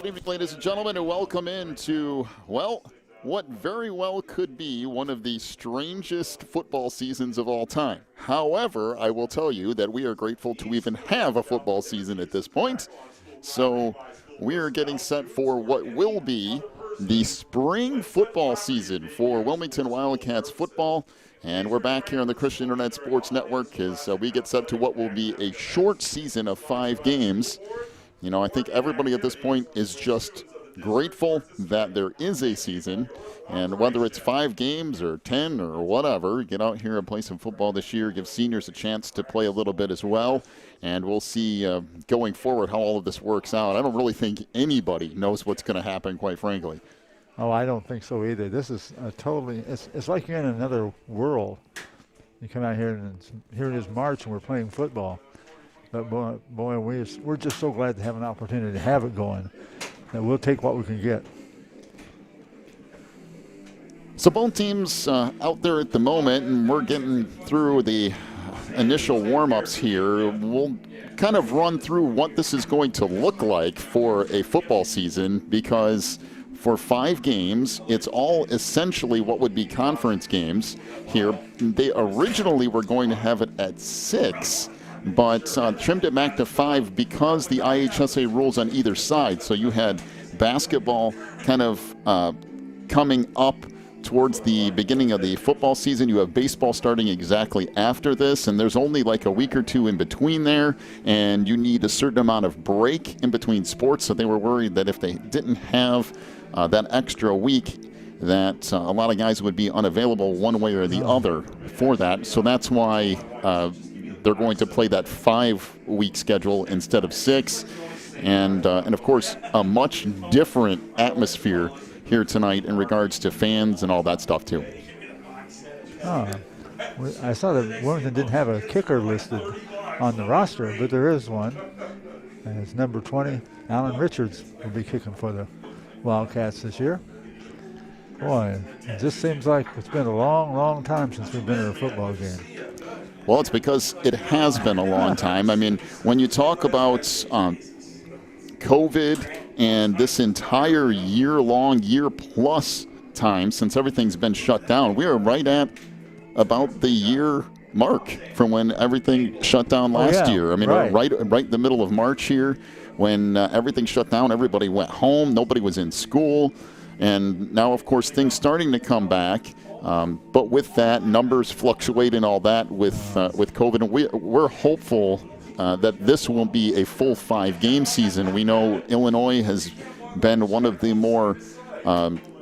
Good evening, ladies and gentlemen, and welcome into, well, what very well could be one of the strangest football seasons of all time. However, I will tell you that we are grateful to even have a football season at this point. So we are getting set for what will be the spring football season for Wilmington Wildcats football. And we're back here on the Christian Internet Sports Network as we get set to what will be a short season of 5 games. You know, I think everybody at this point is just grateful that there is a season, and whether it's 5 games or 10 or whatever, get out here and play some football this year, give seniors a chance to play a little bit as well, and we'll see going forward how all of this works out. I don't really think anybody knows what's going to happen, quite frankly. Oh, I don't think so either. This is it's like you're in another world. You come out here and here it is March and we're playing football. But boy, we're just so glad to have an opportunity to have it going that we'll take what we can get. So both teams out there at the moment, and we're getting through the initial warm-ups here. We'll kind of run through what this is going to look like for a football season, because for 5 games, it's all essentially what would be conference games here. They originally were going to have it at 6, but trimmed it back to 5 because the IHSA rules on either side. So you had basketball kind of coming up towards the beginning of the football season. You have baseball starting exactly after this, and there's only like a week or 2 in between there, and you need a certain amount of break in between sports. So they were worried that if they didn't have that extra week, that a lot of guys would be unavailable one way or the other for that. So that's why they're going to play that 5-week schedule instead of 6. And of course, a much different atmosphere here tonight in regards to fans and all that stuff, too. I saw that Wilmington didn't have a kicker listed on the roster, but there is one. And it's number 20, Alan Richards, will be kicking for the Wildcats this year. Boy, it just seems like it's been a long, long time since we've been in a football game. Well, it's because it has been a long time. I mean, when you talk about COVID and this entire year-long, year-plus time since everything's been shut down, we are right at about the year mark from when everything shut down last year. I mean, right in the middle of March here, when everything shut down, everybody went home, nobody was in school, and now, of course, things starting to come back. But with that, numbers fluctuate and all that with COVID. And we're hopeful that this will be a full 5-game season. We know Illinois has been one of the more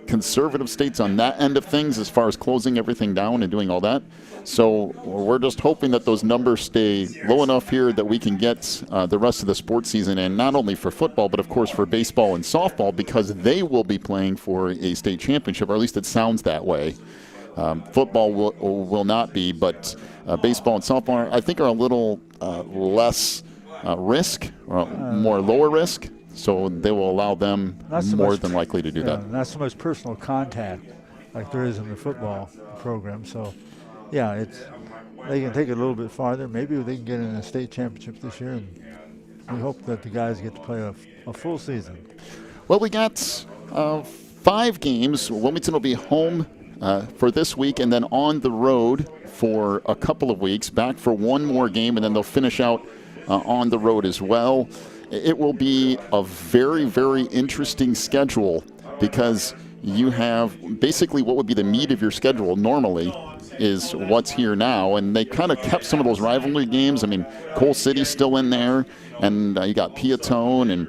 conservative states on that end of things as far as closing everything down and doing all that. So we're just hoping that those numbers stay low enough here that we can get the rest of the sports season, and not only for football, but of course for baseball and softball, because they will be playing for a state championship, or at least it sounds that way. Football will not be, but baseball and softball, I think, are a little less risk, or more lower risk, so they will allow them more than likely to do that. Not so much personal contact like there is in the football program. So, yeah, they can take it a little bit farther. Maybe they can get in a state championship this year, and we hope that the guys get to play a full season. Well, we got 5 games. Wilmington will be home for this week, and then on the road for a couple of weeks, back for one more game, and then they'll finish out on the road as well. It will be a very, very interesting schedule, because you have basically what would be the meat of your schedule normally is what's here now, and they kind of kept some of those rivalry games. I mean, Coal City's still in there, and you got Piatone and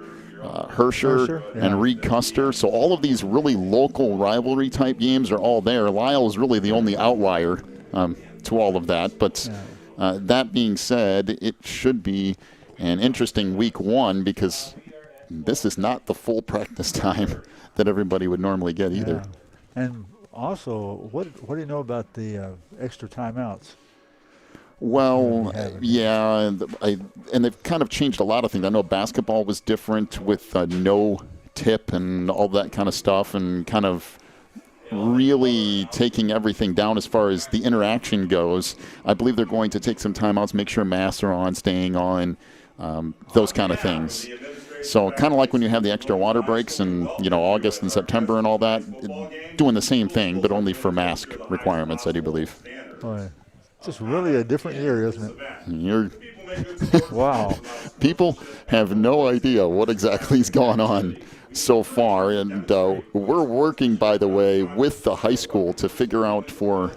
Herscher and Reed Custer. So all of these really local rivalry type games are all there. Lisle is really the only outlier to all of that. But that being said, it should be an interesting week 1, because this is not the full practice time that everybody would normally get either. And also, what do you know about the extra timeouts? Well, yeah, and they've kind of changed a lot of things. I know basketball was different with no tip and all that kind of stuff, and kind of really taking everything down as far as the interaction goes. I believe they're going to take some timeouts, make sure masks are on, staying on, those kind of things. So kind of like when you have the extra water breaks in, August and September and all that, doing the same thing, but only for mask requirements, I do believe. Boy, it's just really a different year, isn't it? Wow. People have no idea what exactly is going on so far, and we're working, by the way, with the high school to figure out for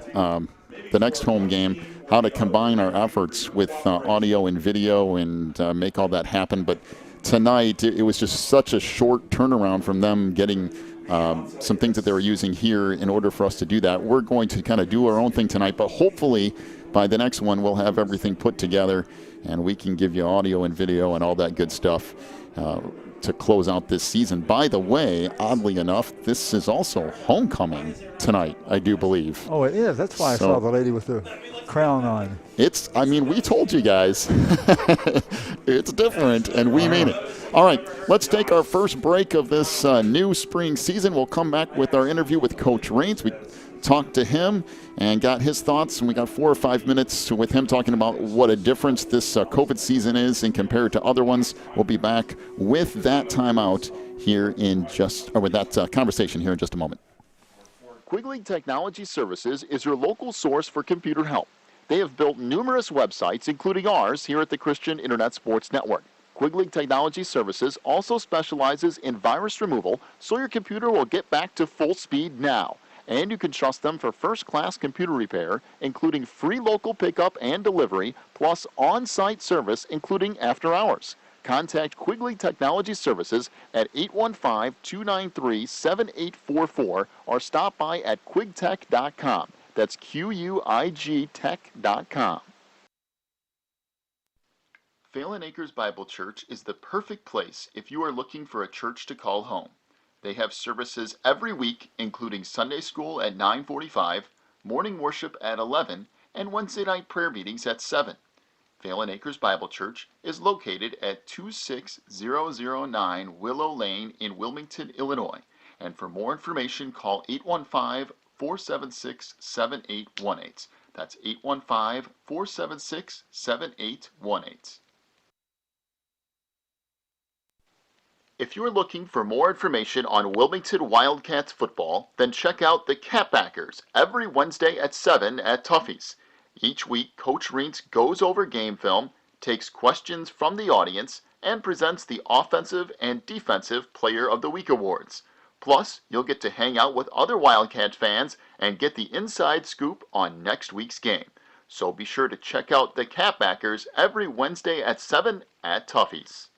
the next home game how to combine our efforts with audio and video and make all that happen. But tonight, it was just such a short turnaround from them getting some things that they were using here in order for us to do that. We're going to kind of do our own thing tonight, but hopefully by the next one we'll have everything put together and we can give you audio and video and all that good stuff to close out this season. By the way, oddly enough, this is also homecoming tonight, I do believe. Oh, it is. That's why I saw the lady with the crown on. We told you guys. It's different, and we mean it. All right, let's take our first break of this new spring season. We'll come back with our interview with Coach Raines. We talked to him and got his thoughts, and we got 4 or 5 minutes with him talking about what a difference this COVID season is and compared to other ones. We'll be back with that timeout here with that conversation here in just a moment. Quigley Technology Services is your local source for computer help. They have built numerous websites, including ours here at the Christian Internet Sports Network. Quigley Technology Services also specializes in virus removal, so your computer will get back to full speed now. And you can trust them for first-class computer repair, including free local pickup and delivery, plus on-site service, including after hours. Contact Quigley Technology Services at 815-293-7844 or stop by at quigtech.com. That's QUIG tech.com. Phelan Acres Bible Church is the perfect place if you are looking for a church to call home. They have services every week, including Sunday school at 9:45, morning worship at 11, and Wednesday night prayer meetings at 7. Phelan Acres Bible Church is located at 26009 Willow Lane in Wilmington, Illinois. And for more information, call 815-476-7818. That's 815-476-7818. If you're looking for more information on Wilmington Wildcats football, then check out the Catbackers every Wednesday at 7 at Tuffy's. Each week, Coach Raines goes over game film, takes questions from the audience, and presents the Offensive and Defensive Player of the Week awards. Plus, you'll get to hang out with other Wildcat fans and get the inside scoop on next week's game. So be sure to check out the Catbackers every Wednesday at 7 at Tuffy's.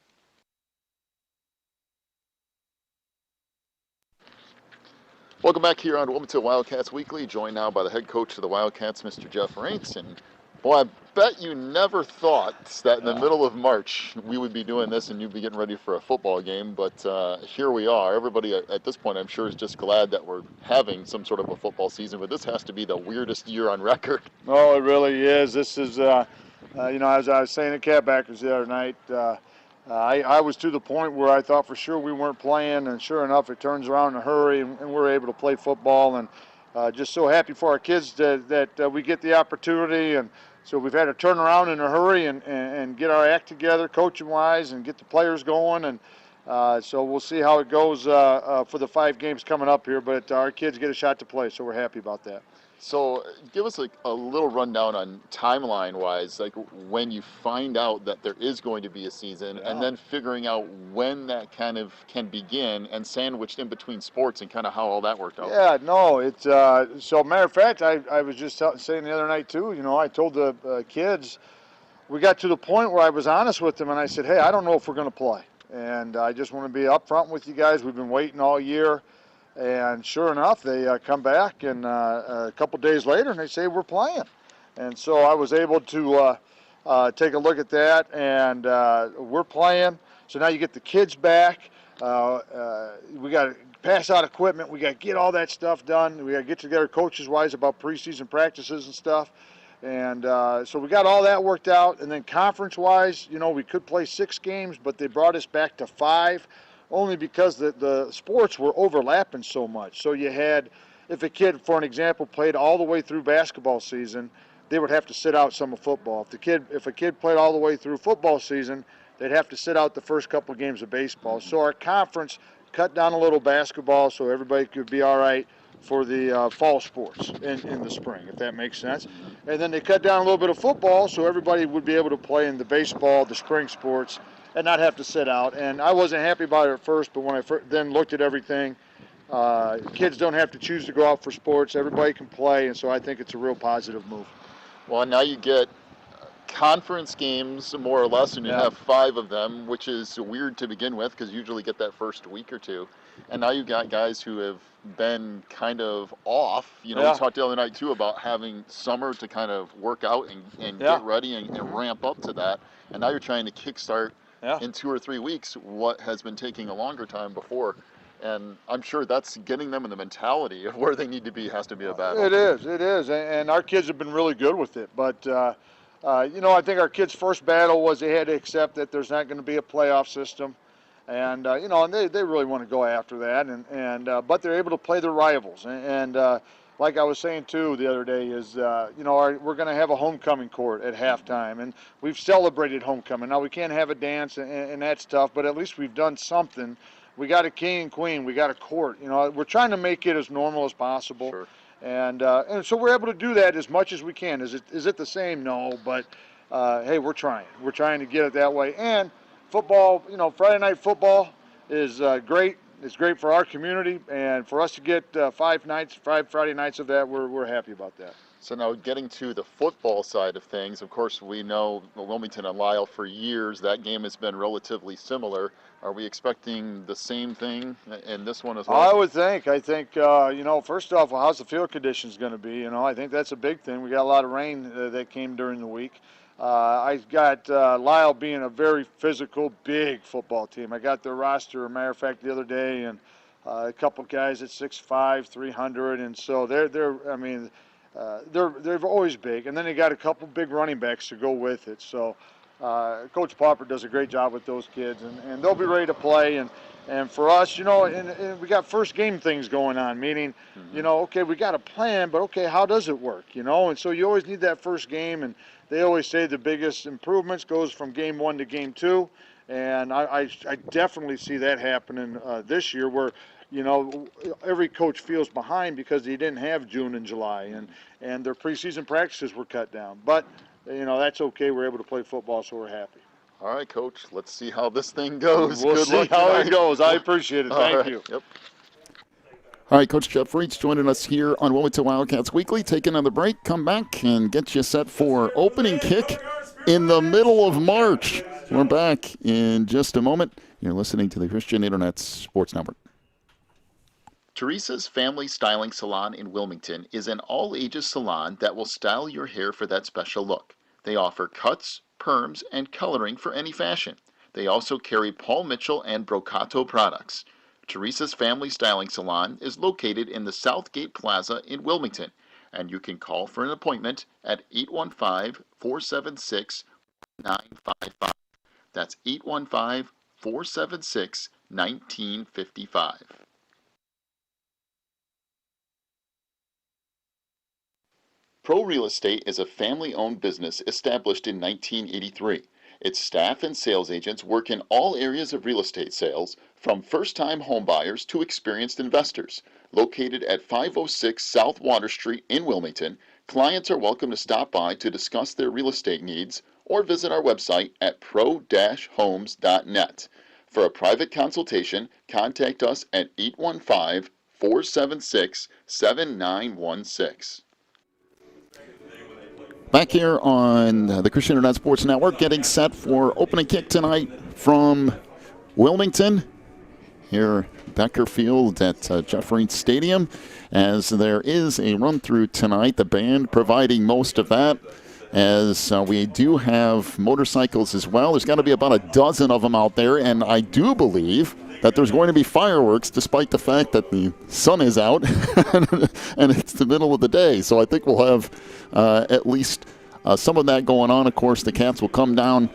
Welcome back here on Wilmington Wildcats Weekly, joined now by the head coach of the Wildcats, Mr. Jeff Raines. And boy, I bet you never thought that in the middle of March we would be doing this and you'd be getting ready for a football game, but here we are. Everybody at this point, I'm sure, is just glad that we're having some sort of a football season, but this has to be the weirdest year on record. Oh, it really is. This is, as I was saying at Catbackers the other night, I was to the point where I thought for sure we weren't playing, and sure enough, it turns around in a hurry, and we're able to play football. And just so happy for our kids that we get the opportunity. And so we've had to turn around in a hurry and get our act together, coaching-wise, and get the players going. And so we'll see how it goes for the 5 games coming up here. But our kids get a shot to play, so we're happy about that. So give us a little rundown on timeline-wise, like when you find out that there is going to be a season, and then figuring out when that kind of can begin and sandwiched in between sports and kind of how all that worked out. Yeah, no, it's so matter of fact, I was just saying the other night too, I told the kids, we got to the point where I was honest with them, and I said, hey, I don't know if we're going to play, and I just want to be upfront with you guys. We've been waiting all year. And sure enough, they come back, and a couple days later, and they say we're playing. And so I was able to take a look at that, and we're playing. So now you get the kids back. We got to pass out equipment. We got to get all that stuff done. We got to get together coaches-wise about preseason practices and stuff. And so we got all that worked out. And then conference-wise, we could play 6 games, but they brought us back to 5. Only because the sports were overlapping so much. So you had, if a kid, for an example, played all the way through basketball season, they would have to sit out some of football. If a kid played all the way through football season, they'd have to sit out the first couple of games of baseball. So our conference cut down a little basketball so everybody could be all right for the fall sports in the spring, if that makes sense. And then they cut down a little bit of football so everybody would be able to play in the baseball, the spring sports, and not have to sit out. And I wasn't happy about it at first, but when I then looked at everything, kids don't have to choose to go out for sports. Everybody can play, and so I think it's a real positive move. Well, now you get conference games, more or less, and you have 5 of them, which is weird to begin with because you usually get that first week or two. And now you've got guys who have been kind of off. We talked the other night, too, about having summer to kind of work out and get ready and ramp up to that. And now you're trying to kickstart in 2 or 3 weeks what has been taking a longer time before. And I'm sure that's getting them in the mentality of where they need to be has to be a battle. It is. And our kids have been really good with it. But, I think our kids' first battle was they had to accept that there's not going to be a playoff system. And, and they really want to go after that. But they're able to play their rivals. And like I was saying, too, the other day is, we're going to have a homecoming court at halftime. And we've celebrated homecoming. Now, we can't have a dance, and that's tough, but at least we've done something. We got a king and queen. We got a court. We're trying to make it as normal as possible. Sure. And so we're able to do that as much as we can. Is it the same? No, but hey, we're trying. We're trying to get it that way. And football, Friday night football is great. It's great for our community, and for us to get 5 Friday nights of that, we're happy about that. So now getting to the football side of things, of course, we know Wilmington and Lisle for years. That game has been relatively similar. Are we expecting the same thing in this one as well? I would think. I think, first off, how's the field conditions going to be? I think that's a big thing. We got a lot of rain that came during the week. I got Lisle being a very physical, big football team. I got their roster, as a matter of fact, the other day, and a couple guys at 6'5", 300, and so they're always big. And then they got a couple big running backs to go with it. So Coach Popper does a great job with those kids, and they'll be ready to play. And for us, and we got first game things going on, meaning, okay, we got a plan, but okay, how does it work, And so you always need that first game, and they always say the biggest improvements goes from game 1 to game 2, and I definitely see that happening this year where, every coach feels behind because he didn't have June and July, and their preseason practices were cut down. But, that's okay. We're able to play football, so we're happy. All right, Coach, let's see how this thing goes. We'll Good see luck how tonight. it goes. I appreciate it. Thank you. Yep. All right, Coach Jeff Reitz joining us here on Wilmington Wildcats Weekly. Take another break, come back, and get you set for opening kick in the middle of March. We're back in just a moment. You're listening to the Christian Internet Sports Network. Teresa's Family Styling Salon in Wilmington is an all-ages salon that will style your hair for that special look. They offer cuts, perms, and coloring for any fashion. They also carry Paul Mitchell and Brocato products. Teresa's Family Styling Salon is located in the Southgate Plaza in Wilmington, and you can call for an appointment at 815-476-955. That's 815-476-1955. Pro Real Estate is a family-owned business established in 1983. Its staff and sales agents work in all areas of real estate sales, from first-time homebuyers to experienced investors. Located at 506 South Water Street in Wilmington, clients are welcome to stop by to discuss their real estate needs or visit our website at pro-homes.net. For a private consultation, contact us at 815-476-7916. Back here on the Christian Internet Sports Network, getting set for opening kick tonight from Wilmington. Here, Becker Field at Jeff Reitz Stadium, as there is a run-through tonight. The band providing most of that, as we do have motorcycles as well. There's got to be about a dozen of them out there, and I do believe that there's going to be fireworks despite the fact that the sun is out and it's the middle of the day. So I think we'll have at least some of that going on. Of course, the Cats will come down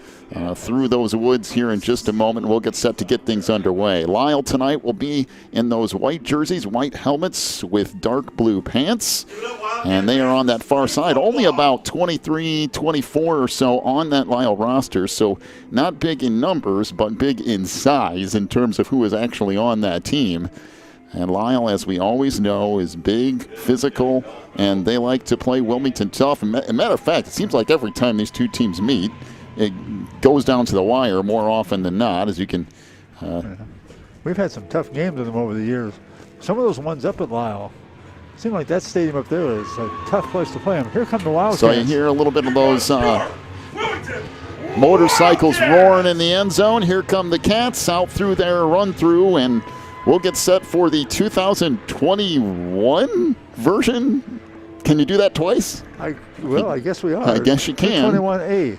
through those woods here in just a moment. We'll get set to get things underway. Lisle tonight will be in those white jerseys, white helmets with dark blue pants. And they are on that far side, only about 23, 24 or so on that Lisle roster. So not big in numbers, but big in size in terms of who is actually on that team. And Lisle, as we always know, is big, physical, and they like to play Wilmington tough. And matter of fact, it seems like every time these two teams meet, it goes down to the wire more often than not, as you can. We've had some tough games with them over the years. Some of those ones up at Lisle, seem like that stadium up there is a tough place to play them. Here come the Wildcats. So you hear a little bit of those motorcycles roaring in the end zone. Here come the Cats out through their run-through, and we'll get set for the 2021 version. Can you do that twice? I guess we are. I guess you can. 21A.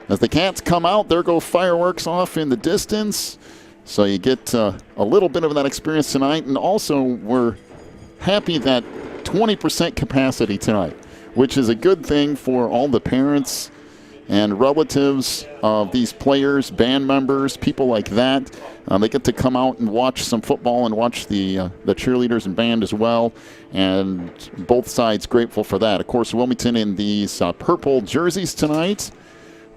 As the Cats come out, there go fireworks off in the distance. So you get a little bit of that experience tonight. And also, we're happy that 20% capacity tonight, which is a good thing for all the parents and relatives of these players, band members, people like that. They get to come out and watch some football and watch the cheerleaders and band as well. And both sides grateful for that. Of course, Wilmington in these purple jerseys tonight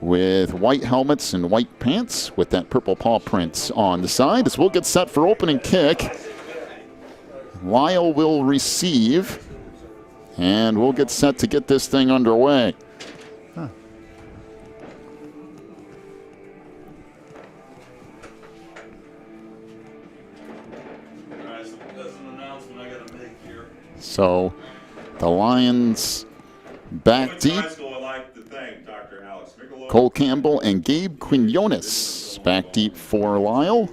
with white helmets and white pants with that purple paw print on the side. As we'll get set for opening kick, Lisle will receive, and we'll get set to get this thing underway. So the Lions back deep. Cole Campbell and Gabe Quinones back deep for Lisle.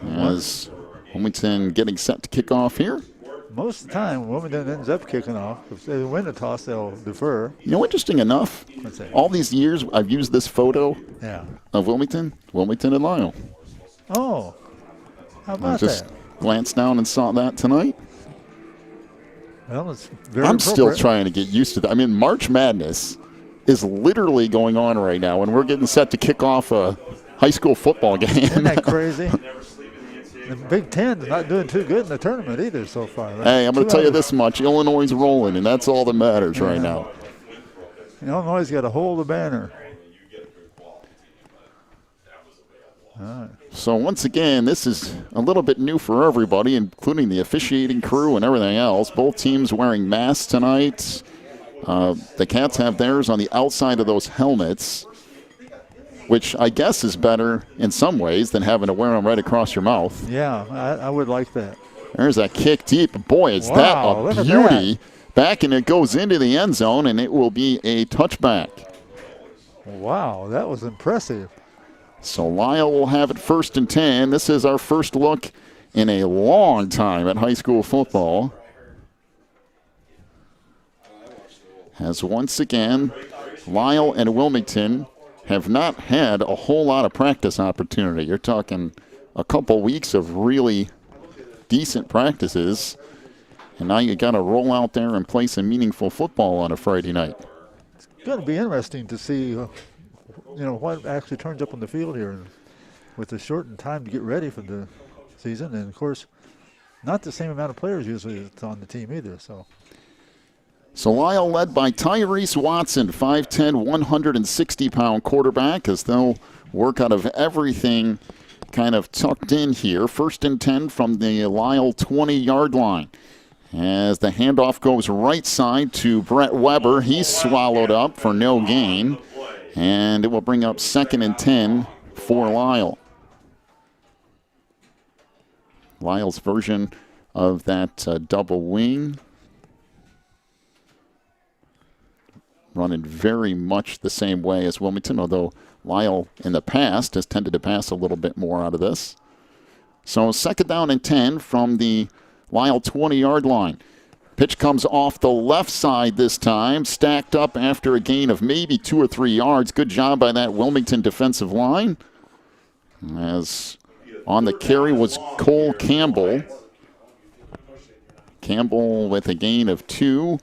As Wilmington getting set to kick off here. Most of the time, Wilmington ends up kicking off. If they win the toss, they'll defer. You know, interesting enough, all these years I've used this photo of Wilmington and Lisle. Oh, how about I just glanced down and saw that tonight. Well, it's very I'm still trying to get used to that. I mean, March Madness is literally going on right now, and we're getting set to kick off a high school football game. Isn't that crazy? The Big Ten is not doing too good in the tournament either so far. Right? Hey, I'm going to tell you this much. Illinois is rolling, and that's all that matters right now. Illinois got to hold the banner. All right. So once again, this is a little bit new for everybody, including the officiating crew and everything else. Both teams wearing masks tonight. The Cats have theirs on the outside of those helmets, which I guess is better in some ways than having to wear them right across your mouth. Yeah, I would like that. There's a kick deep. Boy, is that a beauty. Back, and it goes into the end zone, and it will be a touchback. Wow, that was impressive. So Lisle will have it 1st and 10. This is our first look in a long time at high school football. As once again, Lisle and Wilmington have not had a whole lot of practice opportunity. You're talking a couple weeks of really decent practices, and now you got to roll out there and play some meaningful football on a Friday night. It's going to be interesting to see what actually turns up on the field here with the shortened time to get ready for the season. And, of course, not the same amount of players usually that's on the team either. So Lisle led by Tyrese Watson, 5'10", 160-pound quarterback, as they'll work out of everything kind of tucked in here. 1st and 10 from the Lisle 20-yard line. As the handoff goes right side to Brett Weber. He's swallowed up for no gain. And it will bring up 2nd and 10 for Lisle. Lyle's version of that double wing. Running very much the same way as Wilmington, although Lisle in the past has tended to pass a little bit more out of this. So 2nd down and 10 from the Lisle 20-yard line. Pitch comes off the left side this time, stacked up after a gain of maybe 2 or 3 yards. Good job by that Wilmington defensive line. As on the carry was Cole Campbell. Campbell with a gain of 2.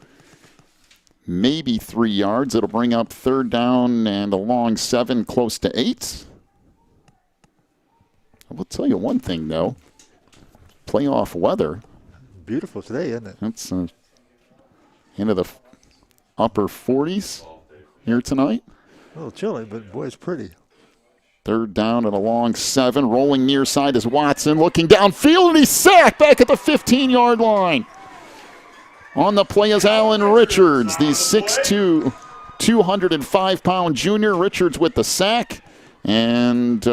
maybe 3 yards. It'll bring up third down and a long 7, close to 8. I will tell you one thing, though. Playoff weather. Beautiful today, isn't it? It's into the upper 40s here tonight. A little chilly, but boy, it's pretty. Third down and a long 7. Rolling near side is Watson. Looking downfield, and he's sacked back at the 15-yard line. On the play is Alan Richards, the 6'2", 205-pound junior. Richards with the sack. And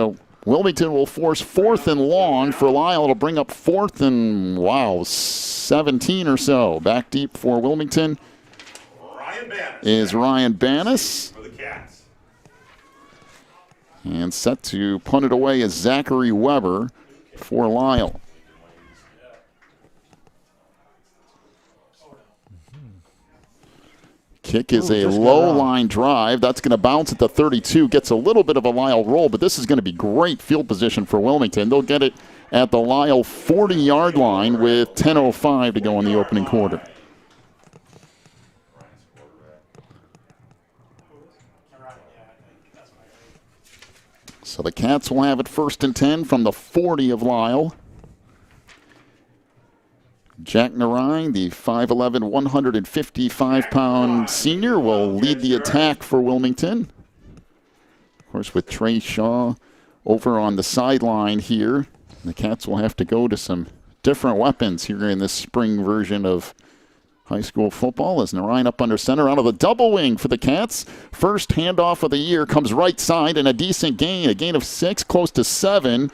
Wilmington will force 4th and long for Lisle. It'll bring up 4th and, 17 or so. Back deep for Wilmington is Ryan Bannis. For the Cats. And set to punt it away is Zachary Weber for Lisle. Kick is a low line drive. That's going to bounce at the 32. Gets a little bit of a Lisle roll, but this is going to be great field position for Wilmington. They'll get it at the Lisle 40-yard line with 10:05 to go in the opening quarter. So the Cats will have it 1st and 10 from the 40 of Lisle. Jack Narine, the 5'11", 155-pound senior, will lead the attack for Wilmington. Of course, with Trey Shaw over on the sideline here, the Cats will have to go to some different weapons here in this spring version of high school football. As Narine up under center, out of the double wing for the Cats. First handoff of the year comes right side, and a decent gain, a gain of 6, close to 7.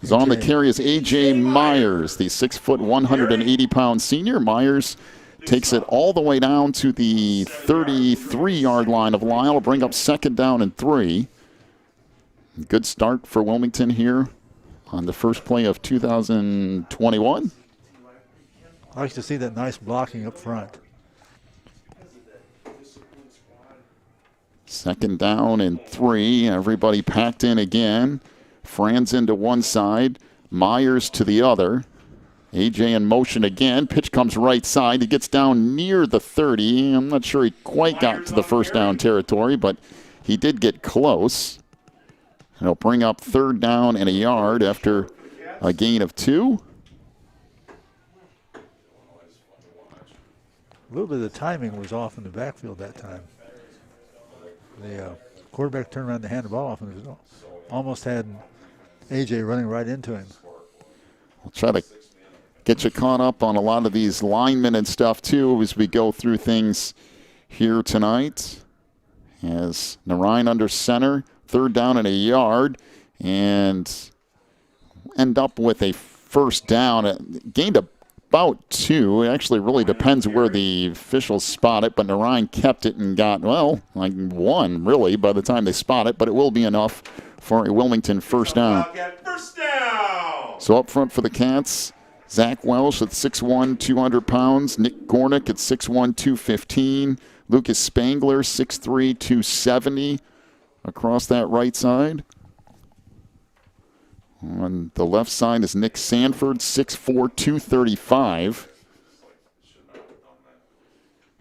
Is on the carry is A.J. Myers, the 6', 180-pound senior. Myers takes it all the way down to the 33-yard line of Lisle. Bring up 2nd down and 3. Good start for Wilmington here on the first play of 2021. I like to see that nice blocking up front. 2nd down and 3. Everybody packed in again. Franzen to one side, Myers to the other. AJ in motion again. Pitch comes right side. He gets down near the 30. I'm not sure he quite got to the first down territory, but he did get close. And he'll bring up 3rd down and a yard after a gain of 2. A little bit of the timing was off in the backfield that time. The quarterback turned around to hand the ball off and almost had AJ running right into him. We'll try to get you caught up on a lot of these linemen and stuff, too, as we go through things here tonight. As Narine under center, 3rd down and a yard, and end up with a 1st down. Gained about 2. It actually really depends where the officials spot it, but Narine kept it and got, 1, really, by the time they spot it, but it will be enough for a Wilmington 1st down. So up front for the Cats, Zach Welsh at 6'1", 200 pounds. Nick Gornick at 6'1", 215. Lucas Spangler, 6'3", 270 across that right side. On the left side is Nick Sanford, 6'4", 235.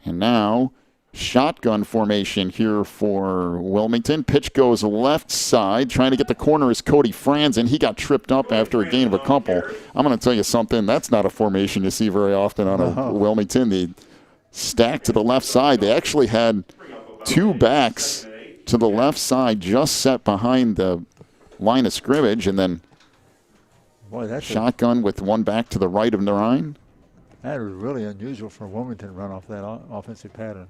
And now shotgun formation here for Wilmington. Pitch goes left side. Trying to get the corner is Cody Franzen. He got tripped up after a gain of a couple. I'm going to tell you something. That's not a formation you see very often on a Wilmington. They stacked to the left side. They actually had 2 backs to the left side just set behind the line of scrimmage, and then shotgun with 1 back to the right of Narine. That was really unusual for Wilmington to run off that offensive pattern.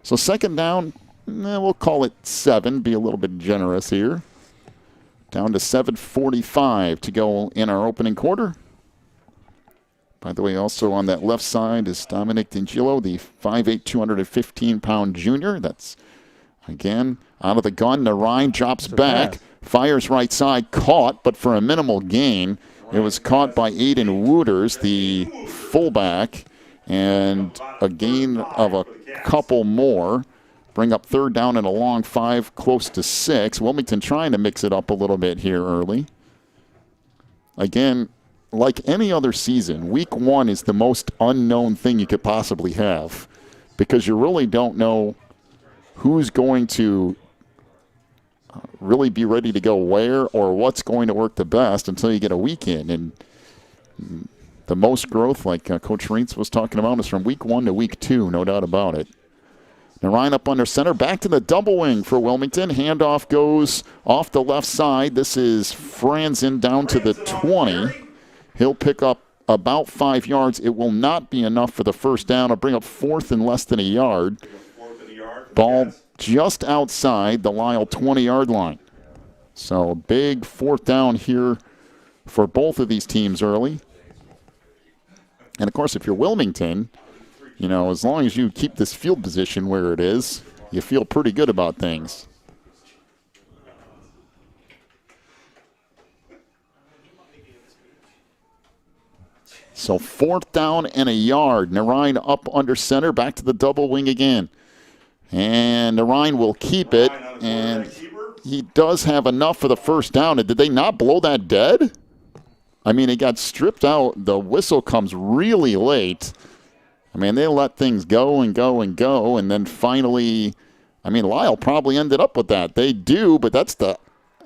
So 2nd down, we'll call it 7, be a little bit generous here. Down to 7:45 to go in our opening quarter. By the way, also on that left side is Dominic Dingillo, the 5'8", 215-pound junior. That's, again, out of the gun. Narine drops back, fires right side, caught, but for a minimal gain. It was caught by Aiden Wooters, the fullback, and a gain of a couple more. Bring up 3rd down and a long 5, close to 6. Wilmington trying to mix it up a little bit here early. Again, like any other season, week 1 is the most unknown thing you could possibly have because you really don't know who's going to really be ready to go where or what's going to work the best until you get a weekend. And the most growth, like Coach Reitz was talking about, is from week 1 to week 2, no doubt about it. Narine up under center, back to the double wing for Wilmington. Handoff goes off the left side. This is Franzen down to the 20. He'll pick up about 5 yards. It will not be enough for the first down. It'll bring up 4th and less than a yard. Ball just outside the Lisle 20-yard line. So big 4th down here for both of these teams early. And, of course, if you're Wilmington, you know, as long as you keep this field position where it is, you feel pretty good about things. So 4th down and a yard. Narine up under center, back to the double wing again. And Narine will keep it, and he does have enough for the first down. Did they not blow that dead? I mean, it got stripped out. The whistle comes really late. I mean, they let things go and go and go, and then finally, I mean, Lisle probably ended up with that. They do, but that's the,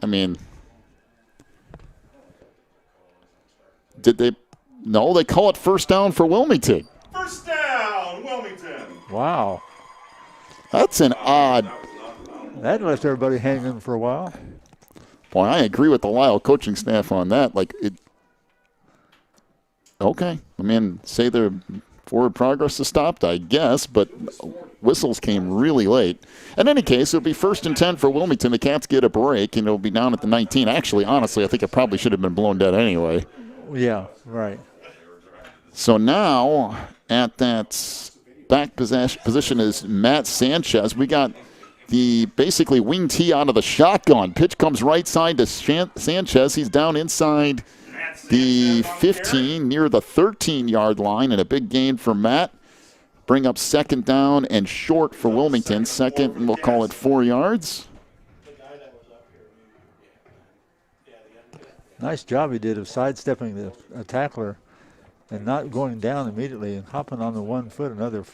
I mean, did they, no, they call it first down for Wilmington. First down, Wilmington. Wow. That's an odd. That left everybody hanging for a while. Boy, I agree with the Lisle coaching staff on that. Like, it, okay, I mean, say their forward progress is stopped, I guess, but whistles came really late. In any case, it'll be 1st and 10 for Wilmington. The Cats get a break, and it'll be down at the 19. Actually, honestly, I think it probably should have been blown dead anyway. Yeah, right. So now at that back position is Matt Sanchez. We got the basically wing tee out of the shotgun. Pitch comes right side to Sanchez. He's down inside the 15 near the 13-yard line, and a big gain for Matt. Bring up 2nd down and short for Wilmington. 2nd, and we'll call it 4 yards. Nice job he did of sidestepping the tackler and not going down immediately and hopping on the 1 foot another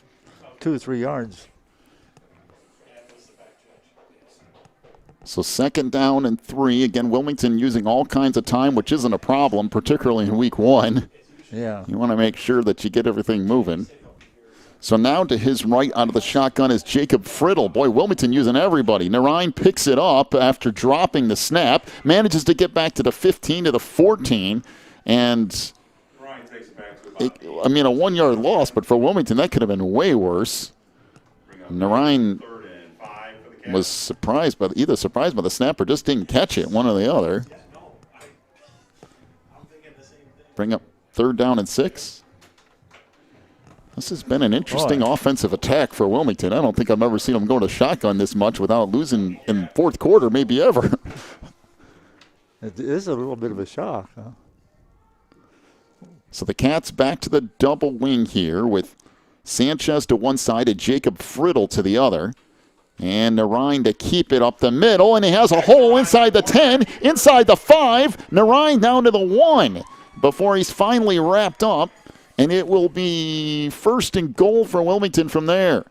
2 or 3 yards. So 2nd down and 3. Again, Wilmington using all kinds of time, which isn't a problem, particularly in week 1. Yeah. You want to make sure that you get everything moving. So now to his right out of the shotgun is Jacob Friddle. Boy, Wilmington using everybody. Narine picks it up after dropping the snap, manages to get back to the 15 to the 14, and I mean, a 1-yard loss, but for Wilmington, that could have been way worse. Narine was surprised by the snap or just didn't catch it, one or the other. Bring up 3rd down and 6. This has been an interesting offensive attack for Wilmington. I don't think I've ever seen them go to shotgun this much without losing in 4th quarter, maybe ever. It is a little bit of a shock, huh? So the Cats back to the double wing here with Sanchez to one side and Jacob Friddle to the other. And Narine to keep it up the middle, and he has a hole inside the 10, inside the 5. Narine down to the 1 before he's finally wrapped up. And it will be 1st and goal for Wilmington from there.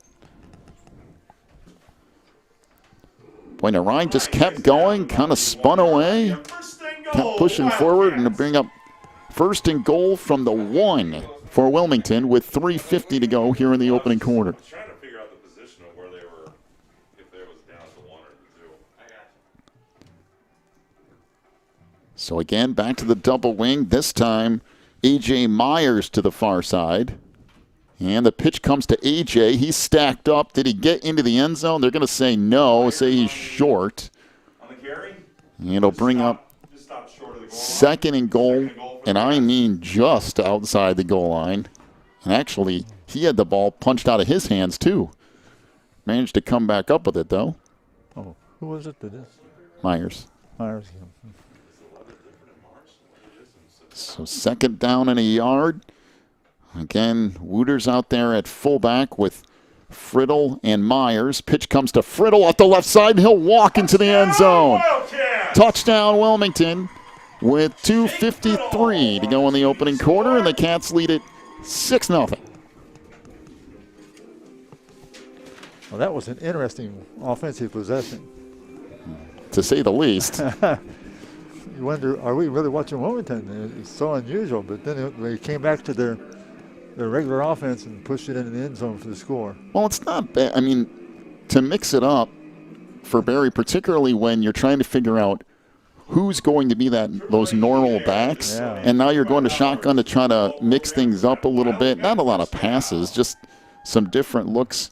Boy, Narine just kept going, kind of spun away, kept pushing forward, and to bring up 1st and goal from the 1 for Wilmington with 3:50 to go here in the opening quarter. Trying to figure out the position of where they were, if they was down to 1 or 2. So again, back to the double wing. This time, A.J. Myers to the far side. And the pitch comes to A.J. He's stacked up. Did he get into the end zone? They're going to say no, say he's short. On the carry? And it'll bring up 2nd and goal, and I mean just outside the goal line. And actually, he had the ball punched out of his hands, too. Managed to come back up with it, though. Oh, who was it that did? Myers. Myers. So 2nd down and a yard. Again, Wooters out there at fullback with Friddle and Myers. Pitch comes to Friddle off the left side, and he'll walk into the end zone. Touchdown, Wilmington. with 2:53 to go in the opening quarter, and the Cats lead it 6-0. Well, that was an interesting offensive possession. To say the least. You wonder, are we really watching Wilmington? It's so unusual, but then they came back to their regular offense and pushed it into the end zone for the score. Well, it's not bad. I mean, to mix it up for Barry, particularly when you're trying to figure out who's going to be those normal backs, and now you're going to shotgun to try to mix things up a little bit. Not a lot of passes, just some different looks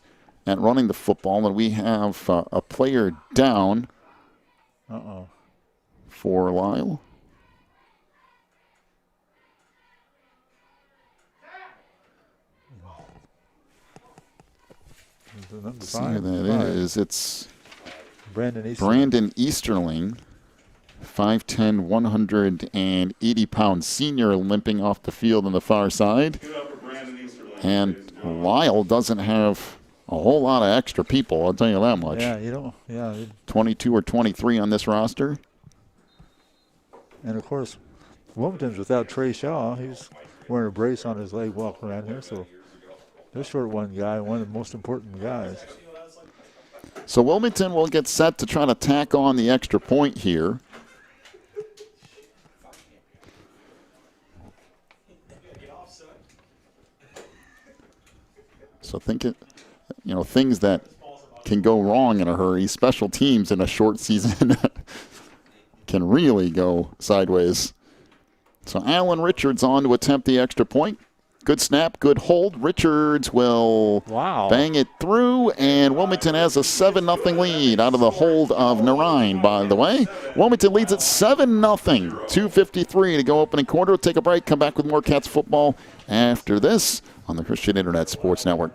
at running the football, and we have a player down for Lisle. Let's see who that is. It's Brandon Easterling, 5'10", 180-pound senior, limping off the field on the far side. And Lisle doesn't have a whole lot of extra people, I'll tell you that much. Yeah, you don't. Yeah. 22 or 23 on this roster. And of course, Wilmington's without Trey Shaw. He's wearing a brace on his leg walking around here, so they're short one guy, one of the most important guys. So Wilmington will get set to try to tack on the extra point here. So things that can go wrong in a hurry, special teams in a short season can really go sideways. So Alan Richards on to attempt the extra point. Good snap, good hold. Richards will bang it through, and Wilmington has a 7-0 lead out of the hold of Narine, by the way. Wilmington leads at 7-0. 2:53 to go opening quarter. We'll take a break, come back with more Cats football after this on the Christian Internet Sports Network.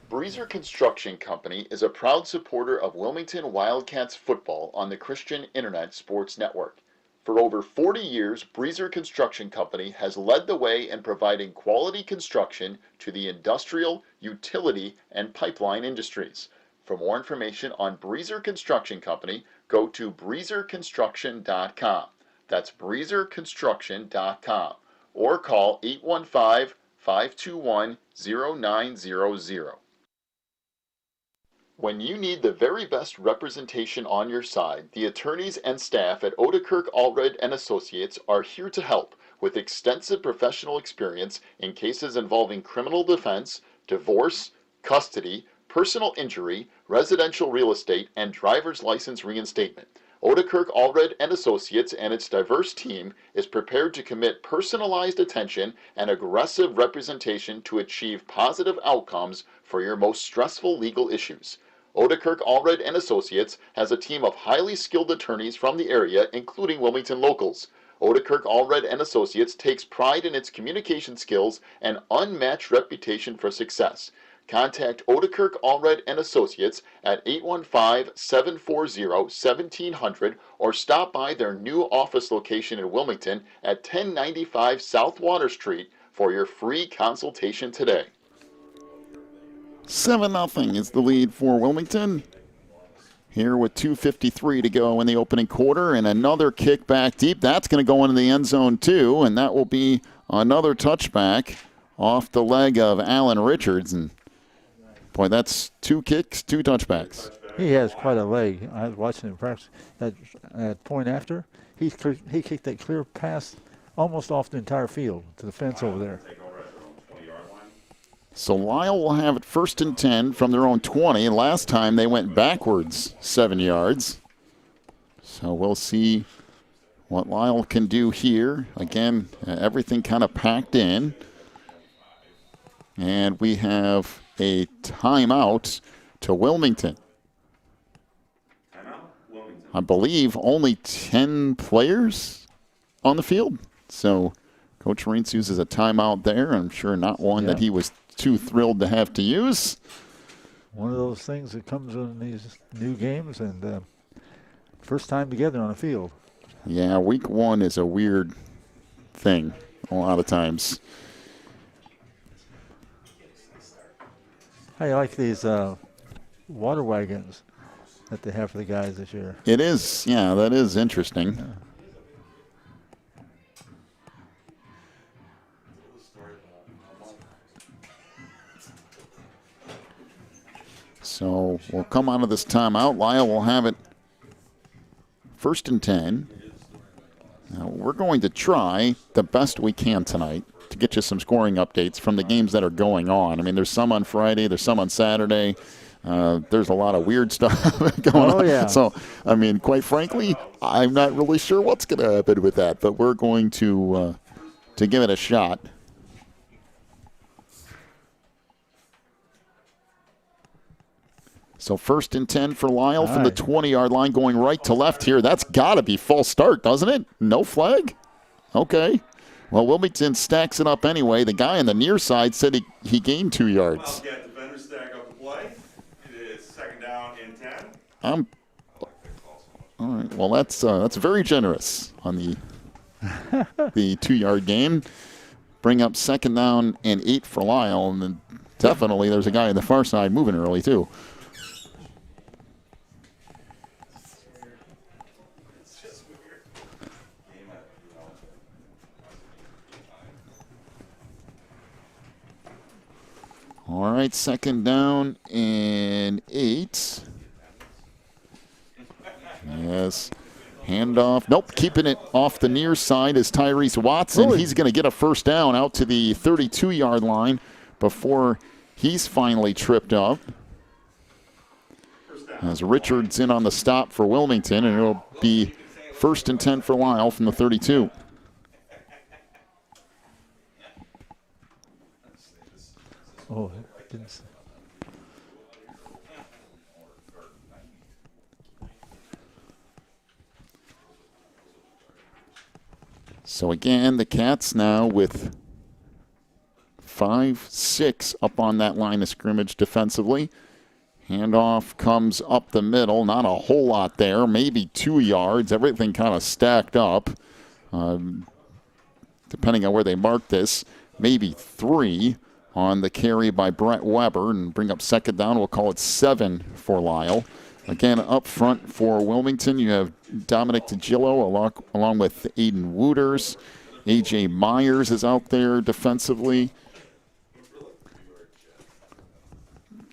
Breezer Construction Company is a proud supporter of Wilmington Wildcats football on the Christian Internet Sports Network. For over 40 years, Breezer Construction Company has led the way in providing quality construction to the industrial, utility, and pipeline industries. For more information on Breezer Construction Company, go to breezerconstruction.com. That's breezerconstruction.com. Or call 815-521-0900. When you need the very best representation on your side, the attorneys and staff at Odekirk Allred & Associates are here to help with extensive professional experience in cases involving criminal defense, divorce, custody, personal injury, residential real estate, and driver's license reinstatement. Odekirk Allred & Associates and its diverse team is prepared to commit personalized attention and aggressive representation to achieve positive outcomes for your most stressful legal issues. Odekirk Allred & Associates has a team of highly skilled attorneys from the area, including Wilmington locals. Odekirk Allred & Associates takes pride in its communication skills and unmatched reputation for success. Contact Odekirk Allred & Associates at 815-740-1700 or stop by their new office location in Wilmington at 1095 South Water Street for your free consultation today. 7-0 is the lead for Wilmington. Here with 2:53 to go in the opening quarter, and another kick back deep. That's going to go into the end zone too, and that will be another touchback off the leg of Alan Richards. And boy, that's 2 kicks, 2 touchbacks. He has quite a leg. I was watching him practice. At point after, he kicked that clear pass almost off the entire field to the fence over there. So Lisle will have it 1st and 10 from their own 20. And last time they went backwards 7 yards. So we'll see what Lisle can do here. Again, everything kind of packed in. And we have a timeout to Wilmington. I believe only 10 players on the field. So Coach Reentz uses a timeout there. I'm sure not one that he was too thrilled to have to use. One of those things that comes in these new games, and first time together on a field. Yeah, week 1 is a weird thing a lot of times. I like these water wagons that they have for the guys this year. It is, yeah, that is interesting. So we'll come out of this timeout. Lisle will have it 1st and 10. Now we're going to try the best we can tonight to get you some scoring updates from the games that are going on. I mean, there's some on Friday, there's some on Saturday. There's a lot of weird stuff going on. Yeah. So, I mean, quite frankly, I'm not really sure what's going to happen with that, but we're going to give it a shot. So 1st and 10 for Lisle from the 20-yard line, going right to left here. That's got to be false start, doesn't it? No flag? Okay. Well, Wilmington stacks it up anyway. The guy on the near side said he gained 2 yards. Well, defenders stack up the play. It is 2nd down and 10. All right. Well, that's very generous on the 2-yard gain. Bring up 2nd down and 8 for Lisle, and then definitely there's a guy on the far side moving early too. All right, 2nd down and 8. Yes. Handoff. Nope, keeping it off the near side is Teresa Watson. Really? He's going to get a 1st down out to the 32-yard line before he's finally tripped up. As Richards in on the stop for Wilmington, and it'll be 1st and 10 for Lisle from the 32. Oh, didn't see. So again, the Cats now with 5-6 up on that line of scrimmage defensively. Handoff comes up the middle. Not a whole lot there. Maybe 2 yards. Everything kind of stacked up. Depending on where they mark this, maybe 3 on the carry by Brett Weber, and bring up 2nd down. We'll call it 7 for Lisle. Again, up front for Wilmington, you have Dominic Dingillo along with Aiden Wooters. A.J. Myers is out there defensively.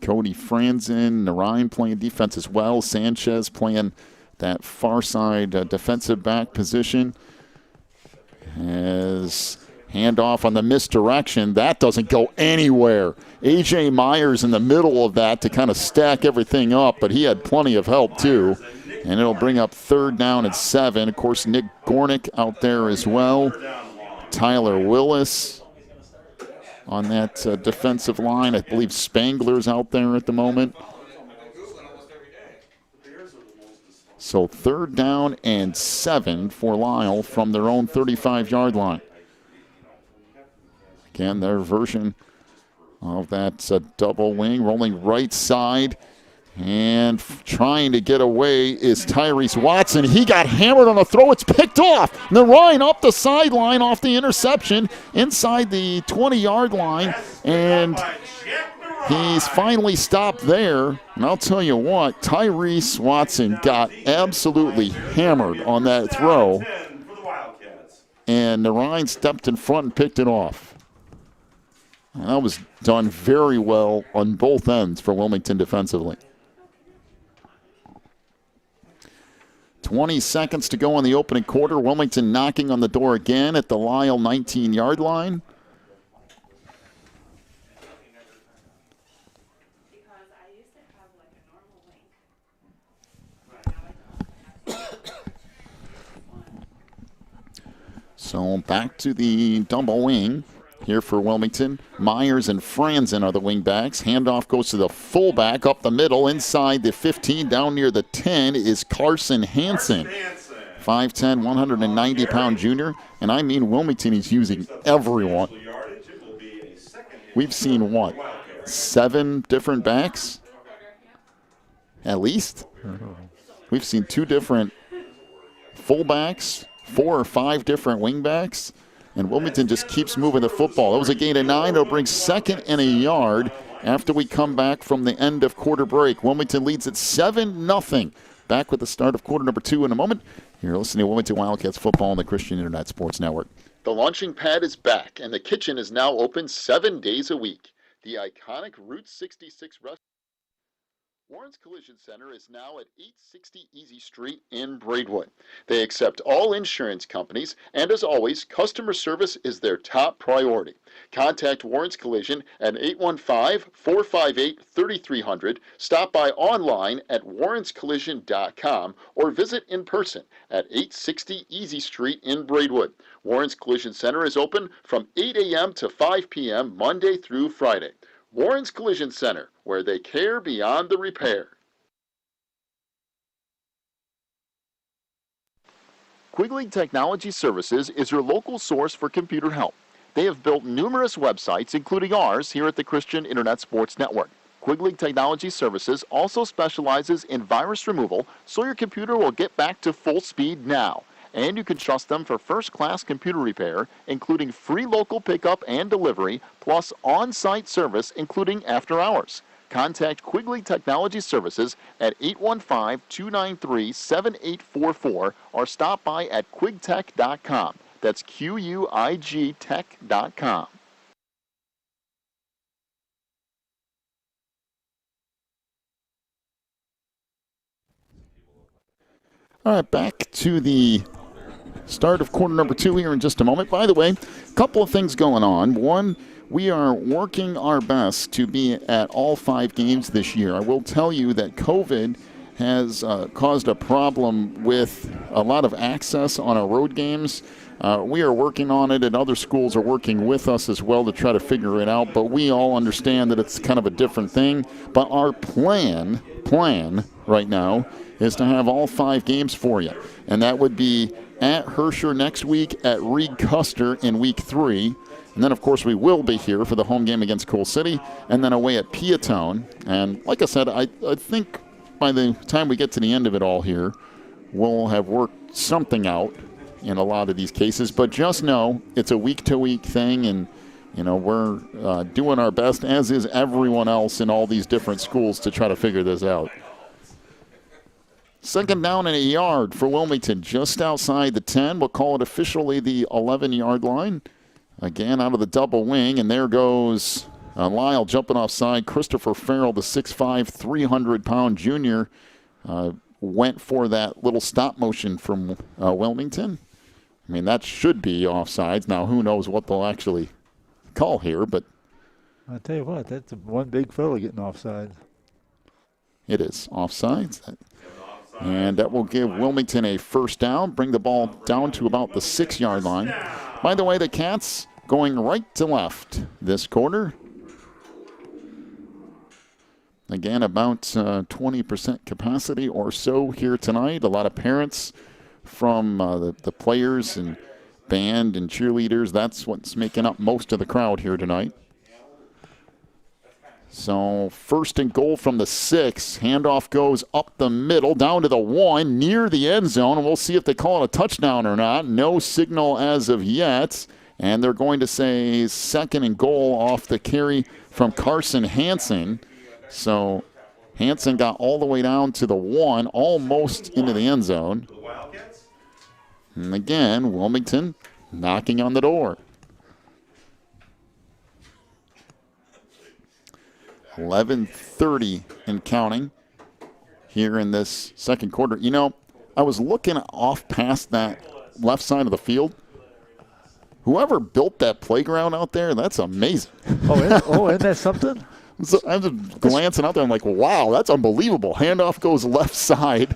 Cody Franzen, Narayan playing defense as well. Sanchez playing that far side defensive back position. As handoff on the misdirection, that doesn't go anywhere. A.J. Myers in the middle of that to kind of stack everything up, but he had plenty of help too. And it'll bring up 3rd down and 7. Of course, Nick Gornick out there as well. Tyler Willis on that defensive line. I believe Spangler's out there at the moment. So 3rd down and 7 for Lisle from their own 35-yard line. Again, their version of that double wing, rolling right side. And trying to get away is Tyrese Watson. He got hammered on the throw. It's picked off. Narayan up the sideline off the interception inside the 20-yard line. And he's finally stopped there. And I'll tell you what, Tyrese Watson got absolutely hammered on that throw. And Narayan stepped in front and picked it off. And that was done very well on both ends for Wilmington defensively. 20 seconds to go in the opening quarter. Wilmington knocking on the door again at the Lisle 19-yard line. So back to the double wing here for Wilmington. Myers and Franzen are the wing backs. Handoff goes to the fullback up the middle. Inside the 15, down near the 10 is Carson Hansen. 5'10", 190-pound junior. And I mean Wilmington is using everyone. We've seen, what, 7 different backs? At least. We've seen 2 different fullbacks, 4 or 5 different wingbacks, and Wilmington just keeps moving the football. That was a gain of 9. It'll bring 2nd and a yard after we come back from the end of quarter break. Wilmington leads at 7-0. Back with the start of quarter number 2 in a moment. You're listening to Wilmington Wildcats football on the Christian Internet Sports Network. The launching pad is back, and the kitchen is now open 7 days a week. The iconic Route 66 restaurant. Warren's Collision Center is now at 860 Easy Street in Braidwood. They accept all insurance companies, and as always, customer service is their top priority. Contact Warren's Collision at 815-458-3300, stop by online at warrenscollision.com, or visit in person at 860 Easy Street in Braidwood. Warren's Collision Center is open from 8 a.m. to 5 p.m. Monday through Friday. Warren's Collision Center, where they care beyond the repair. Quigley Technology Services is your local source for computer help. They have built numerous websites, including ours here at the Christian Internet Sports Network. Quigley Technology Services also specializes in virus removal, so your computer will get back to full speed now. And you can trust them for first-class computer repair, including free local pickup and delivery, plus on-site service, including after hours. Contact Quigley Technology Services at 815-293-7844 or stop by at quigtech.com. That's Q-U-I-G tech.com. All right, back to the start of quarter number 2 here in just a moment. By the way, a couple of things going on. One, we are working our best to be at all 5 games this year. I will tell you that COVID has caused a problem with a lot of access on our road games. We are working on it, and other schools are working with us as well to try to figure it out, but we all understand that it's kind of a different thing. But our plan right now is to have all 5 games for you, and that would be at Herscher next week, at Reed Custer in week 3, and then, of course, we will be here for the home game against Coal City, and then away at Peatone. And like I said, I think by the time we get to the end of it all here, we'll have worked something out in a lot of these cases. But just know it's a week-to-week thing, and we're doing our best, as is everyone else in all these different schools, to try to figure this out. Second down and a yard for Wilmington, just outside the 10. We'll call it officially the 11-yard line. Again, out of the double wing, and there goes Lisle jumping offside. Christopher Farrell, the 6'5", 300-pound junior, went for that little stop motion from Wilmington. I mean, that should be offsides. Now, who knows what they'll actually call here, but I'll tell you what, that's one big fella getting offside. It is offsides. And that will give Wilmington a first down, bring the ball down to about the 6-yard line. By the way, the Cats going right to left this quarter. Again, about 20% capacity or so here tonight. A lot of parents from the players and band and cheerleaders. That's what's making up most of the crowd here tonight. So first and goal from the 6. Handoff goes up the middle, down to the 1, near the end zone. And we'll see if they call it a touchdown or not. No signal as of yet. And they're going to say second and goal off the carry from Carson Hansen. So Hansen got all the way down to the 1, almost into the end zone. And again, Wilmington knocking on the door. 11:30 and counting here in this second quarter. I was looking off past that left side of the field. Whoever built that playground out there, that's amazing. Isn't that something? So I'm just glancing out there. I'm like, wow, that's unbelievable. Handoff goes left side,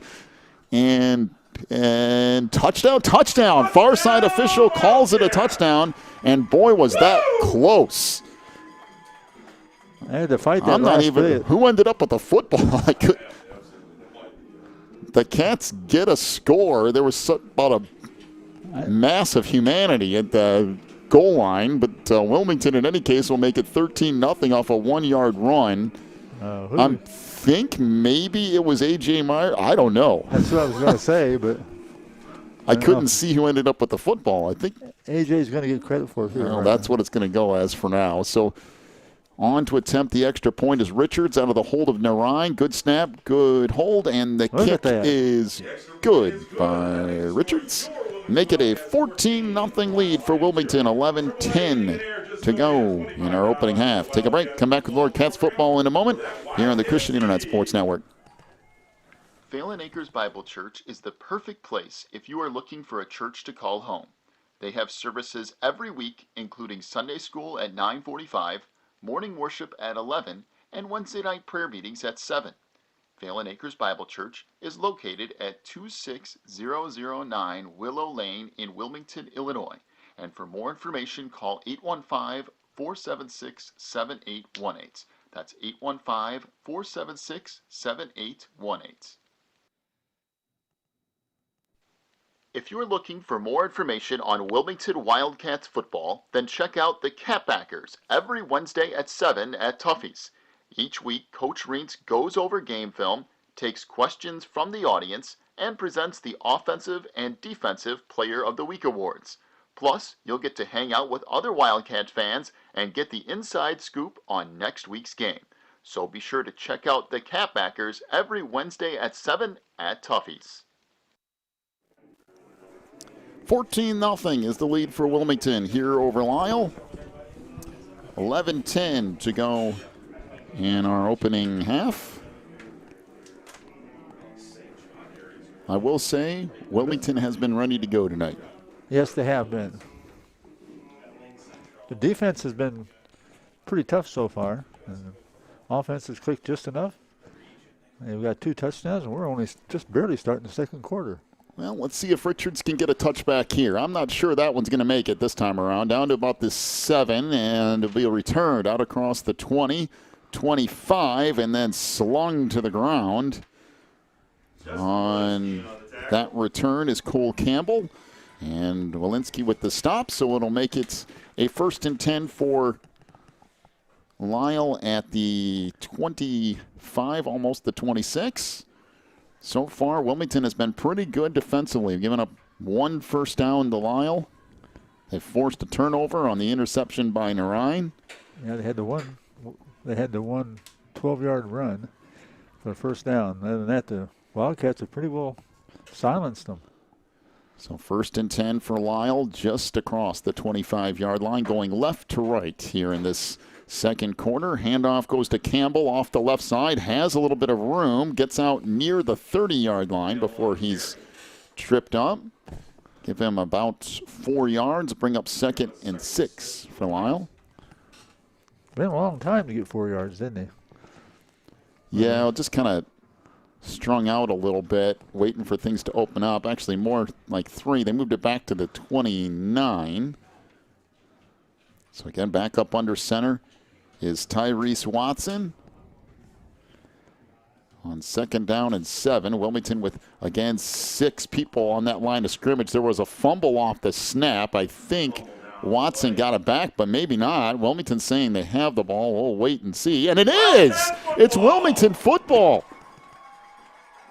and touchdown. Far side official calls it a touchdown, and boy, was that close. I had to fight that. I'm not even. Who ended up with the football? The Cats get a score. There was about a mass of humanity at the goal line, but Wilmington, in any case, will make it 13-0 off a 1-yard run. I think maybe it was A.J. Meyer. I don't know. That's what I was going to say, but I couldn't see who ended up with the football. I think A.J.'s going to get credit for it here. Well, that's what it's going to go as for now. So on to attempt the extra point is Richards out of the hold of Narine. Good snap, good hold, and the kick is good by Richards. Make it a 14-0 lead for Wilmington. 11:10 to go in our opening half. Take a break. Come back with more Cats football in a moment here on the Christian Internet Sports Network. Phelan Acres Bible Church is the perfect place if you are looking for a church to call home. They have services every week, including Sunday school at 9:45, morning worship at 11, and Wednesday night prayer meetings at 7. Phelan Acres Bible Church is located at 26009 Willow Lane in Wilmington, Illinois. And for more information, call 815-476-7818. That's 815-476-7818. If you're looking for more information on Wilmington Wildcats football, then check out the Catbackers every Wednesday at 7 at Tuffy's. Each week, Coach Reentz goes over game film, takes questions from the audience, and presents the Offensive and Defensive Player of the Week awards. Plus, you'll get to hang out with other Wildcat fans and get the inside scoop on next week's game. So be sure to check out the Catbackers every Wednesday at 7 at Tuffy's. 14-0 is the lead for Wilmington here over Lisle. 11-10 to go in our opening half. I will say Wilmington has been ready to go tonight. Yes, they have been. The defense has been pretty tough so far. And the offense has clicked just enough. They've got 2 touchdowns, and we're only just barely starting the second quarter. Well, let's see if Richards can get a touchback here. I'm not sure that one's going to make it this time around. Down to about the 7, and it'll be returned out across the 20, 25, and then slung to the ground. On that return is Cole Campbell, and Walensky with the stop, so it'll make it a 1st and 10 for Lisle at the 25, almost the 26. So far, Wilmington has been pretty good defensively. They've given up 1 first down to Lisle. They forced a turnover on the interception by Narine. Yeah, they had the one 12-yard run for the first down. Other than that, the Wildcats have pretty well silenced them. So 1st and 10 for Lisle, just across the 25-yard line, going left to right here in this second quarter. Handoff goes to Campbell off the left side, has a little bit of room, gets out near the 30-yard line before he's tripped up. Give him about 4 yards, bring up 2nd and 6 for Lisle. Been a long time to get 4 yards, didn't they? Yeah, just kind of strung out a little bit, waiting for things to open up. Actually, more like 3. They moved it back to the 29. So again, back up under center is Tyrese Watson. On 2nd down and 7, Wilmington with, again, 6 people on that line of scrimmage. There was a fumble off the snap. I think Watson got it back, but maybe not. Wilmington saying they have the ball. We'll wait and see. And it is! It's Wilmington football.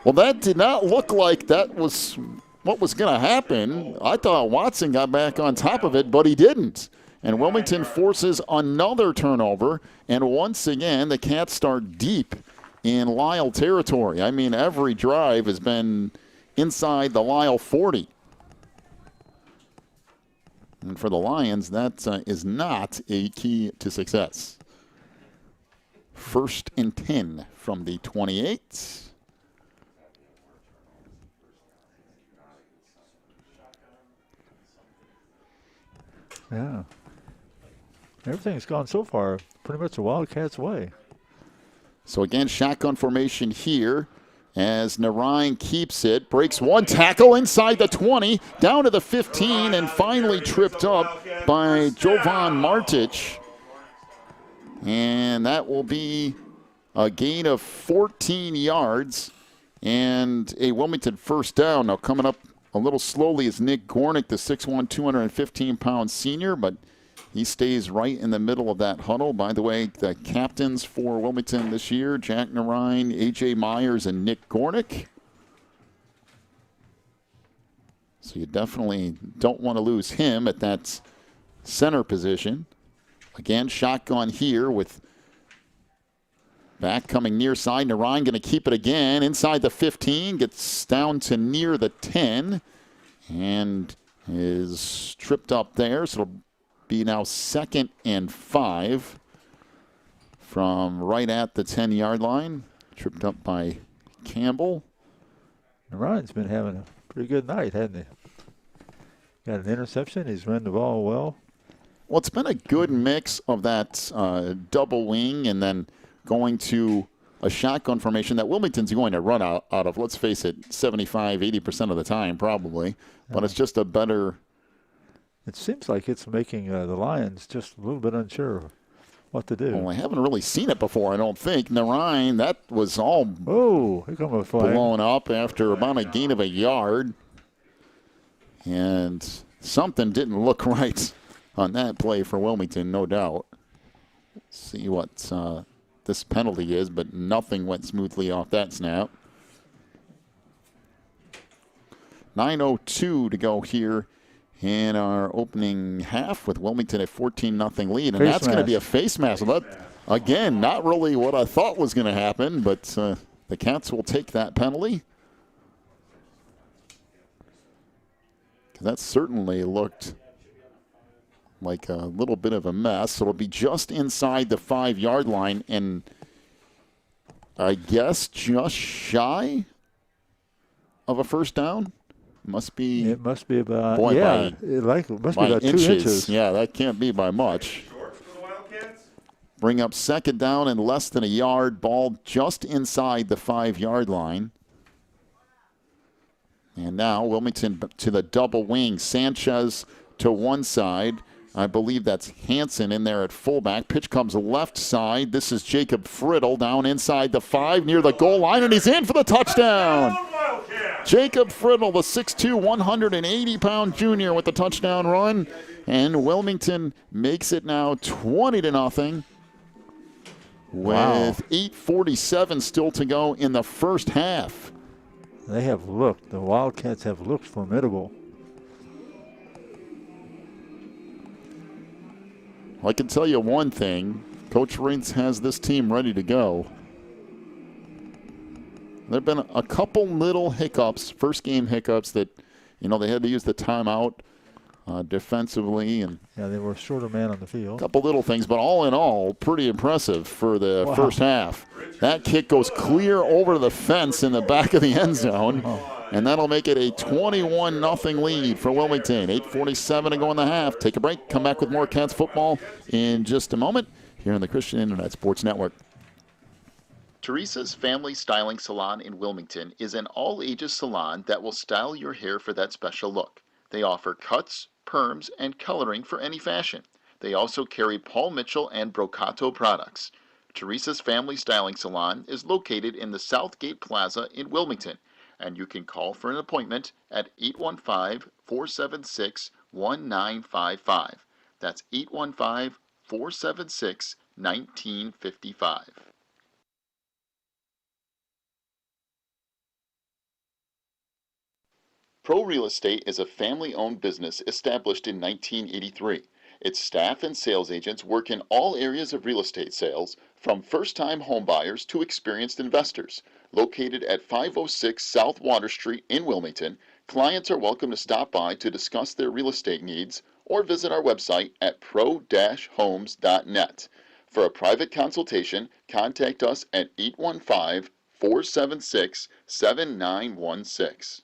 Well, that did not look like that was what was going to happen. I thought Watson got back on top of it, but he didn't. And Wilmington forces another turnover. And once again, the Cats start deep in Lisle territory. I mean, every drive has been inside the Lisle 40. And for the Lions, that is not a key to success. 1st and 10 from the 28. Yeah. Everything's gone so far pretty much the Wildcats' way. So again, shotgun formation here as Narine keeps it, breaks 1 tackle inside the 20, down to the 15, and finally tripped up by Jovan Martic. And that will be a gain of 14 yards and a Wilmington first down. Now coming up a little slowly is Nick Gornick, the 6'1", 215-pound senior, but he stays right in the middle of that huddle. By the way, the captains for Wilmington this year, Jack Narine, A.J. Myers, and Nick Gornick. So you definitely don't want to lose him at that center position. Again, shotgun here with back coming near side. Narine going to keep it again inside the 15, gets down to near the 10, and is tripped up there. So it'll be now 2nd and 5 from right at the 10-yard line. Tripped up by Campbell. Ryan's been having a pretty good night, hasn't he? Got an interception. He's run the ball well. Well, it's been a good mix of that double wing and then going to a shotgun formation that Wilmington's going to run out of, let's face it, 75, 80% of the time probably. But it's just a better... It seems like it's making the Lions just a little bit unsure what to do. Well, I haven't really seen it before, I don't think. Narine, that was all here come a flag. blown up after about a gain of a yard. And something didn't look right on that play for Wilmington, no doubt. Let's see what this penalty is, but nothing went smoothly off that snap. 9:02 to go here in our opening half with Wilmington at 14-0 lead. And that's going to be a face mask. But again, not really what I thought was going to happen, but the Cats will take that penalty. That certainly looked like a little bit of a mess. So it'll be just inside the 5-yard line and I guess just shy of a first down. It must be about, boy, yeah, it must be about 2 inches. Yeah, that can't be by much. Bring up 2nd down and less than a yard. Ball just inside the 5-yard line. And now Wilmington to the double wing. Sanchez to one side. I believe that's Hansen in there at fullback. Pitch comes left side. This is Jacob Friddle down inside the 5 near the goal line, and he's in for the touchdown. Jacob Friddle, the 6'2", 180-pound junior with the touchdown run. And Wilmington makes it now 20-0 with 8:47 still to go in the first half. They have looked, the Wildcats have looked formidable. I can tell you one thing. Coach Rintz has this team ready to go. There have been a couple little hiccups, first game hiccups that, they had to use the timeout defensively. And yeah, they were a shorter man on the field. A couple little things, but all in all, pretty impressive for the first half. That kick goes clear over the fence in the back of the end zone. And that'll make it a 21-0 lead for Wilmington. 8:47 to go in the half. Take a break. Come back with more Cats football in just a moment here on the Christian Internet Sports Network. Teresa's Family Styling Salon in Wilmington is an all-ages salon that will style your hair for that special look. They offer cuts, perms, and coloring for any fashion. They also carry Paul Mitchell and Brocato products. Teresa's Family Styling Salon is located in the Southgate Plaza in Wilmington, and you can call for an appointment at 815-476-1955. That's 815-476-1955. Pro Real Estate is a family-owned business established in 1983. Its staff and sales agents work in all areas of real estate sales, from first-time homebuyers to experienced investors. Located at 506 South Water Street in Wilmington, clients are welcome to stop by to discuss their real estate needs or visit our website at pro-homes.net. For a private consultation, contact us at 815-476-7916.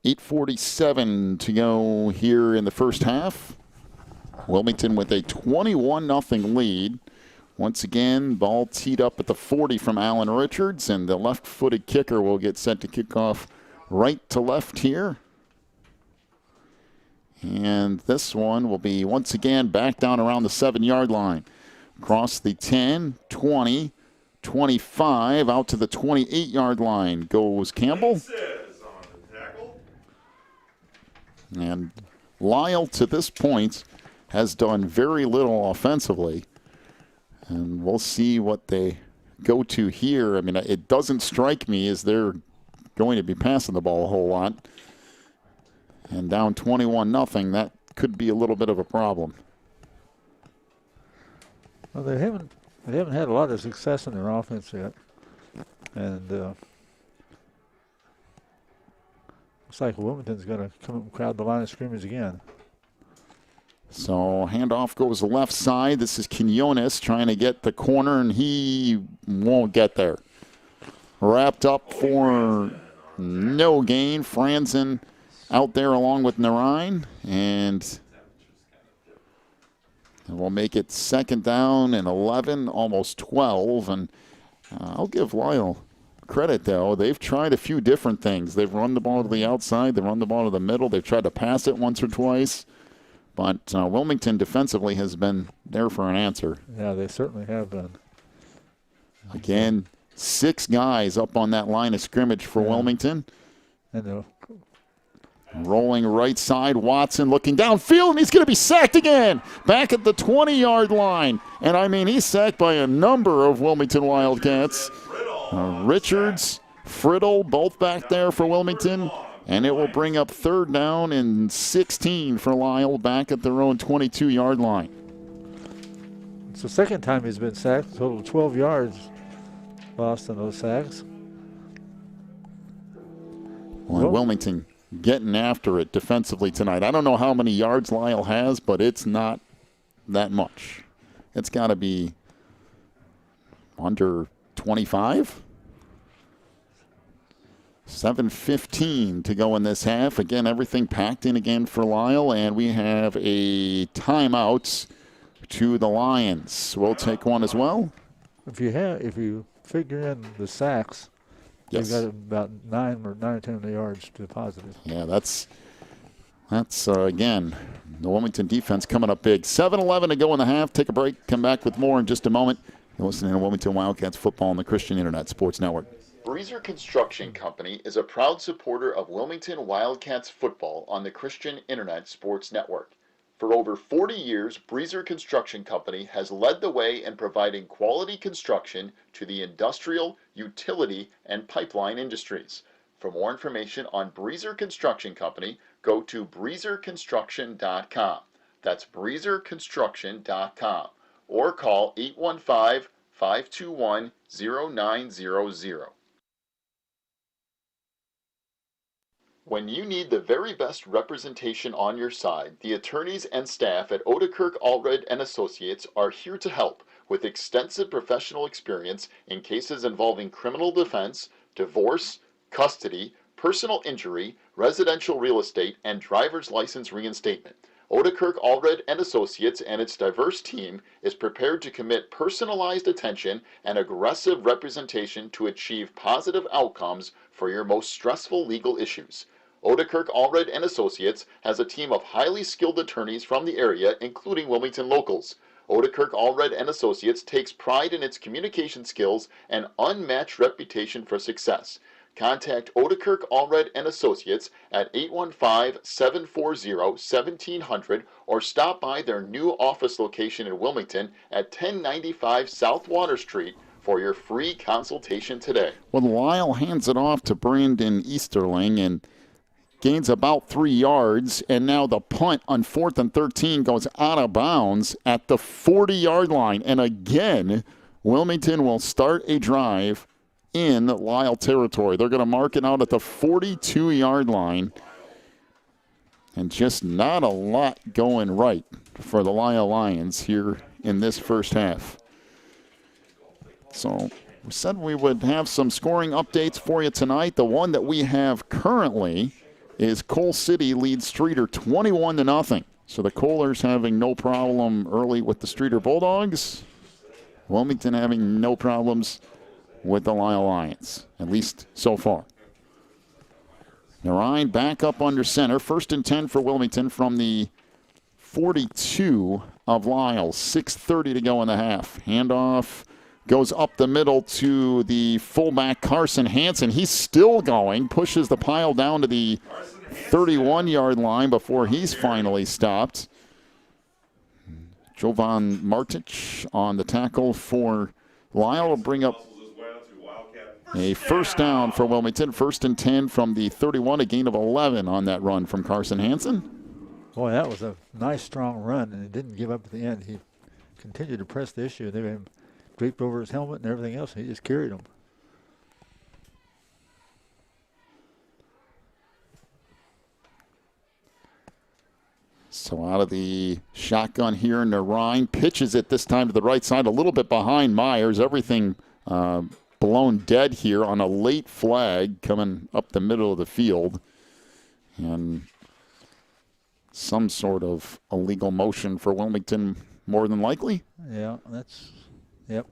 8:47 to go here in the first half. Wilmington with a 21-0 lead. Once again, ball teed up at the 40 from Alan Richards, and the left-footed kicker will get set to kick off right to left here. And this one will be once again back down around the 7-yard line. Across the 10, 20, 25, out to the 28-yard line goes Campbell. And Lisle, to this point, has done very little offensively. And we'll see what they go to here. I mean, it doesn't strike me as they're going to be passing the ball a whole lot. And down 21-0, that could be a little bit of a problem. Well, they haven't had a lot of success in their offense yet. And Looks like Wilmington's going to come up and crowd the line of scrimmage again. So handoff goes left side. This is Quinones trying to get the corner, and he won't get there. Wrapped up for no gain. Franzen out there along with Narine, and we'll make it 2nd down and 11, almost 12. And I'll give Lisle credit, though. They've tried a few different things. They've run the ball to the outside. They've run the ball to the middle. They've tried to pass it once or twice. But Wilmington defensively has been there for an answer. Yeah, they certainly have been. Again, 6 guys up on that line of scrimmage for Wilmington. And rolling right side, Watson looking downfield, and he's going to be sacked again. Back at the 20-yard line. And, I mean, he's sacked by a number of Wilmington Wildcats. Richards, Friddle, both back there for Wilmington. And it will bring up 3rd down and 16 for Lisle back at their own 22-yard line. It's the 2nd time he's been sacked. Total 12 yards lost in those sacks. Well, Wilmington getting after it defensively tonight. I don't know how many yards Lisle has, but it's not that much. It's got to be under 25. 7:15 to go in this half. Again, everything packed in again for Lisle, and we have a timeout to the Lions. We'll take one as well. If you figure in the sacks, yes, you've got about 9 or 10 yards to the positive. Yeah, that's again, the Wilmington defense coming up big. 7:11 to go in the half. Take a break. Come back with more in just a moment. You're listening to Wilmington Wildcats football on the Christian Internet Sports Network. Breezer Construction Company is a proud supporter of Wilmington Wildcats football on the Christian Internet Sports Network. For over 40 years, Breezer Construction Company has led the way in providing quality construction to the industrial, utility, and pipeline industries. For more information on Breezer Construction Company, go to breezerconstruction.com. That's breezerconstruction.com. Or call 815-521-0900. When you need the very best representation on your side, the attorneys and staff at Odekirk Allred and Associates are here to help with extensive professional experience in cases involving criminal defense, divorce, custody, personal injury, residential real estate, and driver's license reinstatement. Odekirk Allred and Associates and its diverse team is prepared to commit personalized attention and aggressive representation to achieve positive outcomes for your most stressful legal issues. Odekirk Allred and Associates has a team of highly skilled attorneys from the area, including Wilmington locals. Odekirk Allred and Associates takes pride in its communication skills and unmatched reputation for success. Contact Odekirk Allred and Associates at 815-740-1700 or stop by their new office location in Wilmington at 1095 South Water Street for your free consultation today. Well, Lisle hands it off to Brandon Easterling and gains about 3 yards, and now the punt on 4th and 13 goes out of bounds at the 40-yard line. And again, Wilmington will start a drive in Lisle territory. They're going to mark it out at the 42-yard line. And just not a lot going right for the Lisle Lions here in this first half. So we said we would have some scoring updates for you tonight. The one that we have currently is Coal City leads Streeter 21-0. So the Coalers having no problem early with the Streeter Bulldogs. Wilmington having no problems with the Lisle Lions, at least so far. Narine back up under center. 1st and 10 for Wilmington from the 42 of Lisle. 6:30 to go in the half. Handoff goes up the middle to the fullback Carson Hansen. He's still going, pushes the pile down to the 31-yard line before he's finally stopped. Jovan Martic on the tackle for Lisle will bring up a 1st down for Wilmington. 1st and 10 from the 31, a gain of 11 on that run from Carson Hansen. Boy, that was a nice, strong run, and he didn't give up at the end. He continued to press the issue. They had him draped over his helmet and everything else. He just carried him. So out of the shotgun here, Narine pitches it this time to the right side, a little bit behind Myers. Everything blown dead here on a late flag coming up the middle of the field. And some sort of illegal motion for Wilmington, more than likely. Yeah, that's, yep.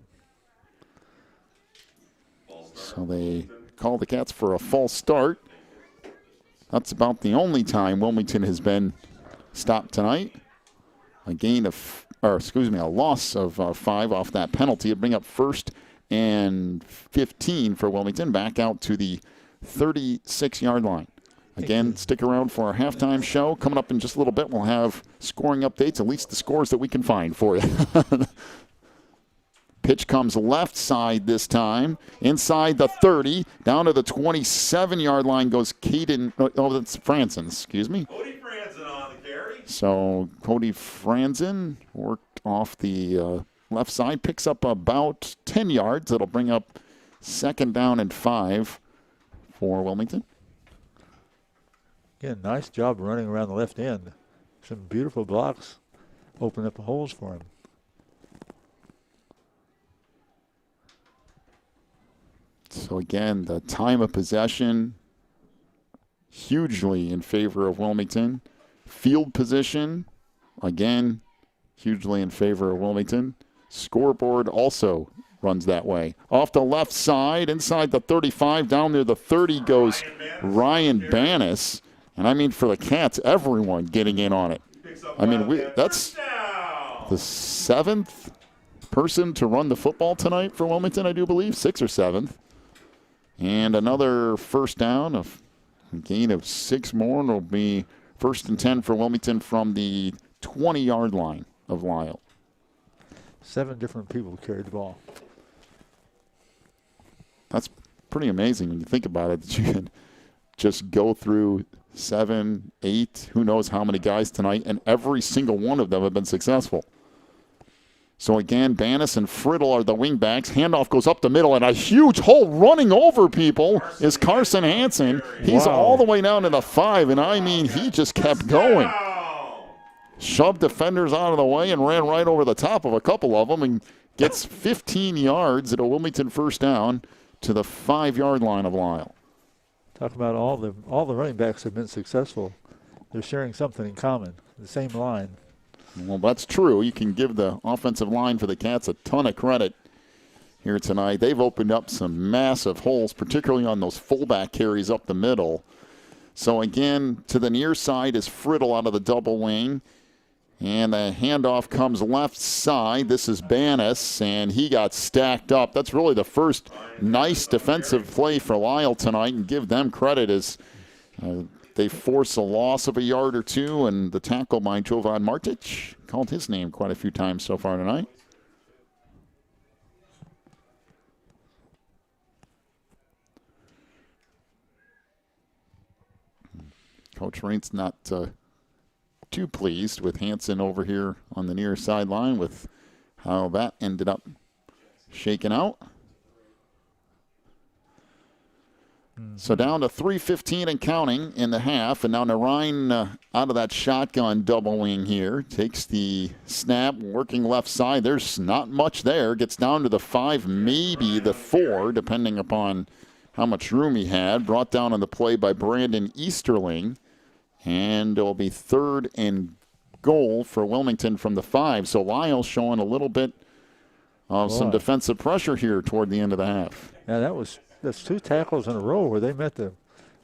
So they call the Cats for a false start. That's about the only time Wilmington has been stopped tonight. A loss of 5 off that penalty. It'd bring up 1st and 15 for Wilmington, back out to the 36-yard line. Again, stick around for our halftime show. Coming up in just a little bit, we'll have scoring updates, at least the scores that we can find for you. Pitch comes left side this time, inside the 30, down to the 27-yard line goes Caden. Oh, that's Franzen, excuse me. Cody Franzen on the carry. So Cody Franzen worked off the left side, picks up about 10 yards. It'll bring up 2nd down and 5 for Wilmington. Again, nice job running around the left end. Some beautiful blocks open up the holes for him. So again, the time of possession hugely in favor of Wilmington. Field position, again, hugely in favor of Wilmington. Scoreboard also runs that way. Off the left side, inside the 35, down near the 30 goes Ryan Bannis. And I mean, for the Cats, everyone getting in on it. I mean, that's the 7th person to run the football tonight for Wilmington, I do believe, 6th or 7th. And another first down, a gain of 6 more, and it'll be 1st and 10 for Wilmington from the 20-yard line of Lisle. 7 different people carried the ball. That's pretty amazing when you think about it, that you can just go through 7, 8, who knows how many guys tonight, and every single one of them have been successful. So again, Bannis and Friddle are the wingbacks. Handoff goes up the middle, and a huge hole running over people is Carson Hansen. He's all the way down to the 5, and I mean, he just kept going. Shoved defenders out of the way and ran right over the top of a couple of them and gets 15 yards at a Wilmington first down to the 5-yard line of Lisle. Talk about all the running backs have been successful. They're sharing something in common, the same line. Well, that's true. You can give the offensive line for the Cats a ton of credit here tonight. They've opened up some massive holes, particularly on those fullback carries up the middle. So again, to the near side is Friddle out of the double wing. And the handoff comes left side. This is Bannis, and he got stacked up. That's really the first nice defensive play for Lisle tonight, and give them credit as they force a loss of a yard or two, and the tackle by Jovan Martic, called his name quite a few times so far tonight. Coach Rain's not too pleased with Hansen over here on the near sideline with how that ended up shaking out. So down to 3:15 and counting in the half, and now Narine out of that shotgun double wing here. Takes the snap, working left side. There's not much there. Gets down to the 5, maybe the 4, depending upon how much room he had. Brought down on the play by Brandon Easterling. And it will be 3rd and goal for Wilmington from the 5. So Lisle showing a little bit of some defensive pressure here toward the end of the half. Yeah, that's 2 tackles in a row where they met the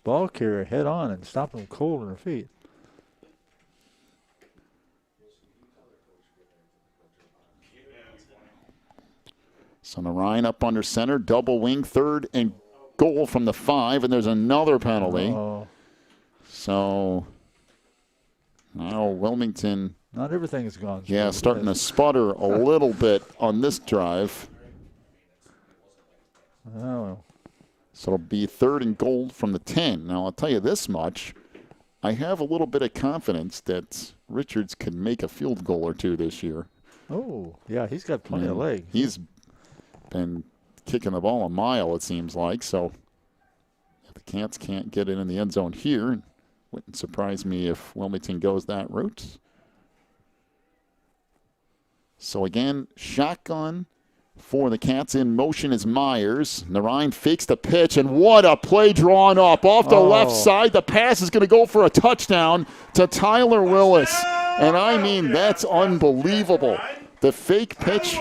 ball carrier head on and stopped them cold on their feet. So Narine up under center, double wing, 3rd and goal from the 5, and there's another penalty. So now Wilmington. Not everything is gone. Yeah, starting to sputter a little bit on this drive. Oh. So it'll be 3rd and goal from the 10. Now I'll tell you this much. I have a little bit of confidence that Richards can make a field goal or 2 this year. Oh, yeah, he's got plenty of leg. He's been kicking the ball a mile, it seems like. So if the Cats can't get it in the end zone here, wouldn't surprise me if Wilmington goes that route. So again, shotgun for the Cats. In motion is Myers. Narine fakes the pitch, and what a play drawn up off the left side. The pass is going to go for a touchdown to Tyler Willis. And I mean, that's unbelievable. The fake pitch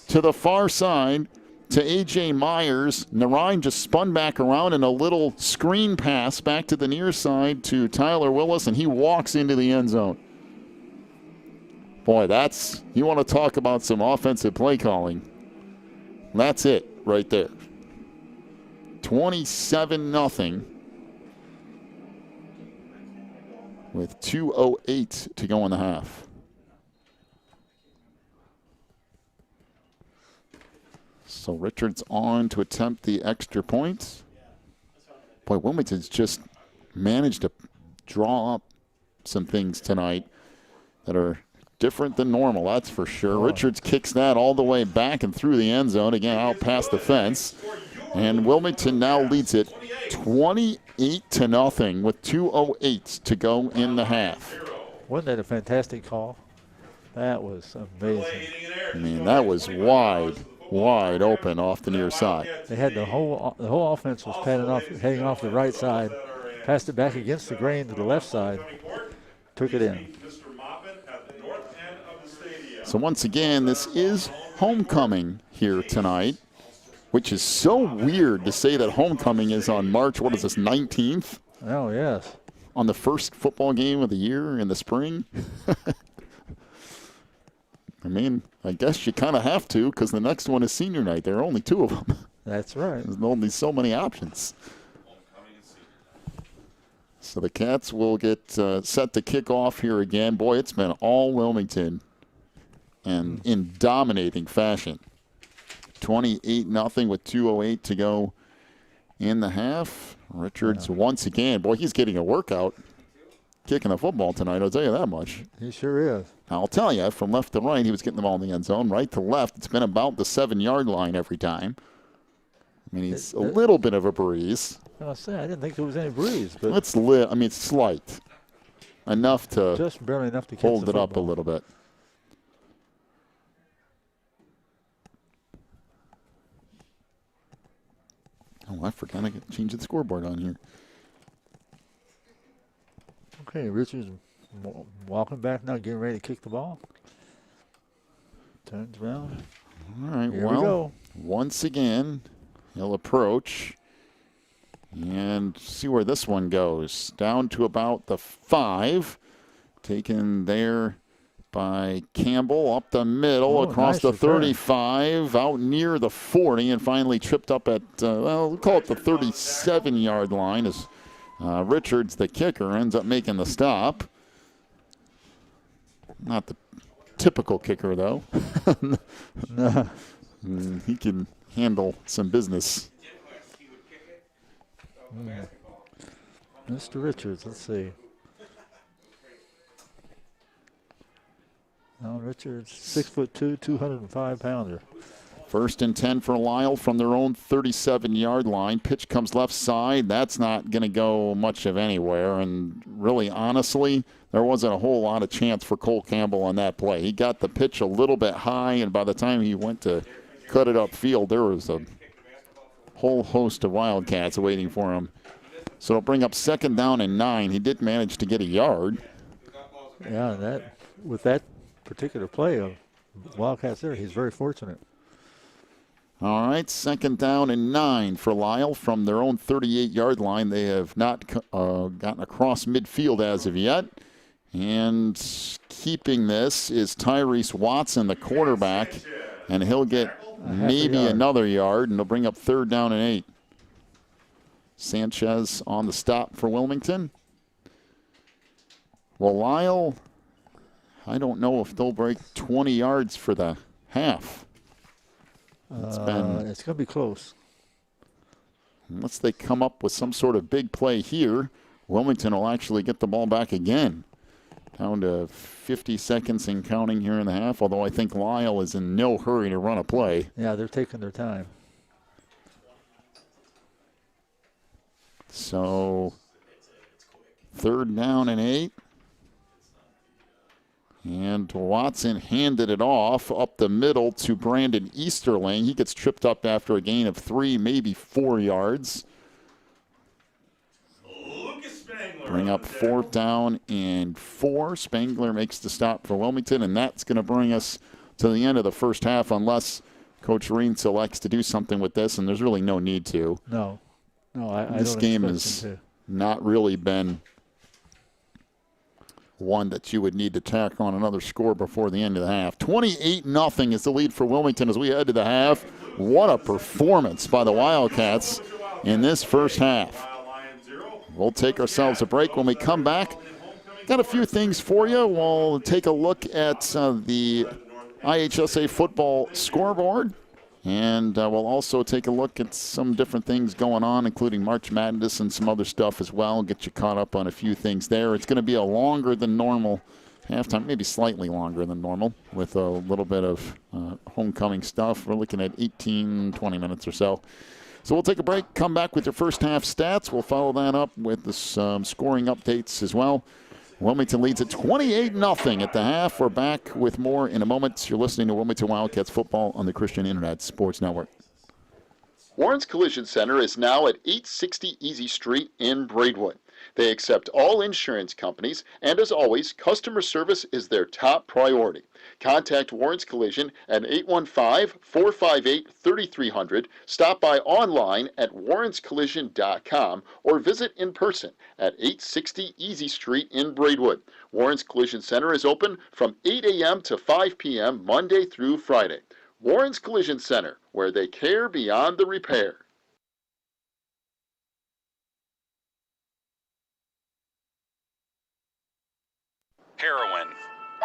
to the far side to A.J. Myers. Narine just spun back around in a little screen pass back to the near side to Tyler Willis, and he walks into the end zone. Boy, you want to talk about some offensive play calling. That's it right there. 27-0 with 2:08 to go in the half. So Richards on to attempt the extra point. Boy, Wilmington's just managed to draw up some things tonight that are different than normal, that's for sure. Richards kicks that all the way back and through the end zone, again out past the fence. And Wilmington now leads it 28-0 with 2:08 to go in the half. Wasn't that a fantastic call? That was amazing. I mean, that was wide open off the near side. They had the whole offense was heading off the right side, passed it back against the grain to the left side, took it in. So once again, this is homecoming here tonight, which is so weird to say that homecoming is on March, 19th? Oh, yes. On the first football game of the year in the spring? I mean, I guess you kind of have to because the next one is senior night. There are only two of them. That's right. There's only so many options. So the Cats will get set to kick off here again. Boy, it's been all Wilmington and in dominating fashion. 28-0 with 2:08 to go in the half. Richards once again. Boy, he's getting a workout kicking the football tonight, I'll tell you that much. He sure is. I'll tell you, from left to right, he was getting the ball in the end zone. Right to left, it's been about the 7-yard line every time. I mean, he's a little bit of a breeze. I didn't think there was any breeze. But it's slight. Enough to just barely enough to hold it up a little bit. Oh, I forgot I got to change the scoreboard on here. Okay, Richards walking back now, getting ready to kick the ball. Turns around. All right, Here we go. Once again, he'll approach and see where this one goes. Down to about the 5. Taken there by Campbell up the middle, across the 35, out near the 40, and finally tripped up at, we'll call it the 37-yard line as Richards, the kicker, ends up making the stop. Not the typical kicker, though. No. He can handle some business. Mr. Richards, let's see. Alan Richards, 6'2", 205-pounder. 1st and 10 for Lisle from their own 37-yard line. Pitch comes left side. That's not going to go much of anywhere. And really, honestly, there wasn't a whole lot of chance for Cole Campbell on that play. He got the pitch a little bit high, and by the time he went to cut it upfield, there was a whole host of Wildcats waiting for him. So it'll bring up 2nd down and 9. He did manage to get a yard. Yeah, with that particular play of Wildcats there, he's very fortunate. All right, 2nd down and 9 for Lisle from their own 38-yard line. They have not gotten across midfield as of yet. And keeping this is Tyrese Watson, the quarterback, and he'll get maybe another yard, and they'll bring up 3rd down and 8. Sanchez on the stop for Wilmington. Well, Lisle, I don't know if they'll break 20 yards for the half. It's going to be close. Unless they come up with some sort of big play here, Wilmington will actually get the ball back again. Down to 50 seconds and counting here in the half, although I think Lisle is in no hurry to run a play. Yeah, they're taking their time. So 3rd down and 8. And Watson handed it off up the middle to Brandon Easterling. He gets tripped up after a gain of 3, maybe 4 yards. Bring up 4th down and 4. Spangler makes the stop for Wilmington, and that's going to bring us to the end of the first half unless Coach Reen selects to do something with this, and there's really no need to. No, I this don't game expect has them to. not really been one that you would need to tack on another score before the end of the half. 28-0 is the lead for Wilmington as we head to the half. What a performance by the Wildcats in this first half. We'll take ourselves a break. When we come back, got a few things for you. We'll take a look at the IHSA football scoreboard, and we'll also take a look at some different things going on, including March Madness and some other stuff as well. Get you caught up on a few things there. It's going to be a longer than normal halftime, maybe slightly longer than normal, with a little bit of homecoming stuff. We're looking at 18, 20 minutes or so. So we'll take a break, come back with your first half stats. We'll follow that up with some scoring updates as well. Wilmington leads at 28-0 at the half. We're back with more in a moment. You're listening to Wilmington Wildcats football on the Christian Internet Sports Network. Warren's Collision Center is now at 860 Easy Street in Braidwood. They accept all insurance companies, and as always, customer service is their top priority. Contact Warren's Collision at 815-458-3300. Stop by online at warrenscollision.com or visit in person at 860 Easy Street in Braidwood. Warren's Collision Center is open from 8 a.m. to 5 p.m. Monday through Friday. Warren's Collision Center, where they care beyond the repair. Heroin.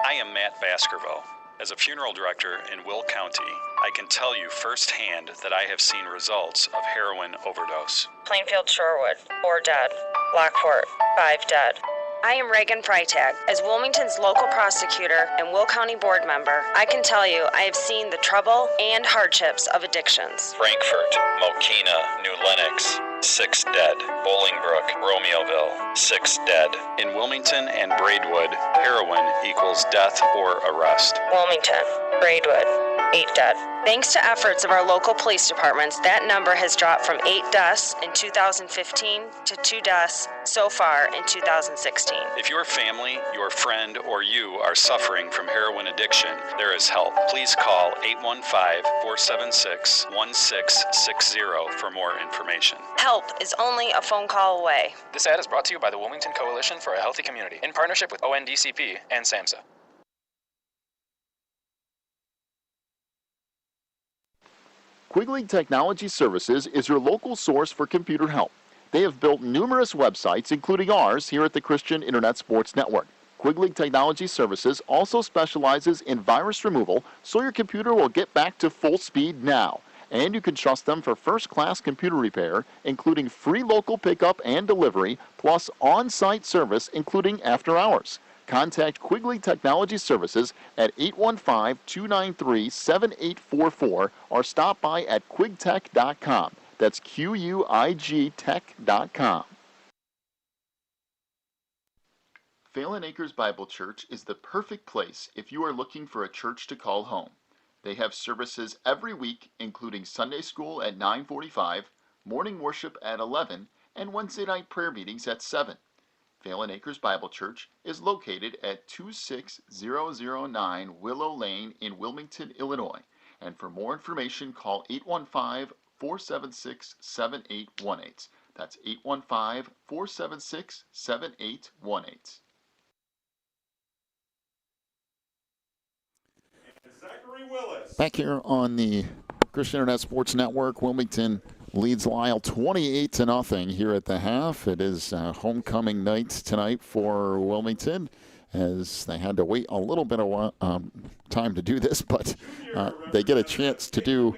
I am Matt Baskerville. As a funeral director in Will County, I can tell you firsthand that I have seen results of heroin overdose. Plainfield Shorewood, 4 dead. Lockport, 5 dead. I am Reagan Freitag. As Wilmington's local prosecutor and Will County board member, I can tell you I have seen the trouble and hardships of addictions. Frankfort, Mokina, New Lenox, 6 dead. Bolingbrook, Romeoville, 6 dead. In Wilmington and Braidwood, heroin equals death or arrest. Wilmington, Braidwood, 8 dead. Thanks to efforts of our local police departments, that number has dropped from 8 deaths in 2015 to 2 deaths so far in 2016. If your family, your friend, or you are suffering from heroin addiction, there is help. Please call 815-476-1660 for more information. Help is only a phone call away. This ad is brought to you by the Wilmington Coalition for a Healthy Community in partnership with ONDCP and SAMHSA. Quigley Technology Services is your local source for computer help. They have built numerous websites, including ours, here at the Christian Internet Sports Network. Quigley Technology Services also specializes in virus removal, so your computer will get back to full speed now. And you can trust them for first-class computer repair, including free local pickup and delivery, plus on-site service, including after hours. Contact Quigley Technology Services at 815-293-7844 or stop by at quigtech.com. That's QUIG tech.com. Phelan Acres Bible Church is the perfect place if you are looking for a church to call home. They have services every week, including Sunday school at 9:45, morning worship at 11, and Wednesday night prayer meetings at 7. Phelan Acres Bible Church is located at 26009 Willow Lane in Wilmington, Illinois. And for more information, call 815-476-7818. That's 815-476-7818. Back here on the Christian Internet Sports Network, Wilmington leads Lisle 28-0 here at the half. It is homecoming night tonight for Wilmington, as they had to wait a little bit of time to do this, but they get a chance to do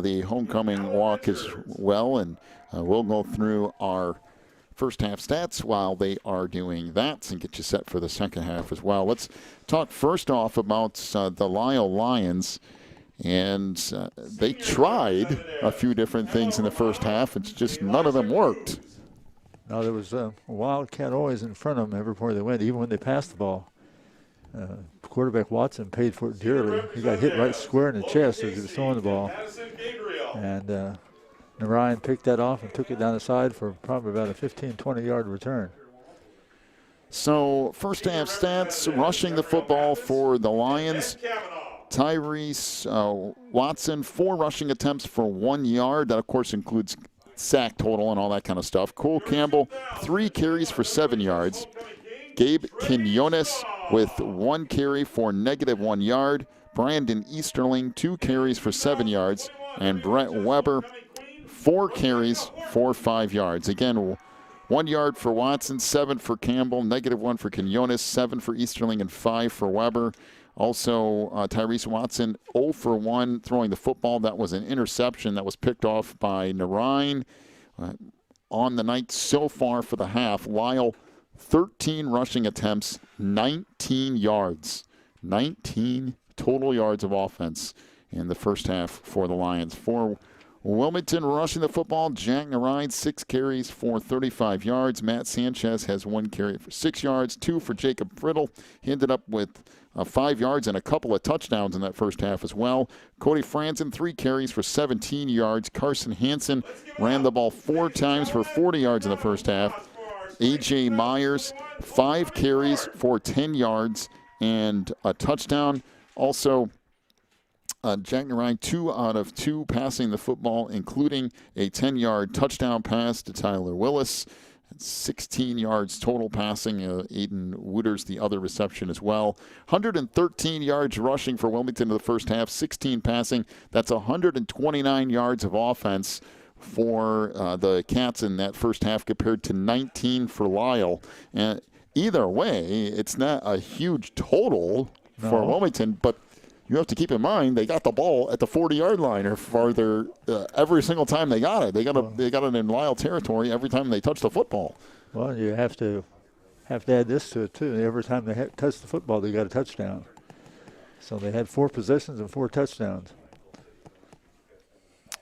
the homecoming walk as well, and we'll go through our first half stats while they are doing that and get you set for the second half as well. Let's talk first off about the Lisle Lions. And they tried a few different things in the first half. It's just none of them worked. No, there was a Wildcat always in front of them everywhere they went, even when they passed the ball. Quarterback Watson paid for it dearly. He got hit right square in the chest as he was throwing the ball. And Narayan picked that off and took it down the side for probably about a 15, 20-yard return. So first half stats, rushing the football for the Lions. Tyrese Watson, 4 rushing attempts for 1 yard. That, of course, includes sack total and all that kind of stuff. Cole Campbell, 3 carries for 7 yards. Gabe Quinones with 1 carry for -1 yard. Brandon Easterling, 2 carries for 7 yards. And Brett Weber, 4 carries for 5 yards. Again, 1 yard for Watson, 7 for Campbell, -1 for Quinones, 7 for Easterling, and 5 for Weber. Also, Tyrese Watson, 0 for 1 throwing the football. That was an interception that was picked off by Narayan. On the night so far for the half, Lisle, 13 rushing attempts, 19 yards. 19 total yards of offense in the first half for the Lions. For Wilmington rushing the football, Jack Narayan, 6 carries for 35 yards. Matt Sanchez has 1 carry for 6 yards, 2 for Jacob Friddle. He ended up with 5 yards and a couple of touchdowns in that first half as well. Cody Franzen, 3 carries for 17 yards. Carson Hansen ran the ball 4 times for 40 yards in the first half. A.J. Myers, 5 carries for 10 yards and a touchdown. Also, Jack Narayan, 2 out of 2 passing the football, including a 10-yard touchdown pass to Tyler Willis. 16 yards total passing. Aiden Wooters, the other reception as well. 113 yards rushing for Wilmington in the first half, 16 passing. That's 129 yards of offense for the Cats in that first half compared to 19 for Lisle. And either way, it's not a huge total for Wilmington, but you have to keep in mind they got the ball at the 40-yard line or farther every single time they got it. They got it in Lisle territory every time they touch the football. Well, you have to add this to it too. Every time they touch the football, they got a touchdown. So they had 4 possessions and 4 touchdowns.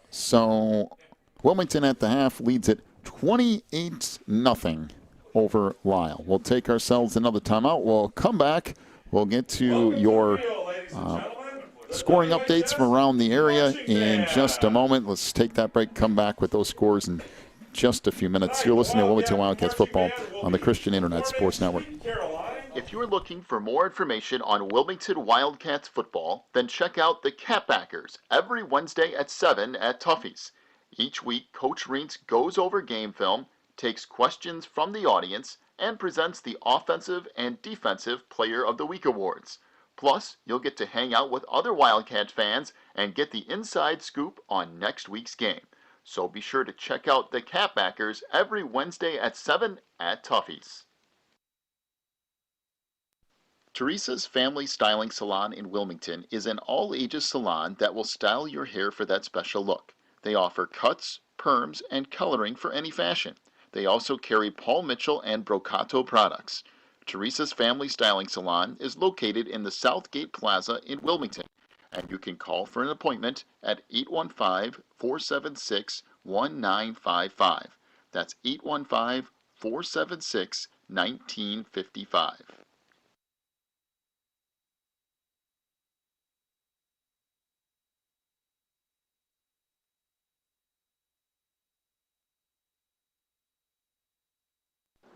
So Wilmington at the half leads it 28-0 over Lisle. We'll take ourselves another timeout. We'll come back. We'll get to your scoring updates from around the area in just a moment. Let's take that break, come back with those scores in just a few minutes. You're listening to Wilmington Wildcats football on the Christian Internet Sports Network. If you're looking for more information on Wilmington Wildcats football, then check out the Catbackers every Wednesday at 7 at Tuffy's. Each week, Coach Reentz goes over game film, takes questions from the audience, and presents the Offensive and Defensive Player of the Week awards. Plus, you'll get to hang out with other Wildcat fans and get the inside scoop on next week's game. So be sure to check out the Catbackers every Wednesday at 7 at Tuffy's. Teresa's Family Styling Salon in Wilmington is an all-ages salon that will style your hair for that special look. They offer cuts, perms, and coloring for any fashion. They also carry Paul Mitchell and Brocato products. Teresa's Family Styling Salon is located in the Southgate Plaza in Wilmington, and you can call for an appointment at 815-476-1955. That's 815-476-1955.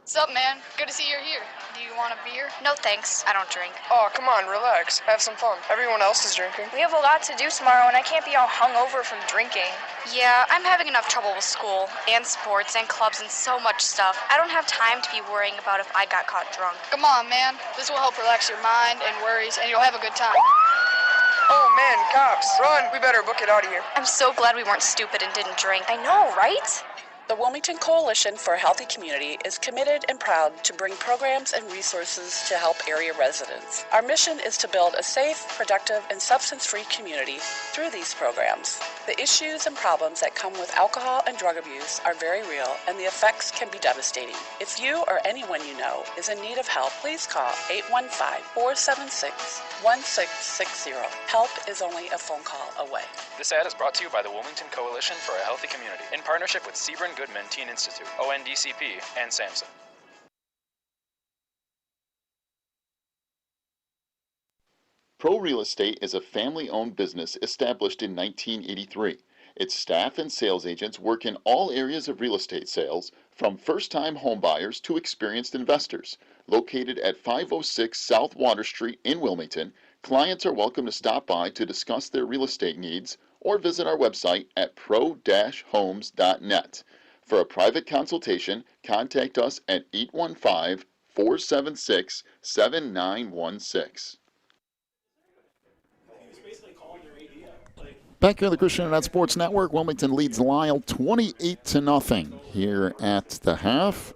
What's up, man? Good to see you're here. Do you want a beer? No thanks, I don't drink. Oh, come on, relax. Have some fun. Everyone else is drinking. We have a lot to do tomorrow and I can't be all hungover from drinking. Yeah, I'm having enough trouble with school and sports and clubs and so much stuff. I don't have time to be worrying about if I got caught drunk. Come on, man. This will help relax your mind and worries, and you'll have a good time. Oh, man, cops. Run. We better book it out of here. I'm so glad we weren't stupid and didn't drink. I know, right? The Wilmington Coalition for a Healthy Community is committed and proud to bring programs and resources to help area residents. Our mission is to build a safe, productive, and substance-free community through these programs. The issues and problems that come with alcohol and drug abuse are very real, and the effects can be devastating. If you or anyone you know is in need of help, please call 815-476-1660. Help is only a phone call away. This ad is brought to you by the Wilmington Coalition for a Healthy Community in partnership with Sebring Goodman Teen Institute, ONDCP, and SAMHSA. Pro Real Estate is a family-owned business established in 1983. Its staff and sales agents work in all areas of real estate sales, from first-time homebuyers to experienced investors. Located at 506 South Water Street in Wilmington, clients are welcome to stop by to discuss their real estate needs or visit our website at pro-homes.net. For a private consultation, contact us at 815-476-7916. Back here on the Christian Internet Sports Network, Wilmington leads Lisle 28-0 here at the half.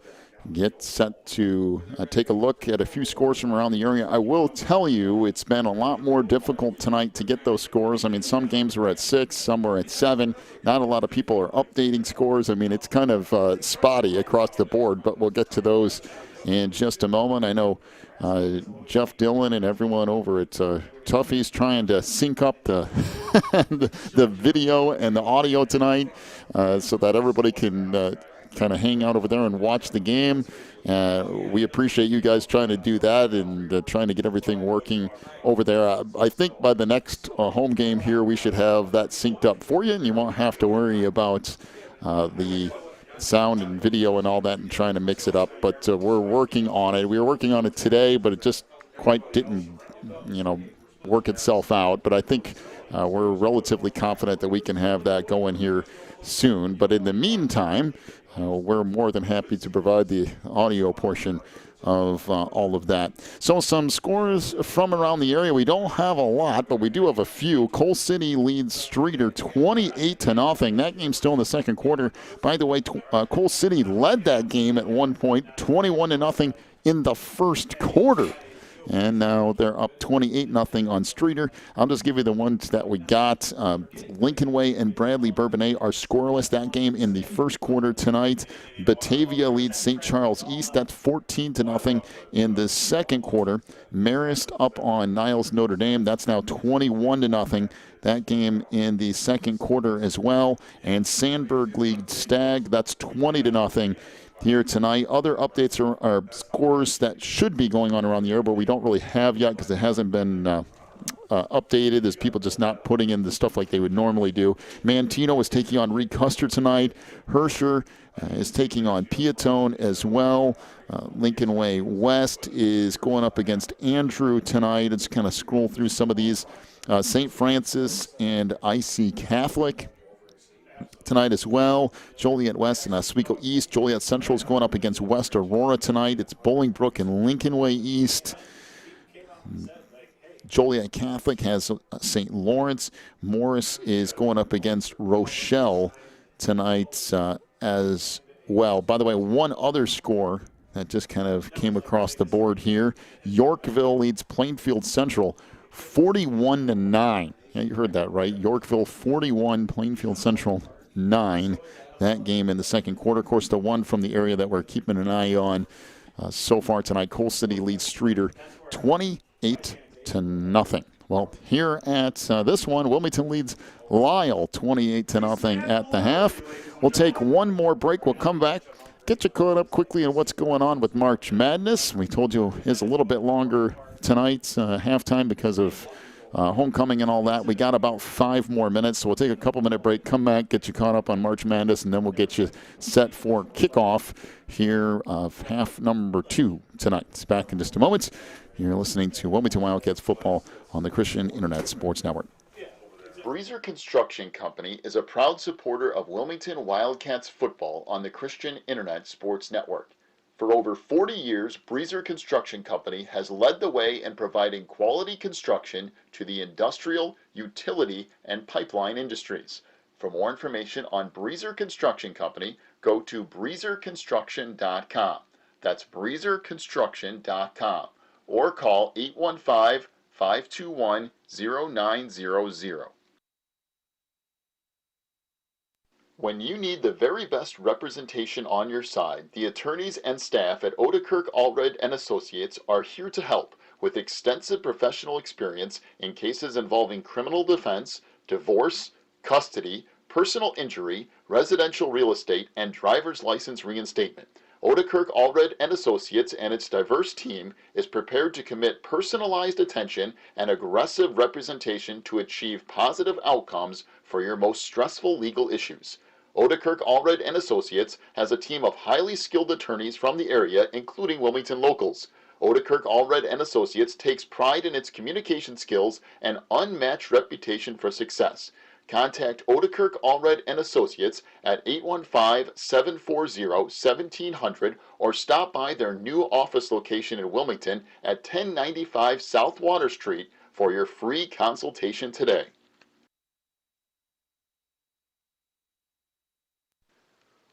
Get set to take a look at a few scores from around the area. I will tell you it's been a lot more difficult tonight to get those scores. I mean, some games were at 6, some were at 7. Not a lot of people are updating scores. I mean, it's kind of spotty across the board, but we'll get to those in just a moment. I know Jeff Dillon and everyone over at Tuffy's trying to sync up the the video and the audio tonight so that everybody can kind of hang out over there and watch the game. We appreciate you guys trying to do that and trying to get everything working over there. I think by the next home game here, we should have that synced up for you, and you won't have to worry about the sound and video and all that and trying to mix it up. But we're working on it. We were working on it today, but it just quite didn't, work itself out. But I think we're relatively confident that we can have that going here soon. But in the meantime, we're more than happy to provide the audio portion of all of that. So some scores from around the area. We don't have a lot, but we do have a few. Coal City leads Streeter 28-0. That game's still in the second quarter. By the way, Coal City led that game at one point, 21-0 in the first quarter. And now they're up 28-0 on Streeter. I'll just give you the ones that we got. Lincoln Way and Bradley Bourbonnais are scoreless. That game in the first quarter tonight. Batavia leads St. Charles East. That's 14-0 in the second quarter. Marist up on Niles Notre Dame. That's now 21-0. That game in the second quarter as well. And Sandburg leads Stagg. That's 20-0. Here tonight. Other updates are scores that should be going on around the area, but we don't really have yet because it hasn't been updated. There's people just not putting in the stuff like they would normally do. Mantino is taking on Reed Custer tonight. Herscher is taking on Piatone as well. Lincoln Way West is going up against Andrew tonight. Let's kind of scroll through some of these. St. Francis and IC Catholic tonight as well. Joliet West and Oswego East. Joliet Central is going up against West Aurora tonight. It's Bolingbrook and Lincoln Way East. Joliet Catholic has St. Lawrence. Morris is going up against Rochelle tonight as well. By the way, one other score that just kind of came across the board here. Yorkville leads Plainfield Central 41-9. Yeah, you heard that right. Yorkville 41, Plainfield Central 9. That game in the second quarter. Of course, the one from the area that we're keeping an eye on so far tonight. Coal City leads Streeter 28-0. Well, here at this one, Wilmington leads Lisle 28-0 at the half. We'll take one more break. We'll come back. Get you caught up quickly on what's going on with March Madness. We told you it's a little bit longer tonight, halftime, because of homecoming and all that. We got about 5 more minutes, so we'll take a couple-minute break, come back, get you caught up on March Madness, and then we'll get you set for kickoff here of half number 2 tonight. It's back in just a moment. You're listening to Wilmington Wildcats football on the Christian Internet Sports Network. Breezer Construction Company is a proud supporter of Wilmington Wildcats football on the Christian Internet Sports Network. For over 40 years, Breezer Construction Company has led the way in providing quality construction to the industrial, utility, and pipeline industries. For more information on Breezer Construction Company, go to breezerconstruction.com. That's breezerconstruction.com. Or call 815-521-0900. When you need the very best representation on your side, the attorneys and staff at Odekirk Allred & Associates are here to help with extensive professional experience in cases involving criminal defense, divorce, custody, personal injury, residential real estate, and driver's license reinstatement. Odekirk Allred and Associates and its diverse team is prepared to commit personalized attention and aggressive representation to achieve positive outcomes for your most stressful legal issues. Odekirk Allred and Associates has a team of highly skilled attorneys from the area, including Wilmington locals. Odekirk Allred and Associates takes pride in its communication skills and unmatched reputation for success. Contact Odekirk Allred and Associates at 815-740-1700 or stop by their new office location in Wilmington at 1095 South Water Street for your free consultation today.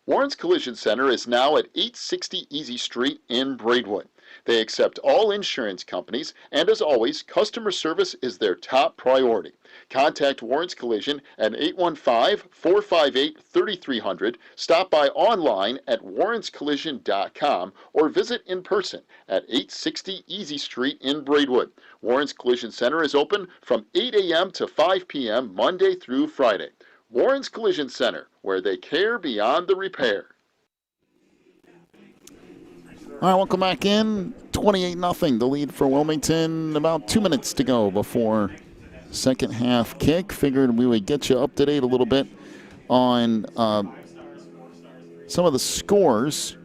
Warren's Collision Center is now at 860 Easy Street in Braidwood. They accept all insurance companies, and as always, customer service is their top priority. Contact Warren's Collision at 815-458-3300, stop by online at warrenscollision.com, or visit in person at 860 Easy Street in Braidwood. Warren's Collision Center is open from 8 a.m. to 5 p.m. Monday through Friday. Warren's Collision Center, where they care beyond the repair. All right, welcome back in. 28-0, the lead for Wilmington. About 2 minutes to go before second half kick. Figured we would get you up to date a little bit on some of the scores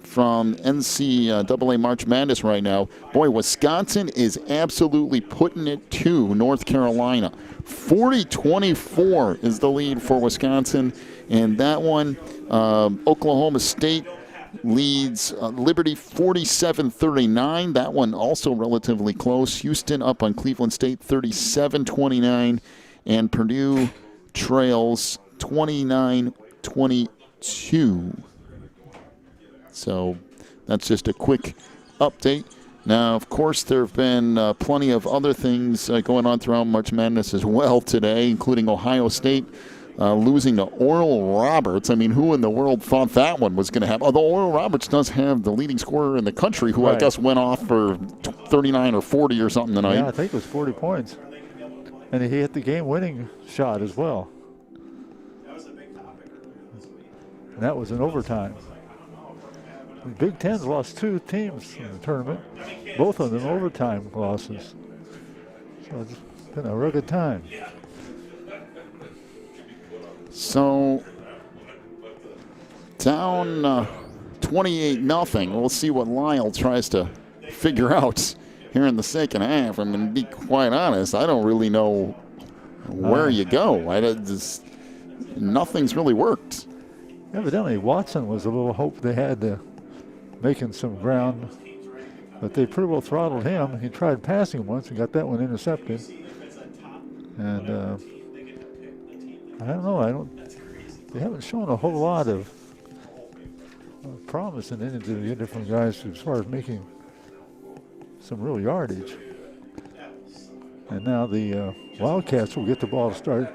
from NCAA March Madness right now. Boy, Wisconsin is absolutely putting it to North Carolina. 40-24 is the lead for Wisconsin. And that one, Oklahoma State leads Liberty 47-39. That one also relatively close. Houston up on Cleveland State 37-29. And Purdue trails 29-22. So that's just a quick update. Now, of course, there have been plenty of other things going on throughout March Madness as well today, including Ohio State losing to Oral Roberts. I mean, who in the world thought that one was going to happen? Although Oral Roberts does have the leading scorer in the country, who I guess went off for 39 or 40 or something tonight. Yeah, I think it was 40 points. And he hit the game-winning shot as well. And that was in overtime. The Big Ten's lost 2 teams in the tournament, both of them overtime losses. So it's been a rugged time. So down 28-0. We'll see what Lisle tries to figure out here in the second half. I mean, to be quite honest, I don't really know where you go. Nothing's really worked. Evidently, Watson was a little hope they had to making some ground, but they pretty well throttled him. He tried passing once and got that one intercepted. And I don't know. They haven't shown a whole lot of promise in any of the different guys as far as making some real yardage. And now the Wildcats will get the ball to start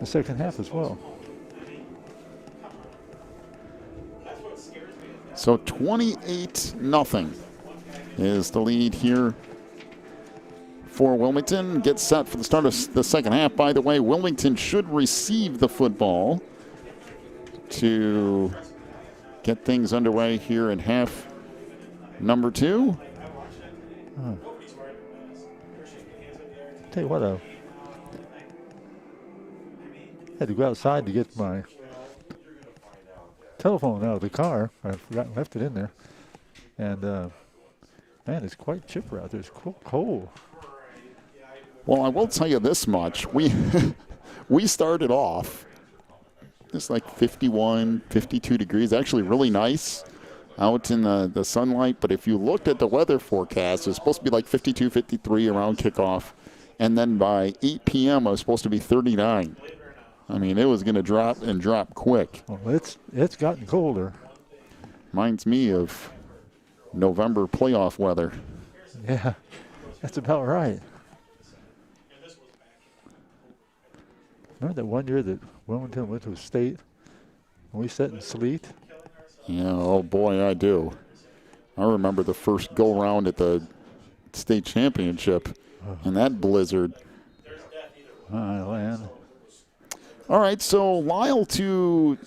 the second half as well. So 28-0 is the lead here for Wilmington. Gets set for the start of the second half. By the way, Wilmington should receive the football to get things underway here in half number 2. Tell you what, I had to go outside to get my telephone out of the car. I forgot and left it in there. And, man, it's quite chipper out there. It's cold. Well, I will tell you this much. We started off just like 51, 52 degrees. Actually really nice out in the sunlight. But if you looked at the weather forecast, it was supposed to be like 52, 53 around kickoff. And then by 8 p.m., it was supposed to be 39. I mean, it was going to drop and drop quick. Well, it's gotten colder. Reminds me of November playoff weather. Yeah, that's about right. Remember that one year that Wilmington went to a state and we sat in sleet? Yeah, oh boy, I do. I remember the first go-round at the state championship and that blizzard. Land. All right, so Lisle to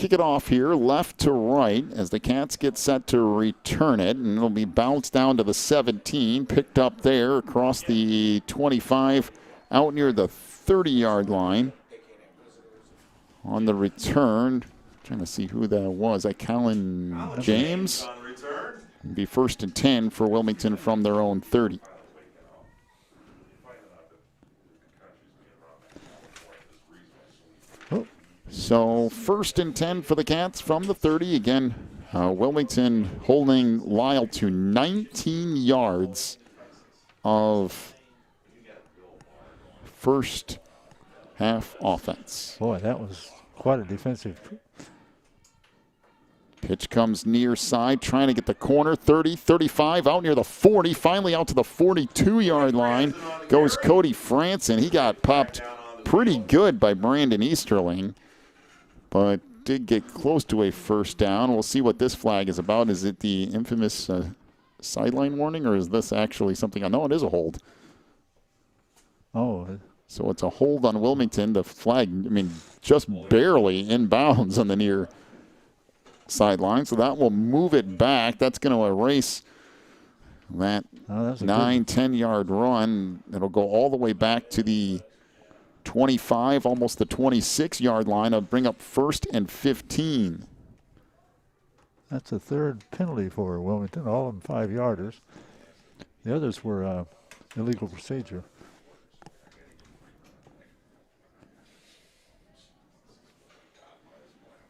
kick it off here, left to right, as the Cats get set to return it, and it'll be bounced down to the 17, picked up there across the 25, out near the 30-yard line. On the return, trying to see who that was. Callan James. It'll be 1st and 10 for Wilmington from their own 30. So 1st and 10 for the Cats from the 30. Again, Wilmington holding Lisle to 19 yards of first half offense. Boy, that was quite a defensive. Pitch comes near side, trying to get the corner. 30, 35, out near the 40. Finally out to the 42-yard line goes Cody Franson. He got popped pretty good by Brandon Easterling, but did get close to a first down. We'll see what this flag is about. Is it the infamous sideline warning, or is this actually something? I know it is a hold. Oh. So it's a hold on Wilmington. The flag, just barely inbounds on the near sideline. So that will move it back. That's going to erase that 9-10-yard run. It'll go all the way back to the 25, almost the 26-yard line. It'll bring up 1st and 15. That's a third penalty for Wilmington, all of them 5-yarders. The others were illegal procedure.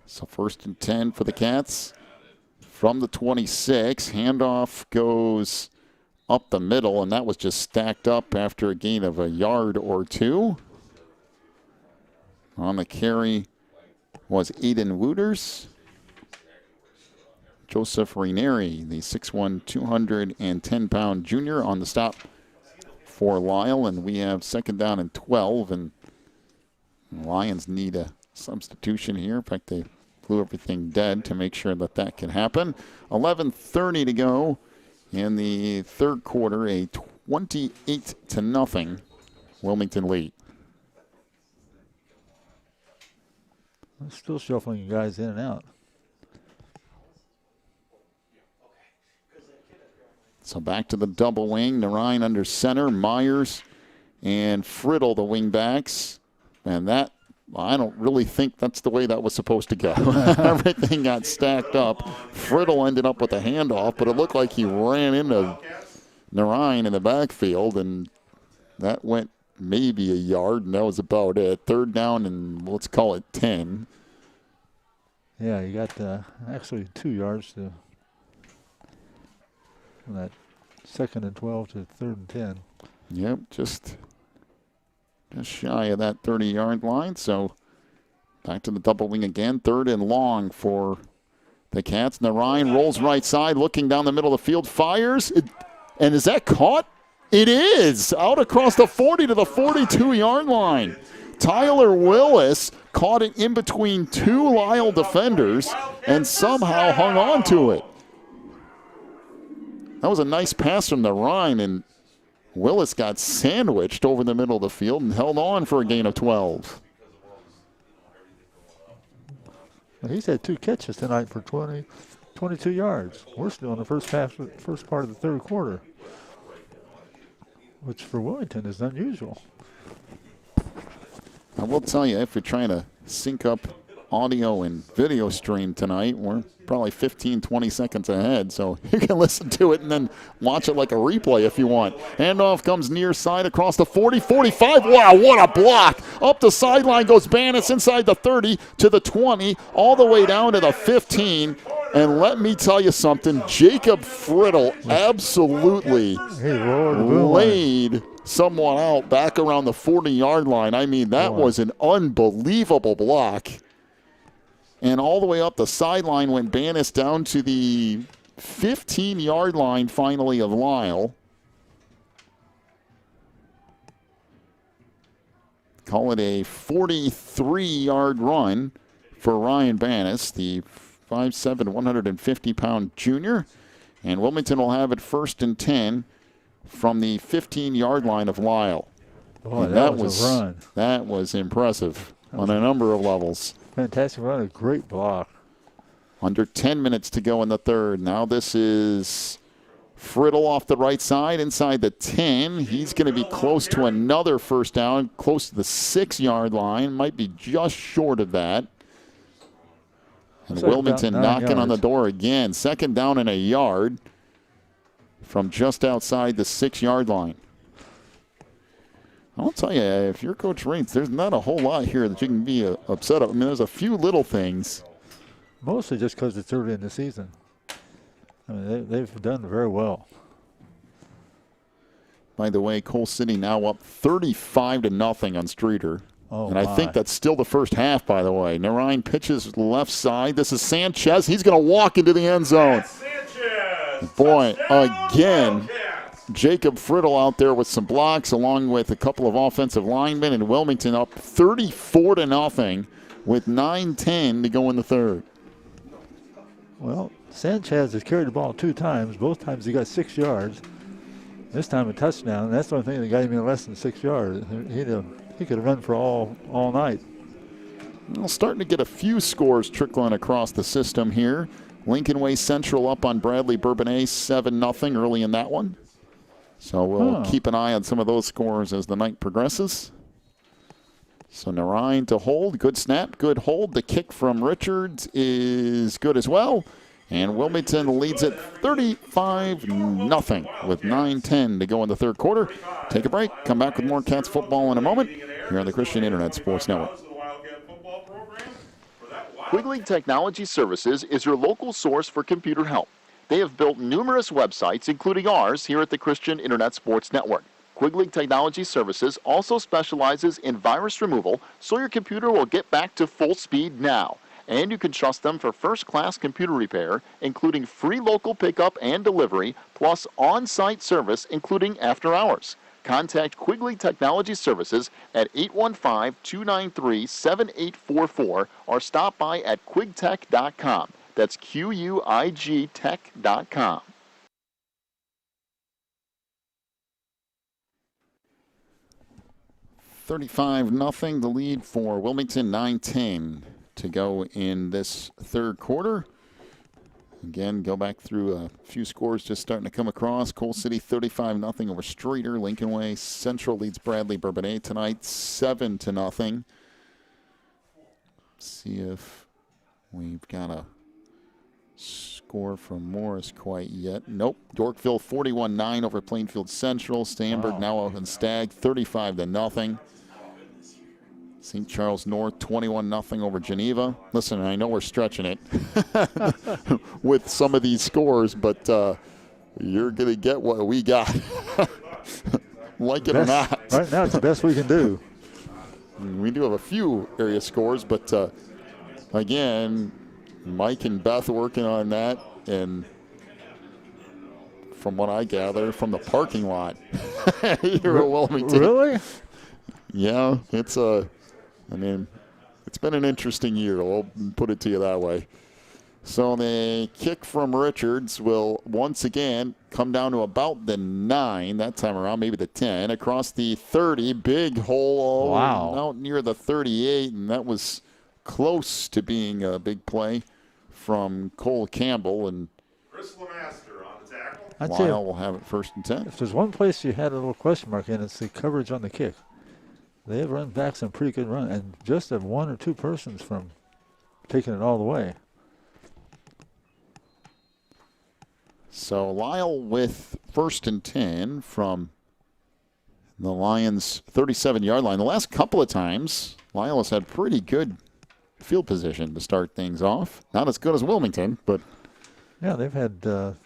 So 1st and 10 for the Cats from the 26. Handoff goes up the middle, and that was just stacked up after a gain of a yard or two. On the carry was Aiden Wooters. Joseph Rainieri, the 6'1", 210-pound junior, on the stop for Lisle. And we have 2nd down and 12, and Lions need a substitution here. In fact, they blew everything dead to make sure that that can happen. 11:30 to go in the third quarter, a 28-0 Wilmington lead. Still shuffling guys in and out. So back to the double wing. Narine under center. Myers and Friddle, the wing backs. And that, I don't really think that's the way that was supposed to go. Everything got stacked up. Friddle ended up with a handoff, but it looked like he ran into Narine in the backfield, and that went maybe a yard, and that was about it. 3rd down and let's call it 10. Yeah, you got actually 2 yards to from that 2nd and 12 to 3rd and 10. Yep, just shy of that 30-yard line. So back to the double wing again. 3rd and long for the Cats. Narine rolls right side, looking down the middle of the field, fires. And is that caught? It is. Out across the 40 to the 42-yard line. Tyler Willis caught it in between 2 Lisle defenders and somehow hung on to it. That was a nice pass from Narine, and Willis got sandwiched over the middle of the field and held on for a gain of 12. Well, he's had 2 catches tonight for 22 yards. We're still in the first part of the third quarter, which for Wilmington is unusual. I will tell you, if you're trying to sync up audio and video stream tonight, we're probably 15, 20 seconds ahead, so you can listen to it and then watch it like a replay if you want. Handoff comes near side across the 40, 45. Wow, what a block. Up the sideline goes Bannis inside the 30 to the 20, all the way down to the 15. And let me tell you something, Jacob Friddle absolutely laid someone out back around the 40-yard line. I mean, that was an unbelievable block. And all the way up the sideline went Bannis down to the 15-yard line finally of Lisle. Call it a 43-yard run for Ryan Bannis, the 5'7", 150-pound junior. And Wilmington will have it 1st and 10 from the 15-yard line of Lisle. Boy, that was a run. That was impressive on a number of levels. Fantastic run, a great block. Under 10 minutes to go in the third. Now this is Friddle off the right side inside the 10. He's going to be close to another first down, close to the 6-yard line. Might be just short of that. And Wilmington knocking on the door again. Second down and a yard from just outside the 6-yard line. I'll tell you, if you're Coach Raines, there's not a whole lot here that you can be upset about. I mean, there's a few little things. Mostly just because it's early in the season. I mean, they've done very well. By the way, Coal City now up 35-0 on Streeter. Oh, and I think that's still the first half, by the way. Narine pitches left side. This is Sanchez. He's going to walk into the end zone. Boy, again, Jacob Friddle out there with some blocks along with a couple of offensive linemen, and Wilmington up 34-0 with 9:10 to go in the third. Well, Sanchez has carried the ball 2 times. Both times he got 6 yards. This time a touchdown. And that's the only thing that got him less than 6 yards. He could have run for all night. Well, starting to get a few scores trickling across the system here. Lincoln Way Central up on Bradley Bourbonnais 7-0 early in that one. So we'll keep an eye on some of those scores as the night progresses. So Narine to hold. Good snap, good hold. The kick from Richards is good as well. And Wilmington leads it 35-0 with 9:10 to go in the third quarter. Take a break. Come back with more Cats football in a moment here on the Christian Internet Sports Network. Quigley Technology Services is your local source for computer help. They have built numerous websites, including ours, here at the Christian Internet Sports Network. Quigley Technology Services also specializes in virus removal, so your computer will get back to full speed now. And you can trust them for first-class computer repair, including free local pickup and delivery, plus on-site service, including after hours. Contact Quigley Technology Services at 815-293-7844 or stop by at quigtech.com. That's QUIG tech.com. $35-0, the lead for Wilmington, 9:10 to go in this third quarter. Again, go back through a few scores just starting to come across. Coal City 35-0 over Streeter. Lincoln Way Central leads Bradley Bourbonnais tonight 7-0. See if we've got a score from Morris quite yet. Nope. Yorkville 41-9 over Plainfield Central. Stanford now up in Stag 35-0. St. Charles North 21-0 over Geneva. Listen, I know we're stretching it with some of these scores, but you're going to get what we got. Like it or not. Right now it's the best we can do. We do have a few area scores, but again, Mike and Beth working on that, and from what I gather, from the parking lot here at Wilmington. Really? Yeah, it's been an interesting year. I'll put it to you that way. So the kick from Richards will once again come down to about the 9 that time around, maybe the 10. Across the 30, big hole out near the 38, and that was close to being a big play from Cole Campbell. And Chris Lemaster on the tackle. Lisle will have it 1st and 10. If there's one place you had a little question mark in, it's the coverage on the kick. They have run back some pretty good run, and just have 1 or 2 persons from taking it all the way. So Lisle with 1st and 10 from the Lions' 37-yard line. The last couple of times, Lisle has had pretty good field position to start things off. Not as good as Wilmington, but... Yeah, they've had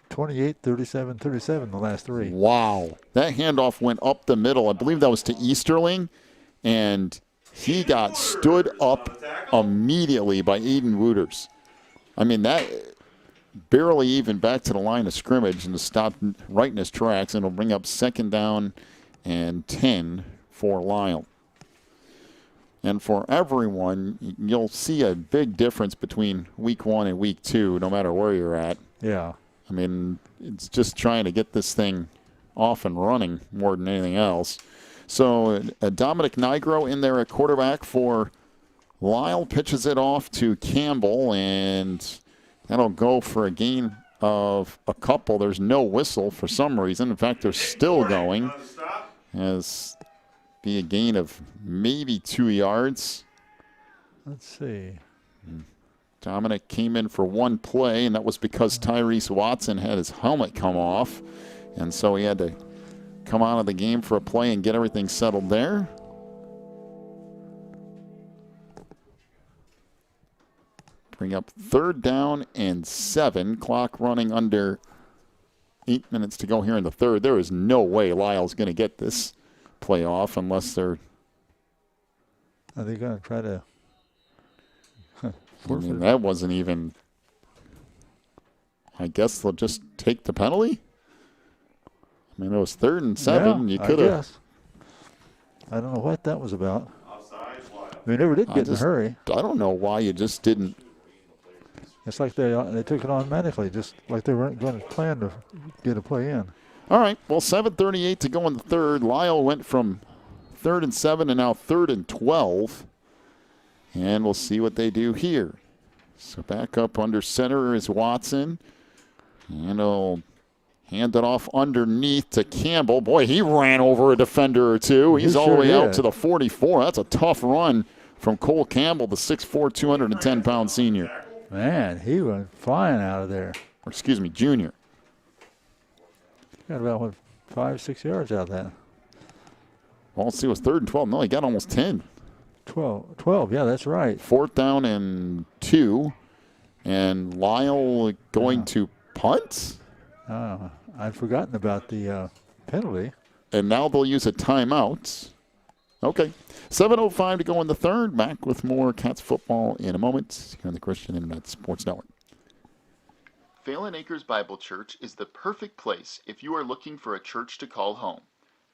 28, 37, 37 the last 3. Wow. That handoff went up the middle. I believe that was to Easterling, and he got stood up immediately by Eden Wooters. I mean, that barely even back to the line of scrimmage and stopped right in his tracks, and it'll bring up 2nd down and 10 for Lisle. And for everyone, you'll see a big difference between week 1 and week 2, no matter where you're at. Yeah. I mean, it's just trying to get this thing off and running more than anything else. So Dominic Nigro in there at quarterback for Lisle pitches it off to Campbell, and that'll go for a gain of a couple. There's no whistle for some reason. In fact, they're still going. As be a gain of maybe 2 yards. Let's see. Dominic came in for one play, and that was because Tyrese Watson had his helmet come off. And so he had to come out of the game for a play and get everything settled there. Bring up 3rd down and 7. Clock running under 8 minutes to go here in the 3rd. There is no way Lisle's going to get this play off unless they're... Are they going to try to... I mean, that wasn't even... I guess they'll just take the penalty? I mean, it was 3rd and 7. Yeah, You could have... I don't know what that was about. They never did get in a hurry. I don't know why you just didn't... It's like they took it automatically, just like they weren't going to plan to get a play in. All right, well, 7:38 to go in the 3rd. Lisle went from 3rd and 7 to now 3rd and 12. And we'll see what they do here. So back up under center is Watson. And he'll hand it off underneath to Campbell. Boy, he ran over a defender or two. He's all the way out to the 44. That's a tough run from Cole Campbell, the 6'4", 210-pound senior. Man, he went flying out of there. Or excuse me, junior. Got about, 5-6 yards out of that. Well, let's see, it was 3rd and 12. No, he got almost 10. 12, yeah, that's right. 4th down and 2. And Lisle going to punt? I'd forgotten about the penalty. And now they'll use a timeout. Okay. 7:05 to go in the 3rd. Back with more Cats football in a moment here on the Christian Internet Sports Network. Phelan Acres Bible Church is the perfect place if you are looking for a church to call home.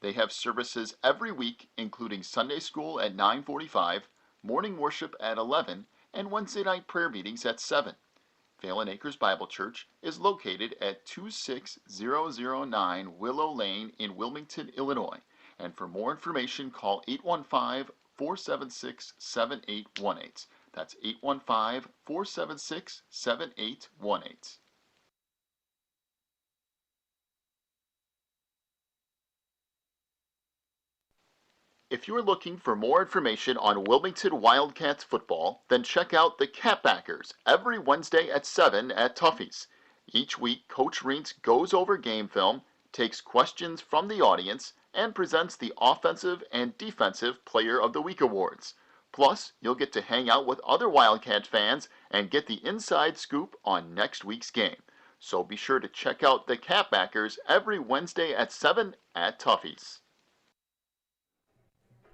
They have services every week, including Sunday school at 9:45, morning worship at 11, and Wednesday night prayer meetings at 7. Phelan Acres Bible Church is located at 26009 Willow Lane in Wilmington, Illinois. And for more information, call 815-476-7818. That's 815-476-7818. If you're looking for more information on Wilmington Wildcats football, then check out the Catbackers every Wednesday at 7 at Tuffy's. Each week, Coach Reentz goes over game film, takes questions from the audience, and presents the Offensive and Defensive Player of the Week awards. Plus, you'll get to hang out with other Wildcat fans and get the inside scoop on next week's game. So be sure to check out the Catbackers every Wednesday at 7 at Tuffy's.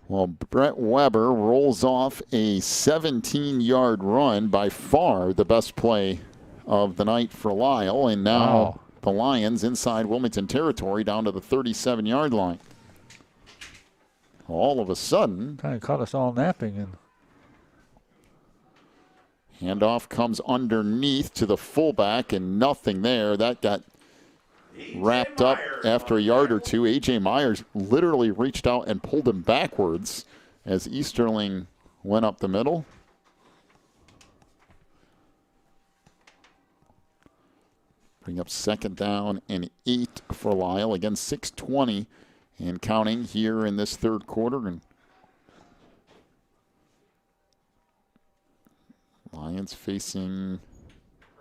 Well, Brett Weber rolls off a 17-yard run, by far the best play of the night for Lisle, and now the Lions inside Wilmington territory down to the 37-yard line. All of a sudden, kind of caught us all napping. And handoff comes underneath to the fullback, and nothing there. That got wrapped up after a yard or two. A.J. Myers literally reached out and pulled him backwards as Easterling went up the middle. Bring up 2nd down and 8 for Lisle. Again, 6:20 and counting here in this 3rd quarter. And Lions facing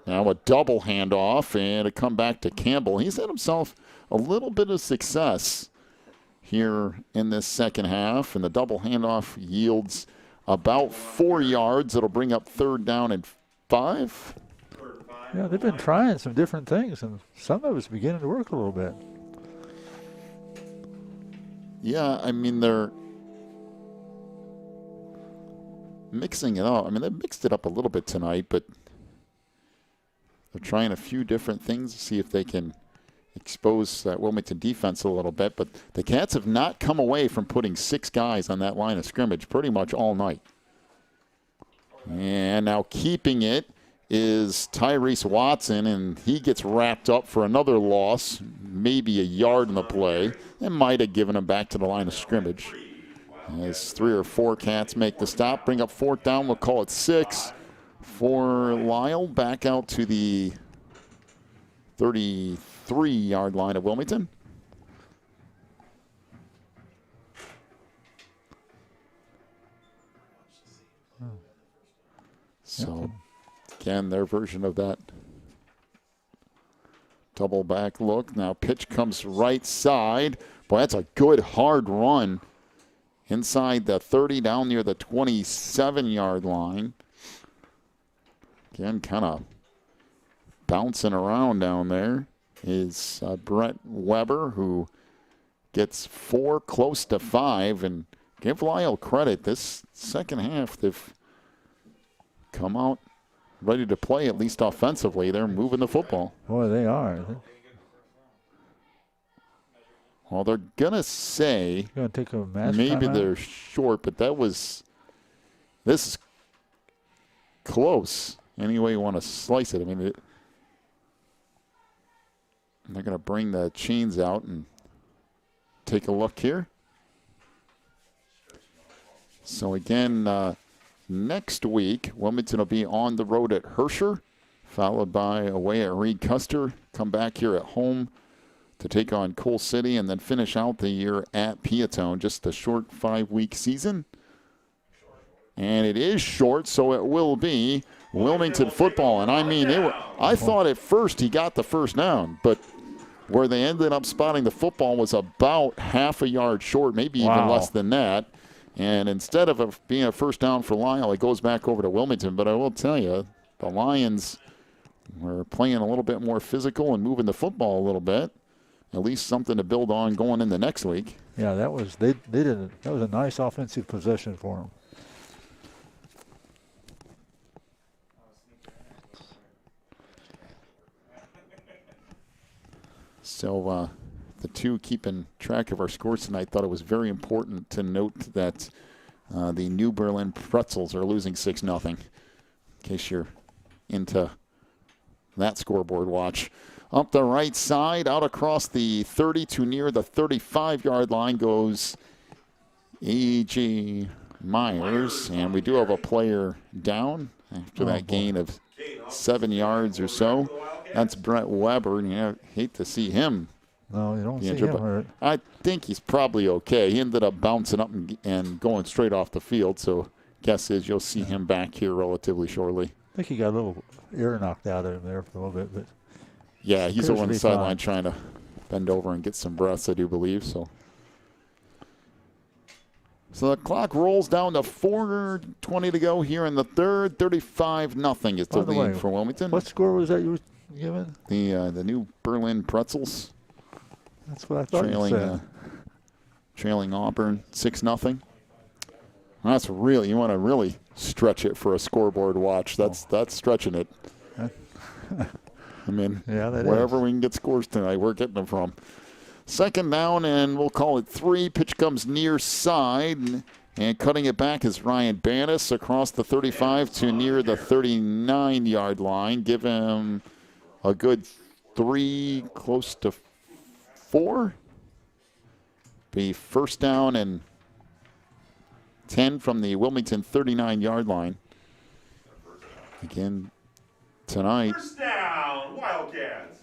now a double handoff and a comeback to Campbell. He's had himself a little bit of success here in this second half, and the double handoff yields about 4 yards. It'll bring up 3rd down and 5. Yeah, they've been trying some different things, and some of it's beginning to work a little bit. Yeah, I mean, they're mixing it up. I mean, they mixed it up a little bit tonight, but they're trying a few different things to see if they can expose that Wilmington defense a little bit. But the Cats have not come away from putting 6 guys on that line of scrimmage pretty much all night. And now keeping it is Tyrese Watson, and he gets wrapped up for another loss, maybe a yard in the play. That might have given him back to the line of scrimmage. As 3 or 4 Cats make the stop, bring up 4th down. We'll call it 6 for Lisle. Back out to the 33-yard line of Wilmington. So, again, their version of that double back look. Now pitch comes right side. Boy, that's a good hard run inside the 30 down near the 27-yard line. Again, kind of bouncing around down there is Brett Weber, who gets 4, close to 5. And give Lisle credit. This second half, they've come out ready to play, at least offensively. They're moving the football. Boy, they are. Well, they're going to say Gonna take a match maybe timeout? they're short, but this is close any way you want to slice it. I mean, they're going to bring the chains out and take a look here. So again, next week, Wilmington will be on the road at Herscher, followed by away at Reed Custer, come back here at home to take on Coal City, and then finish out the year at Peatone. Just a short 5-week season. And it is short, so it will be Wilmington football. And I mean, I thought at first he got the first down, but where they ended up spotting the football was about half a yard short, maybe even less than that. And instead of being a first down for Lisle, it goes back over to Wilmington. But I will tell you, the Lions were playing a little bit more physical and moving the football a little bit. At least something to build on going into next week. Yeah, that was that was a nice offensive possession for them. So the two keeping track of our scores tonight thought it was very important to note that the New Berlin Pretzels are losing 6-0, in case you're into that scoreboard watch. Up the right side, out across the 30 to near the 35-yard line goes A.J. Myers. And we do have a player down after that gain of 7 yards or so. That's Brett Weber, and you hate to see him. No, you don't see him hurt. I think he's probably okay. He ended up bouncing up and going straight off the field, so guess is you'll see him back here relatively shortly. I think he got a little ear knocked out of him there for a little bit, but yeah, he's over on the sideline fine. trying to bend over and get some breaths, I do believe. So the clock rolls down to 4:20 to go here in the third. 35-0 is the lead for Wilmington. What score was that you were given? The New Berlin Pretzels. That's what I thought you said. Trailing Auburn 6-0. That's really, you want to really stretch it for a scoreboard watch. That's stretching it. I mean, wherever we can get scores tonight, we're getting them from. Second down, and we'll call it 3. Pitch comes near side, and cutting it back is Ryan Bannis across the 35 to near the 39-yard line. Give him a good 3, close to 4. Be first down and 10 from the Wilmington 39-yard line. Again, tonight, First down, Wildcats.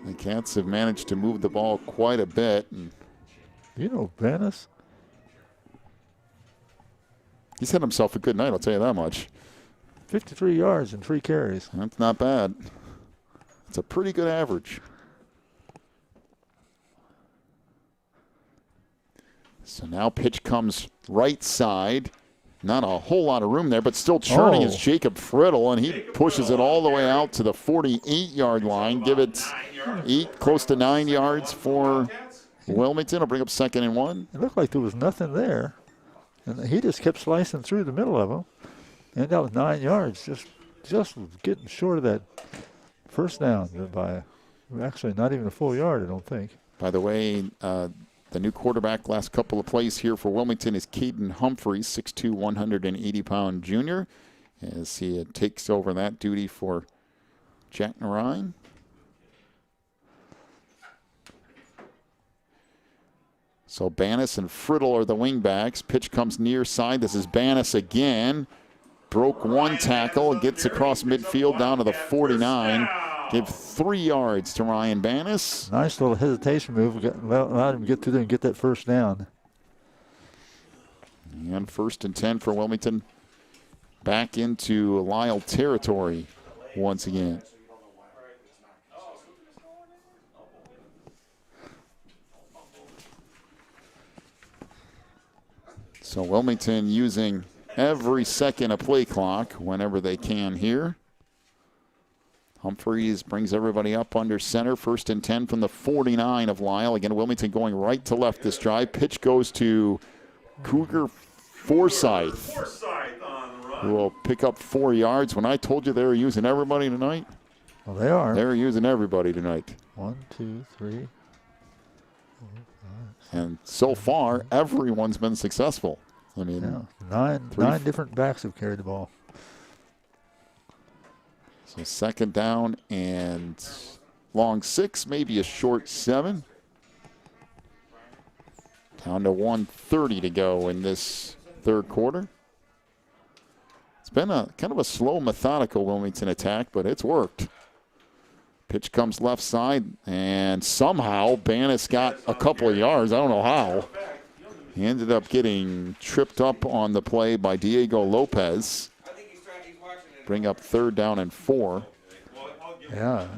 the Cats have managed to move the ball quite a bit. And you know Bannis? He's had himself a good night, I'll tell you that much. 53 yards and 3 carries. That's not bad. It's a pretty good average. So now pitch comes right side. Not a whole lot of room there, but still churning is Jacob Friddle, and he pushes it all the way out to the 48-yard line. Give it 8, close to 9 yards for Wilmington. Will bring up 2nd and 1. It looked like there was nothing there, and he just kept slicing through the middle of them. Ended up with 9 yards, just getting short of that first down by actually not even a full yard, I don't think. By the way, the new quarterback last couple of plays here for Wilmington is Caden Humphreys, 6'2", 180-pound junior, as he takes over that duty for Jack Narine. So Bannis and Friddle are the wingbacks. Pitch comes near side. This is Bannis again. Broke one tackle, gets across midfield down to the 49. Give 3 yards to Ryan Bannis. Nice little hesitation move. Allowed him to get through there and get that first down. And 1st and 10 for Wilmington. Back into Lisle territory once again. So Wilmington using every second of play clock whenever they can here. Humphreys brings everybody up under center. 1st and 10 from the 49 of Lisle. Again, Wilmington going right to left this drive. Pitch goes to Cougar Forsyth, who will pick up 4 yards. When I told you they were using everybody tonight, well, they are. They're using everybody tonight. 1, 2, 3, 4, 5. And so far, everyone's been successful. I mean, yeah, nine different backs have carried the ball. So 2nd down and long 6, maybe a short 7. Down to 1:30 to go in this 3rd quarter. It's been a kind of a slow, methodical Wilmington attack, but it's worked. Pitch comes left side, and somehow Bannis got a couple of yards. I don't know how. He ended up getting tripped up on the play by Diego Lopez. Bring up 3rd down and 4. Yeah,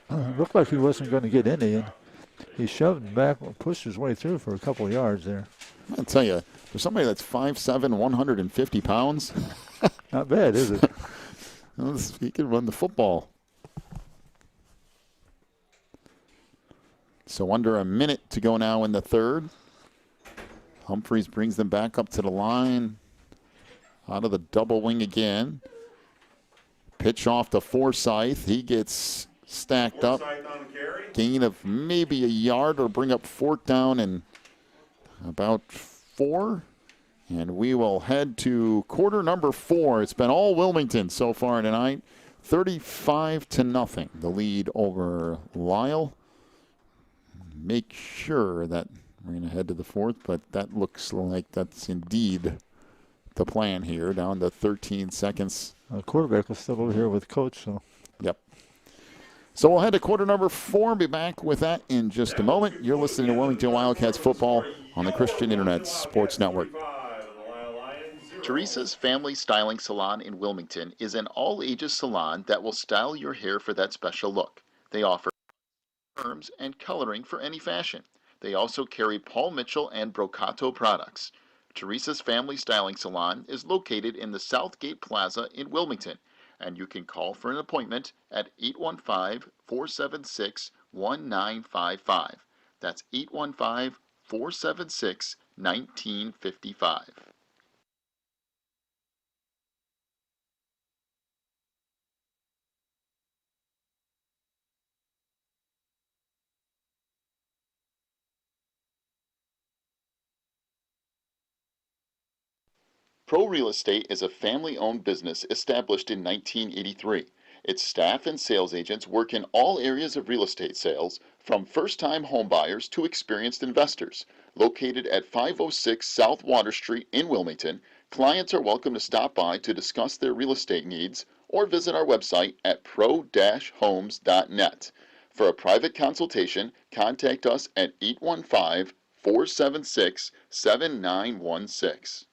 it looked like he wasn't going to get any, and he shoved him back, pushed his way through for a couple of yards there. I'll tell you, for somebody that's 5'7", 150 pounds. Not bad, is it? He can run the football. So under a minute to go now in the 3rd. Humphreys brings them back up to the line. Out of the double wing again. Pitch off to Forsyth. He gets stacked up. Gain of maybe a yard or bring up 4th down and about 4. And we will head to quarter number 4. It's been all Wilmington so far tonight. 35-0, the lead over Lisle. Make sure that we're going to head to the 4th, but that looks like that's indeed the plan here. Down to 13 seconds. The quarterback is still over here with Coach, so. Yep. So we'll head to quarter number 4 and be back with that in just a moment. You're listening to Wilmington Wildcats football on the Christian Internet Sports Network. Teresa's Family Styling Salon in Wilmington is an all-ages salon that will style your hair for that special look. They offer perms and coloring for any fashion. They also carry Paul Mitchell and Brocato products. Teresa's Family Styling Salon is located in the Southgate Plaza in Wilmington, and you can call for an appointment at 815-476-1955. That's 815-476-1955. Pro Real Estate is a family-owned business established in 1983. Its staff and sales agents work in all areas of real estate sales, from first-time homebuyers to experienced investors. Located at 506 South Water Street in Wilmington, clients are welcome to stop by to discuss their real estate needs or visit our website at pro-homes.net. For a private consultation, contact us at 815-476-7916.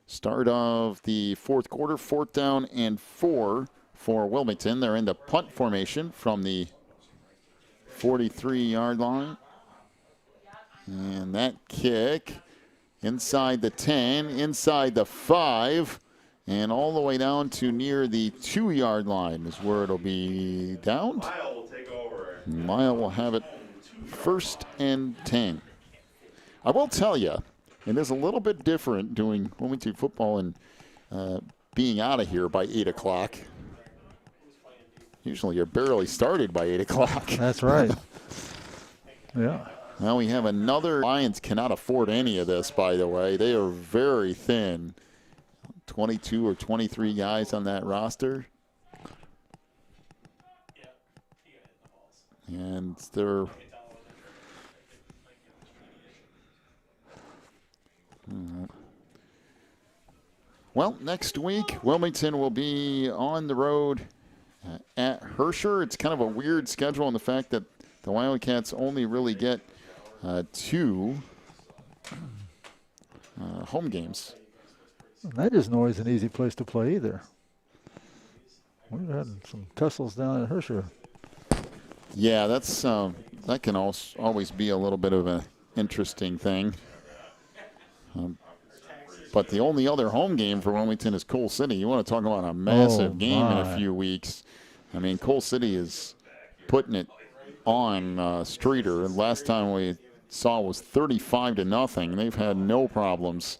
Start of the 4th quarter, 4th down and 4 for Wilmington. They're in the punt formation from the 43-yard line. And that kick inside the 10, inside the 5, and all the way down to near the 2-yard line is where it'll be downed. Lisle will have it 1st and 10. I will tell you, it is a little bit different doing Wilmington football and being out of here by 8 o'clock. Usually you're barely started by 8 o'clock. That's right. Yeah. Now we have another. Lions cannot afford any of this, by the way. They are very thin. 22 or 23 guys on that roster. And they're Well, next week, Wilmington will be on the road at Herscher. It's kind of a weird schedule in the fact that the Wildcats only really get 2 home games. That isn't always an easy place to play either. We've had some tussles down at Herscher. Yeah, that's that can always be a little bit of an interesting thing. But the only other home game for Wilmington is Coal City. You want to talk about a massive game in a few weeks. I mean, Coal City is putting it on Streeter. And last time we saw was 35-0. They've had no problems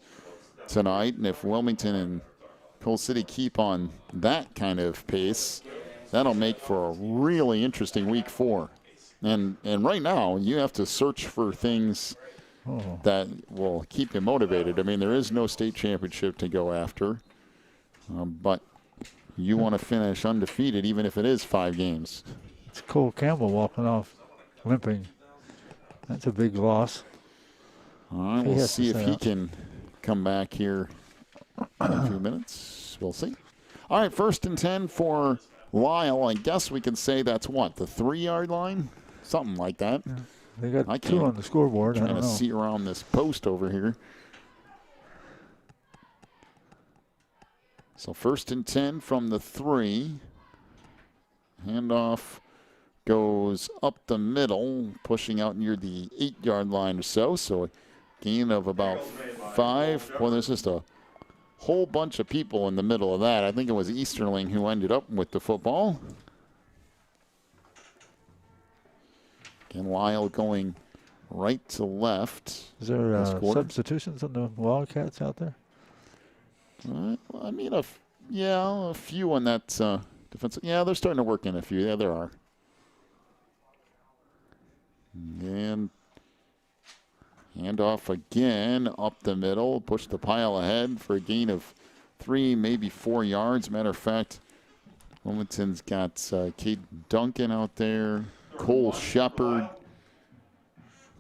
tonight. And if Wilmington and Coal City keep on that kind of pace, that'll make for a really interesting week 4. And right now, you have to search for things that will keep you motivated. I mean, there is no state championship to go after, but you want to finish undefeated even if it is 5 games. It's Cole Campbell walking off limping. That's a big loss. All right, we'll see if he can come back here in a few minutes. We'll see. All right, 1st and 10 for Lisle. I guess we can say that's what, the 3-yard line? Something like that. Yeah. They got 2 on the scoreboard. Trying to see around this post over here. So 1st and 10 from the 3. Handoff goes up the middle, pushing out near the 8-yard line or so. So a gain of about 5. Well, there's just a whole bunch of people in the middle of that. I think it was Easterling who ended up with the football. Again, Lisle going right to left. Is there substitutions on the Wildcats out there? I mean, a few on that defensive. Yeah, they're starting to work in a few. Yeah, there are. And handoff again up the middle. Push the pile ahead for a gain of 3, maybe 4 yards. Matter of fact, Wilmington's got Cade Duncan out there. Cole Shepard,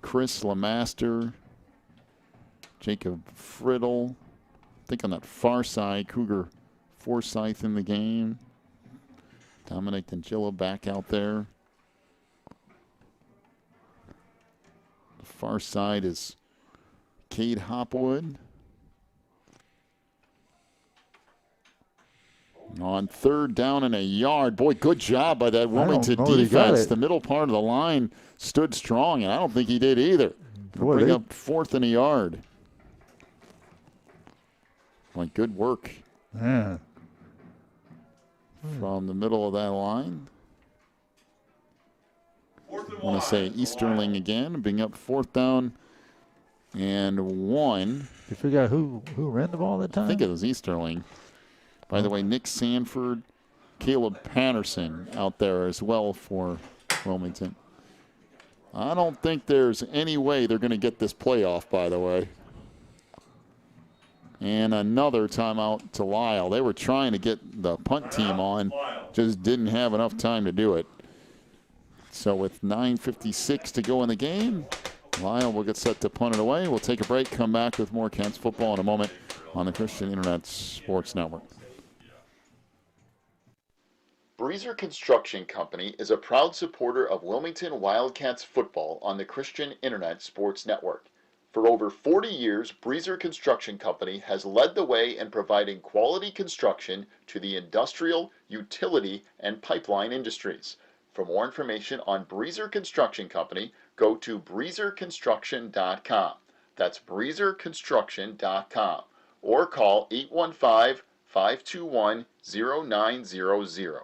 Chris Lemaster, Jacob Friddle. I think on that far side, Cougar Forsyth in the game. Dominic Dingillo back out there. The far side is Cade Hopwood. On 3rd down and a yard. Boy, good job by that Wilmington defense. The middle part of the line stood strong, and I don't think he did either. Bring up 4th and a yard. Boy, good work. Yeah. From the middle of that line. I want to say Easterling again, bring up 4th down and 1. You figure out who ran the ball that time? I think it was Easterling. By the way, Nick Sanford, Caleb Patterson out there as well for Wilmington. I don't think there's any way they're going to get this playoff, by the way. And another timeout to Lisle. They were trying to get the punt team on, just didn't have enough time to do it. So with 9:56 to go in the game, Lisle will get set to punt it away. We'll take a break, come back with more Cats football in a moment on the Christian Internet Sports Network. Breezer Construction Company is a proud supporter of Wilmington Wildcats football on the Christian Internet Sports Network. For over 40 years, Breezer Construction Company has led the way in providing quality construction to the industrial, utility, and pipeline industries. For more information on Breezer Construction Company, go to breezerconstruction.com. That's breezerconstruction.com. Or call 815-521-0900.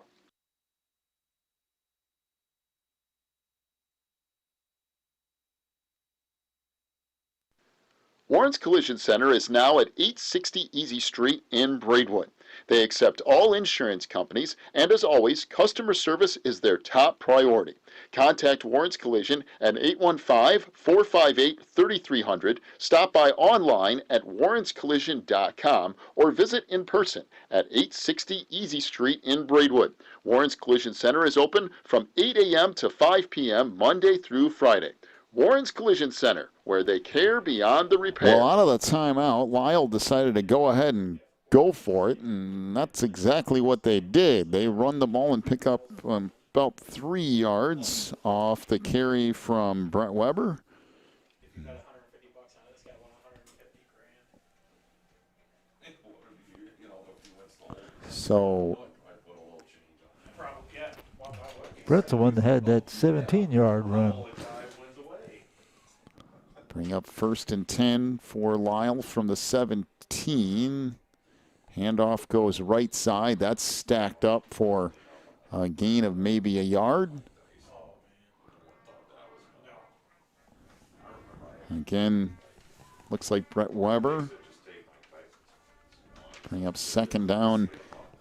Warren's Collision Center is now at 860 Easy Street in Braidwood. They accept all insurance companies, and as always, customer service is their top priority. Contact Warren's Collision at 815-458-3300, stop by online at warrenscollision.com, or visit in person at 860 Easy Street in Braidwood. Warren's Collision Center is open from 8 a.m. to 5 p.m. Monday through Friday. Warren's Collision Center, where they care beyond the repair. Well, out of the timeout, Lisle decided to go ahead and go for it, and that's exactly what they did. They run the ball and pick up about 3 yards off the carry from Brett Weber. So Brett's the one that had that 17-yard run. bring up 1st and 10 for Lisle from the 17. Handoff goes right side. That's stacked up for a gain of maybe a yard. Again, looks like Brett Weber. Bring up 2nd down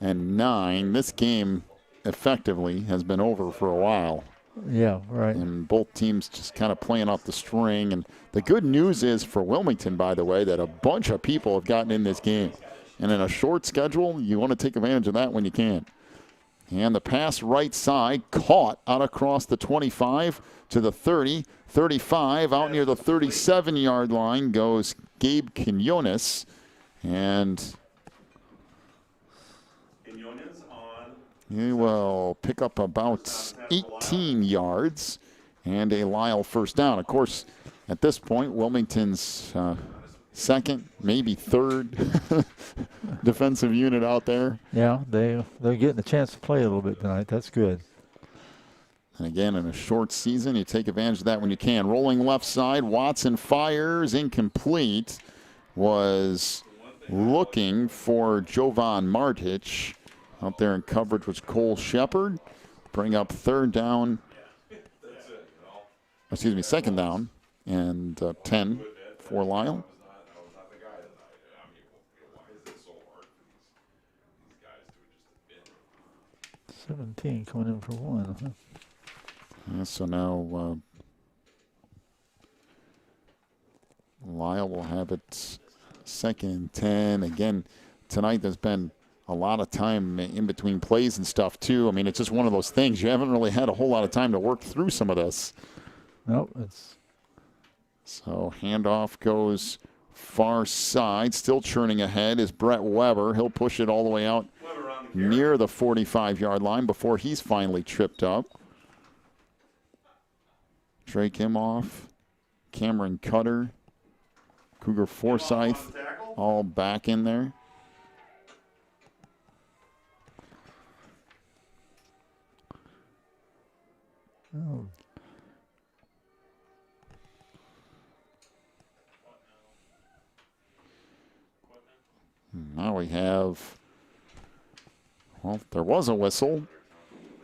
and 9. This game effectively has been over for a while. Yeah, right. And both teams just kind of playing off the string. And the good news is for Wilmington, by the way, that a bunch of people have gotten in this game. And in a short schedule, you want to take advantage of that when you can. And the pass right side, caught out across the 25 to the 30, 35, out near the 37-yard line goes Gabe Quinones. And he will pick up about 18 yards and a Lisle 1st down. Of course, at this point, Wilmington's 2nd, maybe 3rd defensive unit out there. Yeah, they're getting a chance to play a little bit tonight. That's good. And again, in a short season, you take advantage of that when you can. Rolling left side, Watson fires, incomplete. Was looking for Jovan Martich. Out there in coverage was Cole Shepard. Bring up 2nd down. 2nd down and 10 for Lisle. 17 coming in for 1. Huh? So now Lisle will have it 2nd and 10. Again, tonight there's been a lot of time in between plays and stuff, too. I mean, it's just one of those things. You haven't really had a whole lot of time to work through some of this. Nope. So handoff goes far side. Still churning ahead is Brett Weber. He'll push it all the way out near the 45-yard line before he's finally tripped up. Drake Imhoff, Cameron Cutter, Cougar Forsyth, all back in there. Oh. Now we have, well, there was a whistle.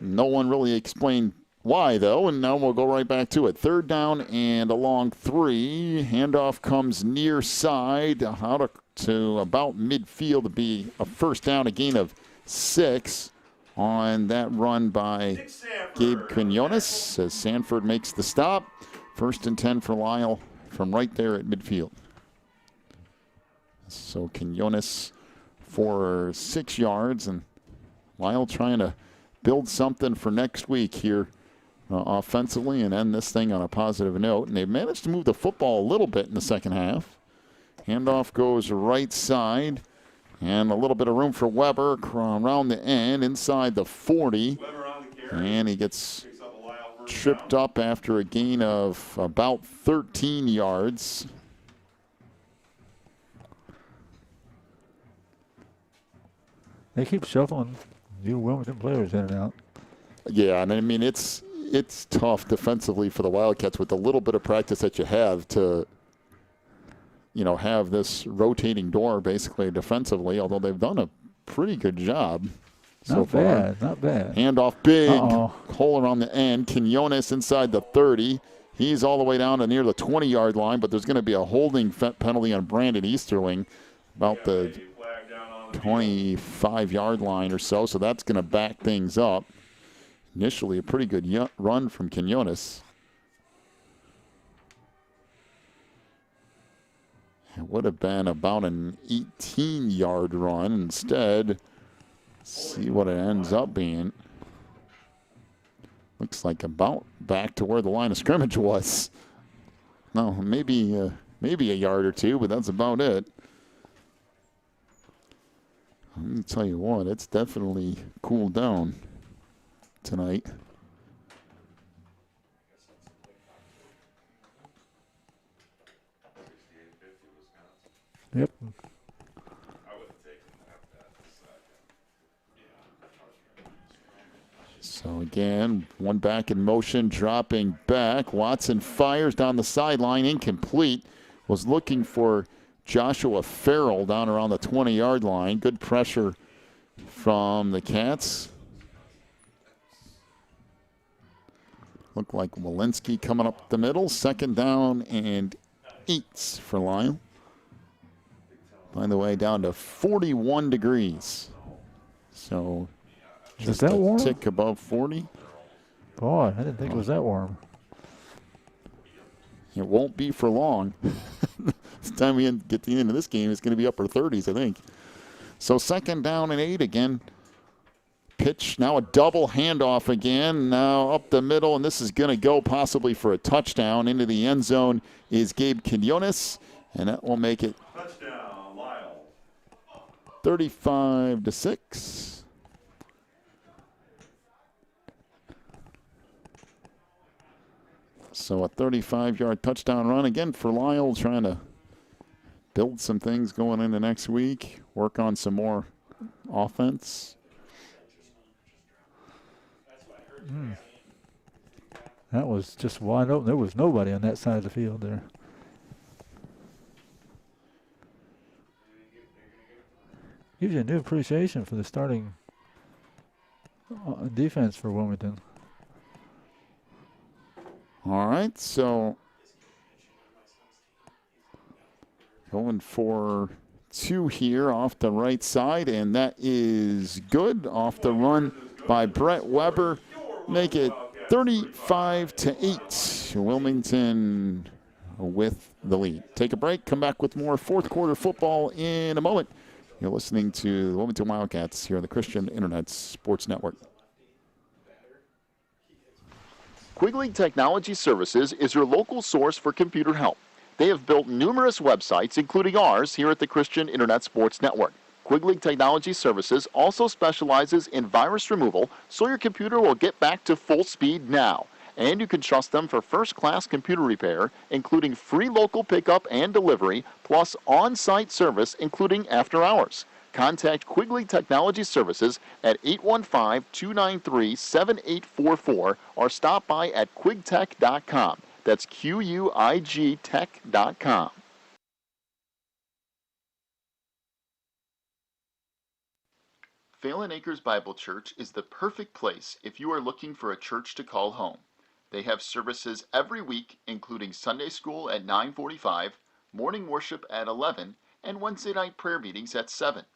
No one really explained why, though, and now we'll go right back to it. 3rd down and a long 3. Handoff comes near side out to about midfield to be a 1st down, a gain of 6 on that run by Gabe Quinones as Sanford makes the stop. 1st and 10 for Lisle from right there at midfield. So Quinones for 6 yards, and Lisle trying to build something for next week here offensively and end this thing on a positive note. And they've managed to move the football a little bit in the 2nd half. Handoff goes right side, and a little bit of room for Weber around the end inside the 40. And he gets tripped up after a gain of about 13 yards. They keep shuffling new Wilmington players in and out. Yeah, and I mean, it's tough defensively for the Wildcats with the little bit of practice that you have to, have this rotating door basically defensively, although they've done a pretty good job so far. Not bad. Handoff big, hole around the end. Quinones inside the 30. He's all the way down to near the 20-yard line, but there's going to be a holding penalty on Brandon Easterling about the 25-yard line or so that's going to back things up. Initially, a pretty good run from Quinones. It would have been about an 18-yard run. Instead, see what it ends up being. Looks like about back to where the line of scrimmage was. No, maybe a yard or two, but that's about it. I'm going to tell you what, it's definitely cooled down tonight. Yep. So again, one back in motion, dropping back. Watson fires down the sideline, incomplete. Was looking for Joshua Farrell down around the 20-yard line. Good pressure from the Cats. Looked like Walensky coming up the middle. 2nd down and 8 for Lisle. By the way, down to 41 degrees. So just that a warm? tick above 40. Boy, I didn't think it was that warm. It won't be for long. This time we get to the end of this game, it's going to be upper 30s, I think. So 2nd down and 8 again. Pitch, now a double handoff again. Now up the middle, and this is going to go possibly for a touchdown. Into the end zone is Gabe Quinones, and that will make it Touchdown, Lisle. 35-6. So a 35-yard touchdown run again for Lisle, trying to build some things going into next week, work on some more offense. That was just wide open. There was nobody on that side of the field there. Gives you a new appreciation for the starting defense for Wilmington. All right, so going for 2 here off the right side, and that is good. Off the run by Brett Weber. Make it 35-8. Wilmington with the lead. Take a break, come back with more 4th quarter football in a moment. You're listening to the Wilmington Wildcats here on the Christian Internet Sports Network. Quigley Technology Services is your local source for computer help. They have built numerous websites, including ours, here at the Christian Internet Sports Network. Quigley Technology Services also specializes in virus removal, so your computer will get back to full speed now. And you can trust them for first-class computer repair, including free local pickup and delivery, plus on-site service, including after hours. Contact Quigley Technology Services at 815-293-7844 or stop by at quigtech.com. That's QUIG tech.com. Phelan Acres Bible Church is the perfect place if you are looking for a church to call home. They have services every week, including Sunday school at 9:45, morning worship at 11, and Wednesday night prayer meetings at 7.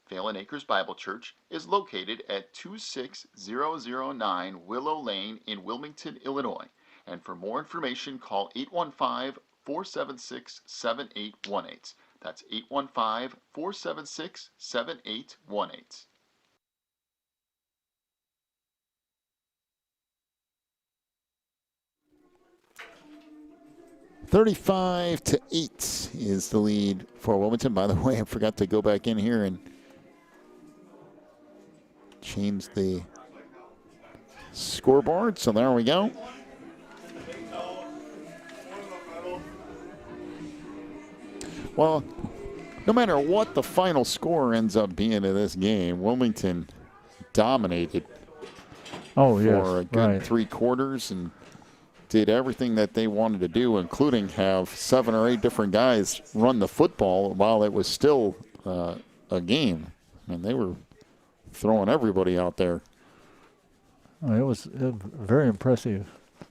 Phelan Acres Bible Church is located at 26009 Willow Lane in Wilmington, Illinois. And for more information, call 815-476-7818. That's 815-476-7818. $35-8 is the lead for Wilmington. By the way, I forgot to go back in here and change the scoreboard. So there we go. Well, no matter what the final score ends up being in this game, Wilmington dominated for a good 3 quarters and did everything that they wanted to do, including have 7 or 8 different guys run the football while it was still a game. I mean, they were throwing everybody out there. Oh, it was very impressive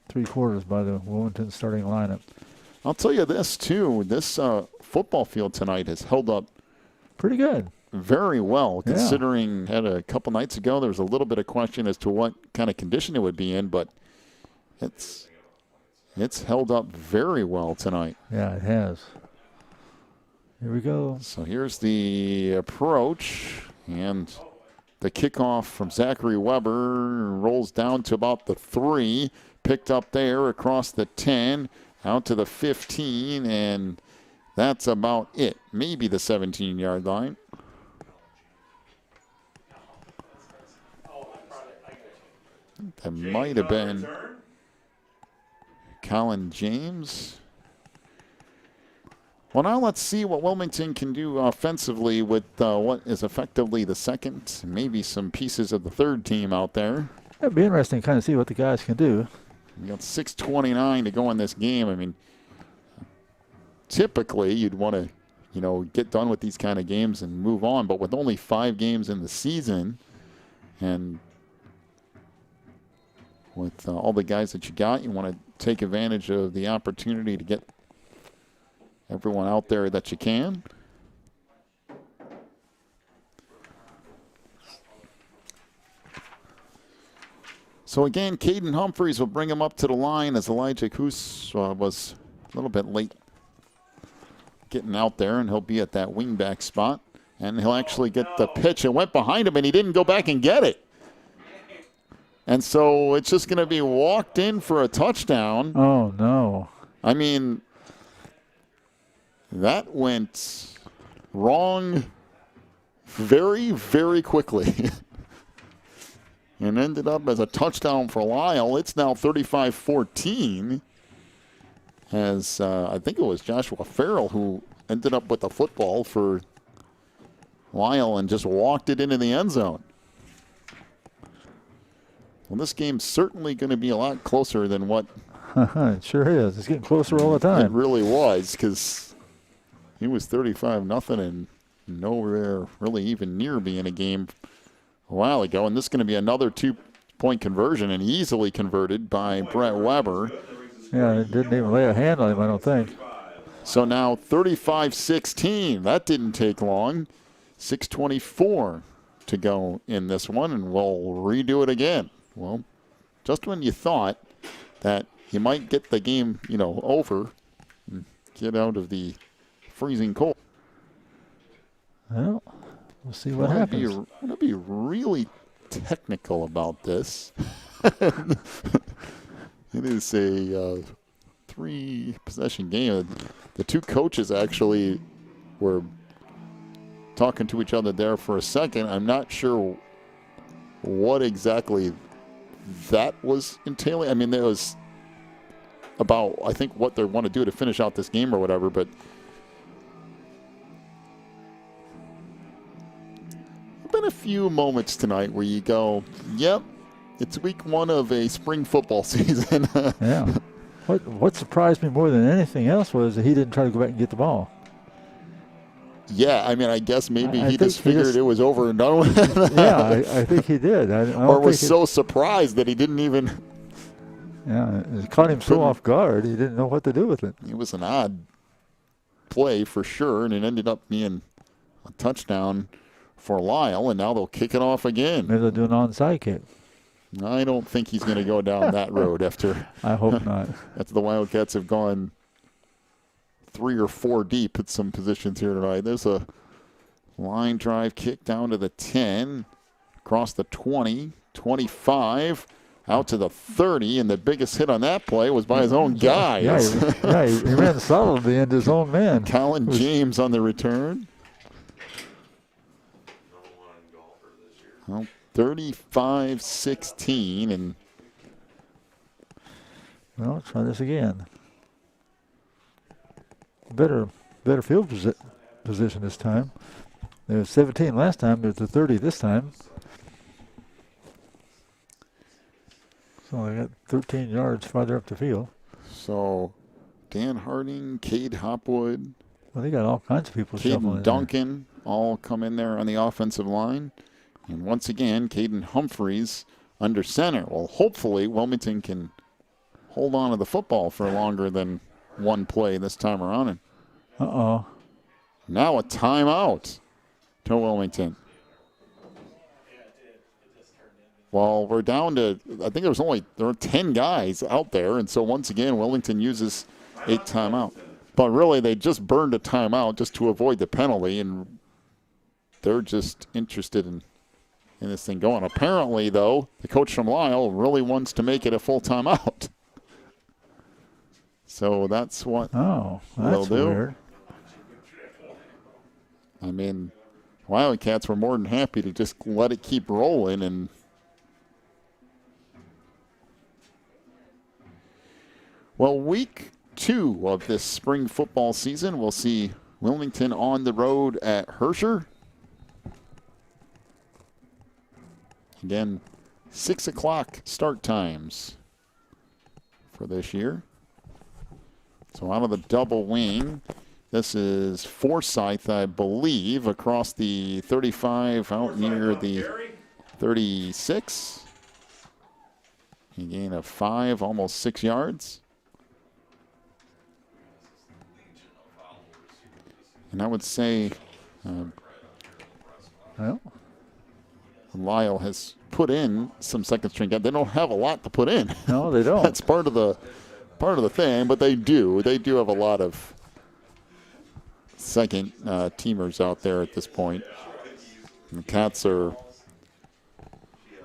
3 quarters by the Wilmington starting lineup. I'll tell you this, too. This football field tonight has held up pretty good. Very well, considering had a couple nights ago there was a little bit of question as to what kind of condition it would be in, but it's held up very well tonight. Yeah, it has. Here we go. So here's the approach, and the kickoff from Zachary Weber rolls down to about the 3, picked up there across the 10, out to the 15, and that's about it. Maybe the 17-yard line. That might have been Colin James. Well, now let's see what Wilmington can do offensively with what is effectively the second, maybe some pieces of the third team out there. It'd be interesting to kind of see what the guys can do. You got 6:29 to go in this game. I mean, typically you'd want to, get done with these kind of games and move on. But with only 5 games in the season and with all the guys that you got, you want to take advantage of the opportunity to get everyone out there that you can. So again, Caden Humphreys will bring him up to the line as Elijah Coos was a little bit late getting out there, and he'll be at that wingback spot. And he'll actually get the pitch. It went behind him, and he didn't go back and get it. And so it's just going to be walked in for a touchdown. Oh, no. I mean, that went wrong very, very quickly. And ended up as a touchdown for Lisle. It's now 35-14. As I think it was Joshua Farrell who ended up with the football for Lisle and just walked it into the end zone. Well, this game's certainly going to be a lot closer than what it sure is. It's getting closer all the time. it really was, because it was 35-0 and nowhere really even near being a game a while ago. And this is going to be another 2-point conversion, and easily converted by Brett Weber. Yeah, it didn't even lay a hand on him, I don't think. So now 35-16. That didn't take long. 6:24 to go in this one, and we'll redo it again. Well, just when you thought that you might get the game, over and get out of the freezing cold. Well, we'll see what happens. I'm going to be really technical about this. It is a 3-possession game. The two coaches actually were talking to each other there for a second. I'm not sure what exactly that was entailing. I mean, there was about, I think, what they want to do to finish out this game or whatever, but been a few moments tonight where you go, yep, it's week 1 of a spring football season. Yeah. What surprised me more than anything else was that he didn't try to go back and get the ball. Yeah, I mean, I guess maybe he just figured it was over and done with. Yeah, I think he did. Or was so surprised that he didn't even. Yeah, it caught him so off guard, he didn't know what to do with it. It was an odd play for sure, and it ended up being a touchdown for Lisle, and now they'll kick it off again. Maybe they'll do an onside kick. I don't think he's going to go down that road after. I hope not. After the Wildcats have gone 3 or 4 deep at some positions here tonight. There's a line drive kick down to the 10, across the 20, 25, out to the 30, and the biggest hit on that play was by his own guy. Yeah, he ran solidly into his own man. Colin James on the return. Well, 35-16, and well, try this again. Better field position this time. There was 17 last time. There's the 30 this time. So they got 13 yards farther up the field. So Dan Harding, Cade Hopwood. Well, they got all kinds of people shuffling in Duncan all come in there on the offensive line. And once again, Caden Humphreys under center. Well, hopefully Wilmington can hold on to the football for longer than one play this time around. And now a timeout to Wilmington. Well, we're down to, I think there were 10 guys out there. And so once again, Wilmington uses a timeout. But really, they just burned a timeout just to avoid the penalty. And they're just interested in this thing going. Apparently, though, the coach from Lisle really wants to make it a full timeout. So that's what Oh, they'll that's do. weird. I mean, Wildcats were more than happy to just let it keep rolling. And well, week 2 of this spring football season, we'll see Wilmington on the road at Herscher. Again, 6 o'clock start times for this year. So out of the double wing, this is Forsyth, I believe, across the 35 out near the 36. A gain of 5, almost 6 yards. And I would say Well, Lisle has put in some second string guys. They don't have a lot to put in. no, they don't. That's part of the thing, but they do. They do have a lot of second teamers out there at this point. The Cats are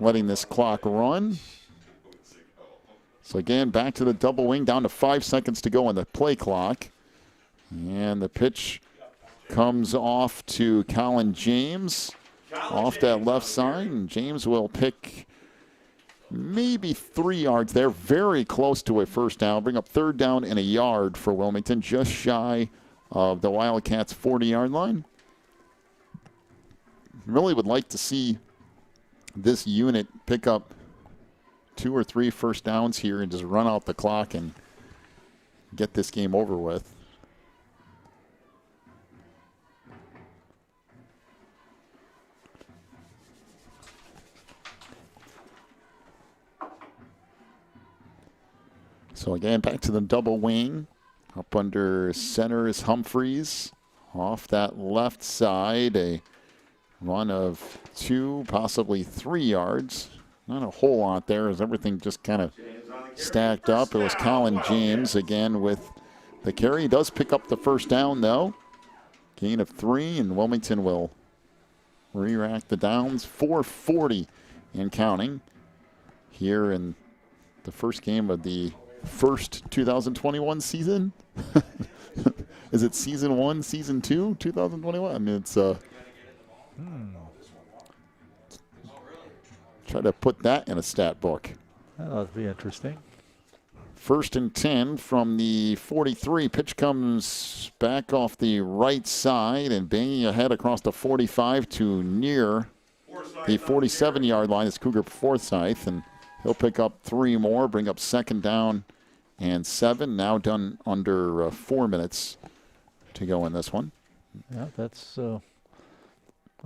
letting this clock run. So again, back to the double wing, down to 5 seconds to go on the play clock. And the pitch comes off to Colin James off that left side, and James will pick maybe 3 yards there, very close to a first down, bring up 3rd down and a yard for Wilmington, just shy of the Wildcats' 40-yard line. Really would like to see this unit pick up 2 or 3 first downs here and just run out the clock and get this game over with. So again, back to the double wing. Up under center is Humphreys. Off that left side, a run of 2, possibly 3 yards. Not a whole lot there as everything just kind of stacked up. It was Colin James again with the carry. He does pick up the first down though. Gain of 3, and Wilmington will re-rack the downs. 4:40 and counting here in the first game of the first 2021 season. Is it season 1, season 2, 2021? I mean, it's try to put that in a stat book. That ought to be interesting. 1st and 10 from the 43. Pitch comes back off the right side and banging ahead across the 45 to near the 47-yard line is Cougar Forsyth, and he'll pick up 3 more, bring up 2nd down and 7. Now done under 4 minutes to go in this one. Yeah, that's what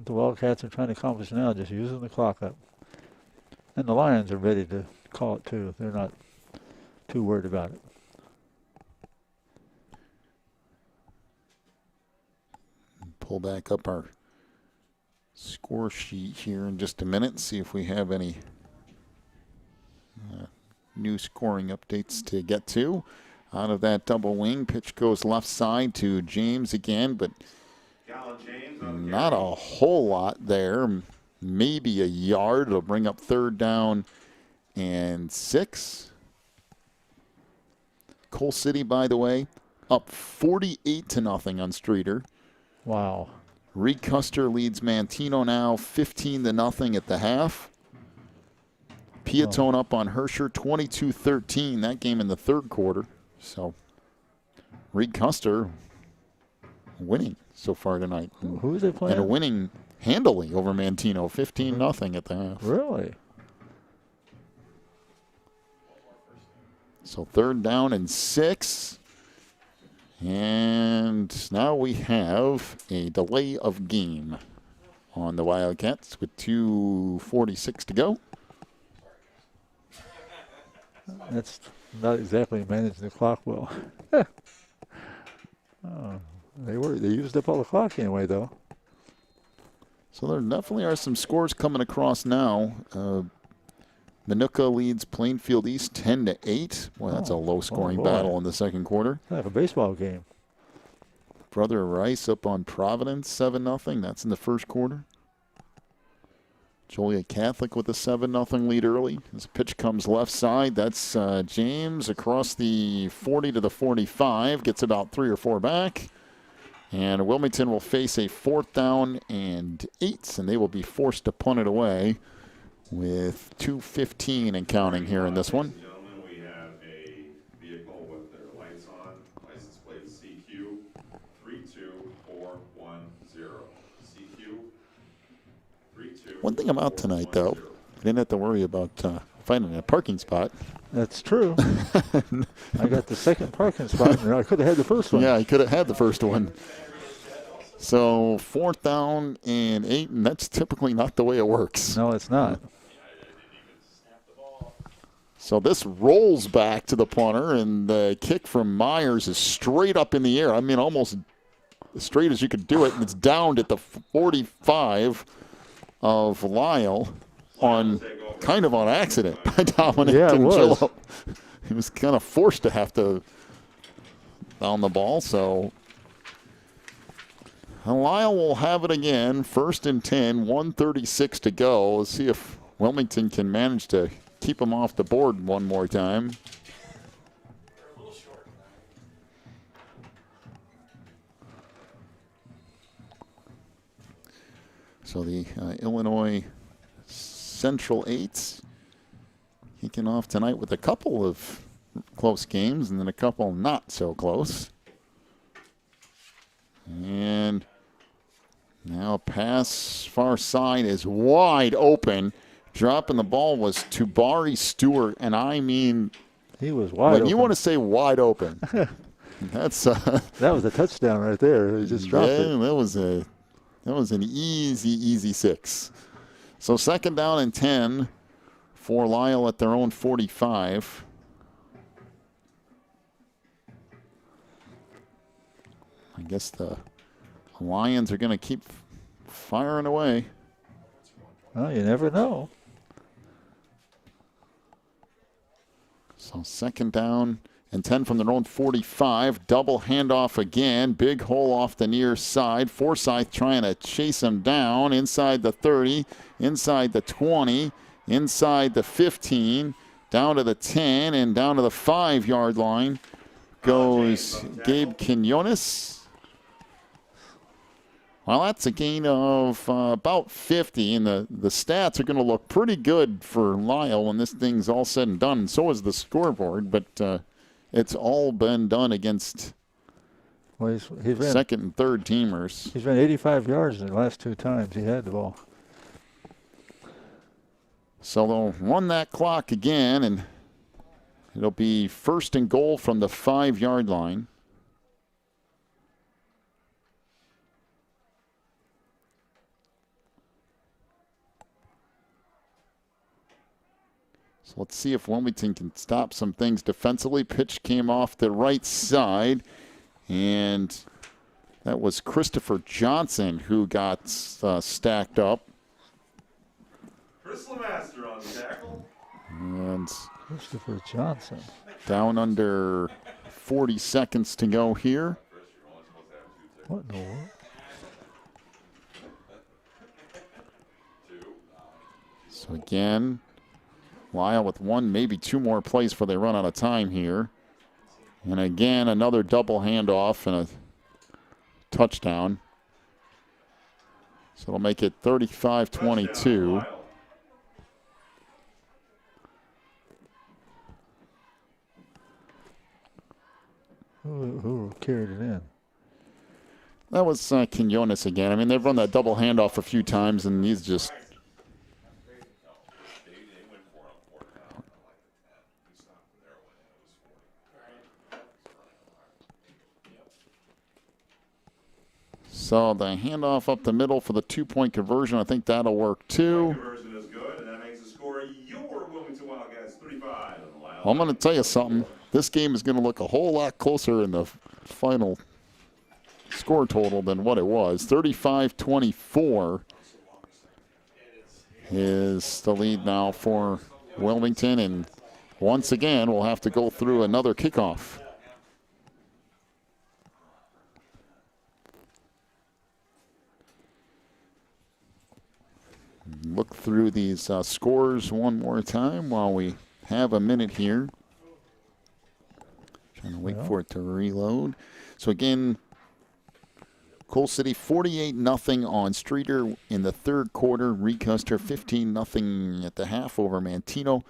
the Wildcats are trying to accomplish now, just using the clock up. And the Lions are ready to call it too. They're not too worried about it. Pull back up our score sheet here in just a minute and see if we have any new scoring updates to get to. Out of that double wing, pitch goes left side to James again, but not a whole lot there. Maybe a yard. It'll bring up 3rd down and 6. Coal City, by the way, up 48-0 on Streeter. Wow. Reed Custer leads Mantino now 15-0 at the half. Piatone up on Herscher 22-13. That game in the 3rd quarter. So Reed Custer winning so far tonight. Who is they playing? And winning handily over Mantino 15-0 at the half. Really? So 3rd down and 6. And now we have a delay of game on the Wildcats with 2:46 to go. That's not exactly managing the clock well. They used up all the clock anyway, though. So there definitely are some scores coming across now. Minooka leads Plainfield East 10-8. Boy, that's a low-scoring battle in the 2nd quarter. It's like a baseball game. Brother Rice up on Providence 7-0. That's in the 1st quarter. Joliet Catholic with a 7-0 lead early. As the pitch comes left side, that's James across the 40 to the 45. Gets about 3 or 4 back. And Wilmington will face a 4th down and 8, and they will be forced to punt it away with 2:15 and counting here in this one. Gentlemen, we have a vehicle with their lights on, license plate CQ 32410. CQ 32. One thing about tonight, though, I didn't have to worry about finding a parking spot. That's true. I got the second parking spot, and I could have had the first one. Yeah, I could have had the first one. So 4th down and 8, and that's typically not the way it works. No, it's not. So this rolls back to the punter, and the kick from Myers is straight up in the air. I mean, almost as straight as you could do it, and it's downed at the 45 of Lisle on kind of on accident by Dominic Dingillo. He was kind of forced to have to down the ball, so Lisle will have it again, 1st and 10, 1:36 to go. Let's see if Wilmington can manage to keep them off the board one more time. So the Illinois Central 8s kicking off tonight with a couple of close games and then a couple not so close. And now pass far side is wide open. Dropping the ball was Tubari Stewart, and I mean, he was wide when open. you want to say wide open, that's that was a touchdown right there. He just dropped it. That was an easy 6. So 2nd down and 10 for Lisle at their own 45. I guess the Lions are going to keep firing away. Well, you never know. So 2nd down and 10 from their own 45. Double handoff again. Big hole off the near side. Forsyth trying to chase him down inside the 30, inside the 20, inside the 15, down to the 10, and down to the 5-yard line goes Gabe Quinones. Well, that's a gain of about 50, and the stats are going to look pretty good for Lisle when this thing's all said and done. So is the scoreboard, but it's all been done against he's second and third teamers. He's ran 85 yards in the last 2 times he had the ball. So they'll run that clock again, and it'll be 1st and goal from the 5-yard line. So let's see if Wilmington can stop some things defensively. Pitch came off the right side, and that was Christopher Johnson who got stacked up. Chris Lemaster on the tackle. And Christopher Johnson. Down under 40 seconds to go here. What in the world? So again, Lisle with 1, maybe 2 more plays before they run out of time here. And again, another double handoff and a touchdown. So it'll make it 35-22. Who carried it in? That was Quinones again. I mean, they've run that double handoff a few times, and he's just... So the handoff up the middle for the 2-point conversion. I think that'll work too. Conversion is good, and that makes the score your Wilmington Wildcats 35. Well, I'm going to tell you something. This game is going to look a whole lot closer in the final score total than what it was. 35-24 is the lead now for Wilmington, and once again we'll have to go through another kickoff. look through these scores one more time while we have a minute here. Trying to wait for it to reload. So again, Coal City 48-0 on Streeter in the third quarter. Recuster 15-0 at the half over Mantino.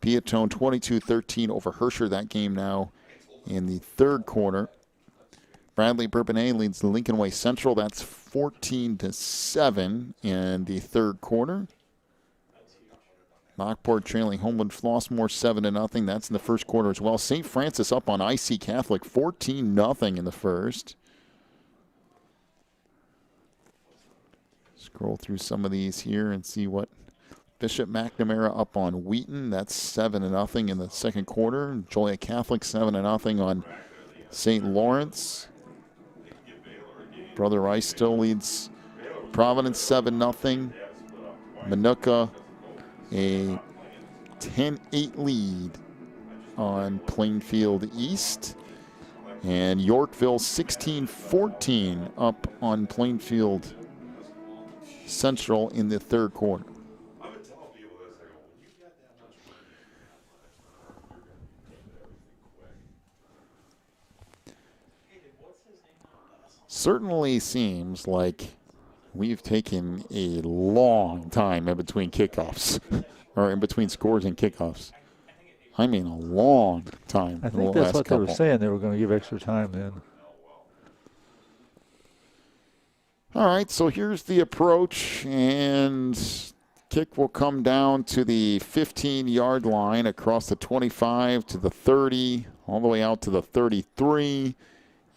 Piatone 22-13 over Herscher. That game now in the third quarter. Bradley Bourbonnais leads the Lincoln Way Central. That's 14-7 in the third quarter. Lockport trailing Homewood Flossmoor 7-0. That's in the first quarter as well. St. Francis up on IC Catholic 14-0 in the first. Scroll through some of these here and see what Bishop McNamara up on Wheaton. That's 7-0 in the second quarter. Joliet Catholic 7-0 on St. Lawrence. Brother Rice still leads Providence 7-0. Minooka a 10-8 lead on Plainfield East. And Yorkville 16-14 up on Plainfield Central in the third quarter. Certainly seems like we've taken a long time in between kickoffs, or in between scores and kickoffs. I mean, a long time. I think that's what they were saying. They were going to give extra time then. All right, so here's the approach, and kick will come down to the 15-yard line across the 25 to the 30, all the way out to the 33.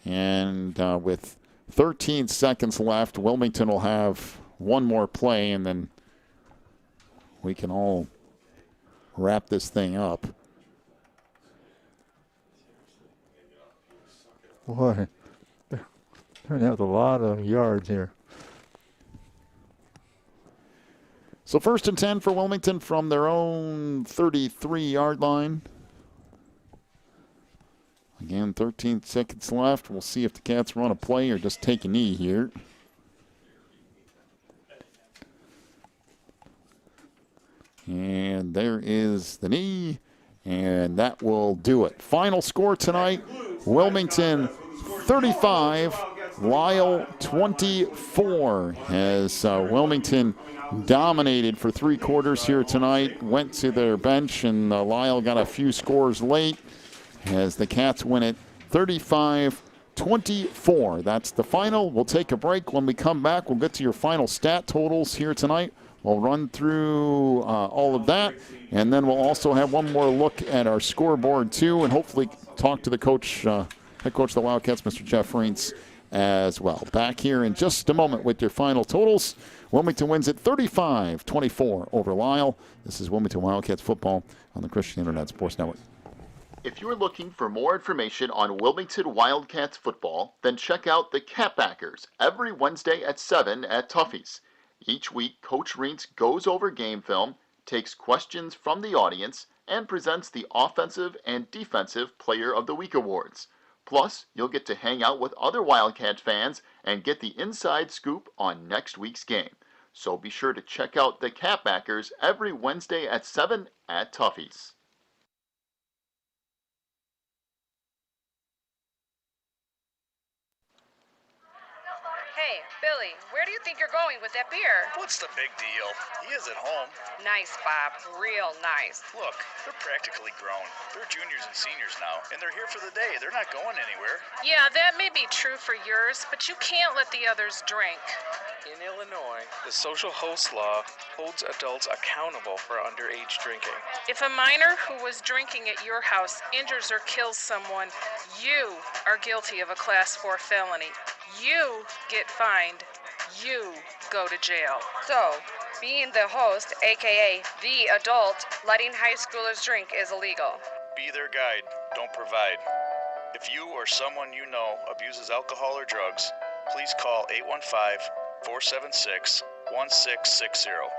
And with 13 seconds left, Wilmington will have one more play, and then we can all wrap this thing up. Boy, they're going to have a lot of yards here. So 1st and 10 for Wilmington from their own 33-yard line. Again, 13 seconds left. We'll see if the Cats run a play or just take a knee here. And there is the knee, and that will do it. Final score tonight, Wilmington 35, Lisle 24, as Wilmington dominated for 3 quarters here tonight, went to their bench, and Lisle got a few scores late as the Cats win it 35-24. That's the final. We'll take a break. When we come back, we'll get to your final stat totals here tonight. We'll run through all of that, and then we'll also have one more look at our scoreboard too, and hopefully talk to the coach, head coach of the Wildcats, Mr. Jeff Reintz, as well. Back here in just a moment with your final totals. Wilmington wins it 35-24 over Lisle. This is Wilmington Wildcats football on the Christian Internet Sports Network. If you're looking for more information on Wilmington Wildcats football, then check out the Catbackers every Wednesday at 7 at Tuffy's. Each week, Coach Reintz goes over game film, takes questions from the audience, and presents the Offensive and Defensive Player of the Week awards. Plus, you'll get to hang out with other Wildcat fans and get the inside scoop on next week's game. So be sure to check out the Catbackers every Wednesday at 7 at Tuffy's. Hey, Billy, where do you think you're going with that beer? What's the big deal? He is at home. Nice, Bob. Real nice. Look, they're practically grown. They're juniors and seniors now, and they're here for the day. They're not going anywhere. Yeah, that may be true for yours, but you can't let the others drink. In Illinois, the social host law holds adults accountable for underage drinking. If a minor who was drinking at your house injures or kills someone, you are guilty of a Class 4 felony. You get fined. You go to jail. So, being the host, aka the adult, letting high schoolers drink is illegal. Be their guide. Don't provide. If you or someone you know abuses alcohol or drugs, please call 815-476-1660.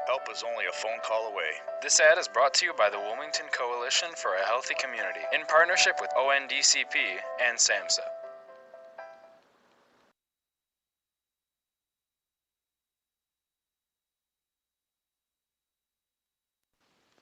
Help is only a phone call away. This ad is brought to you by the Wilmington Coalition for a Healthy Community in partnership with ONDCP and SAMHSA.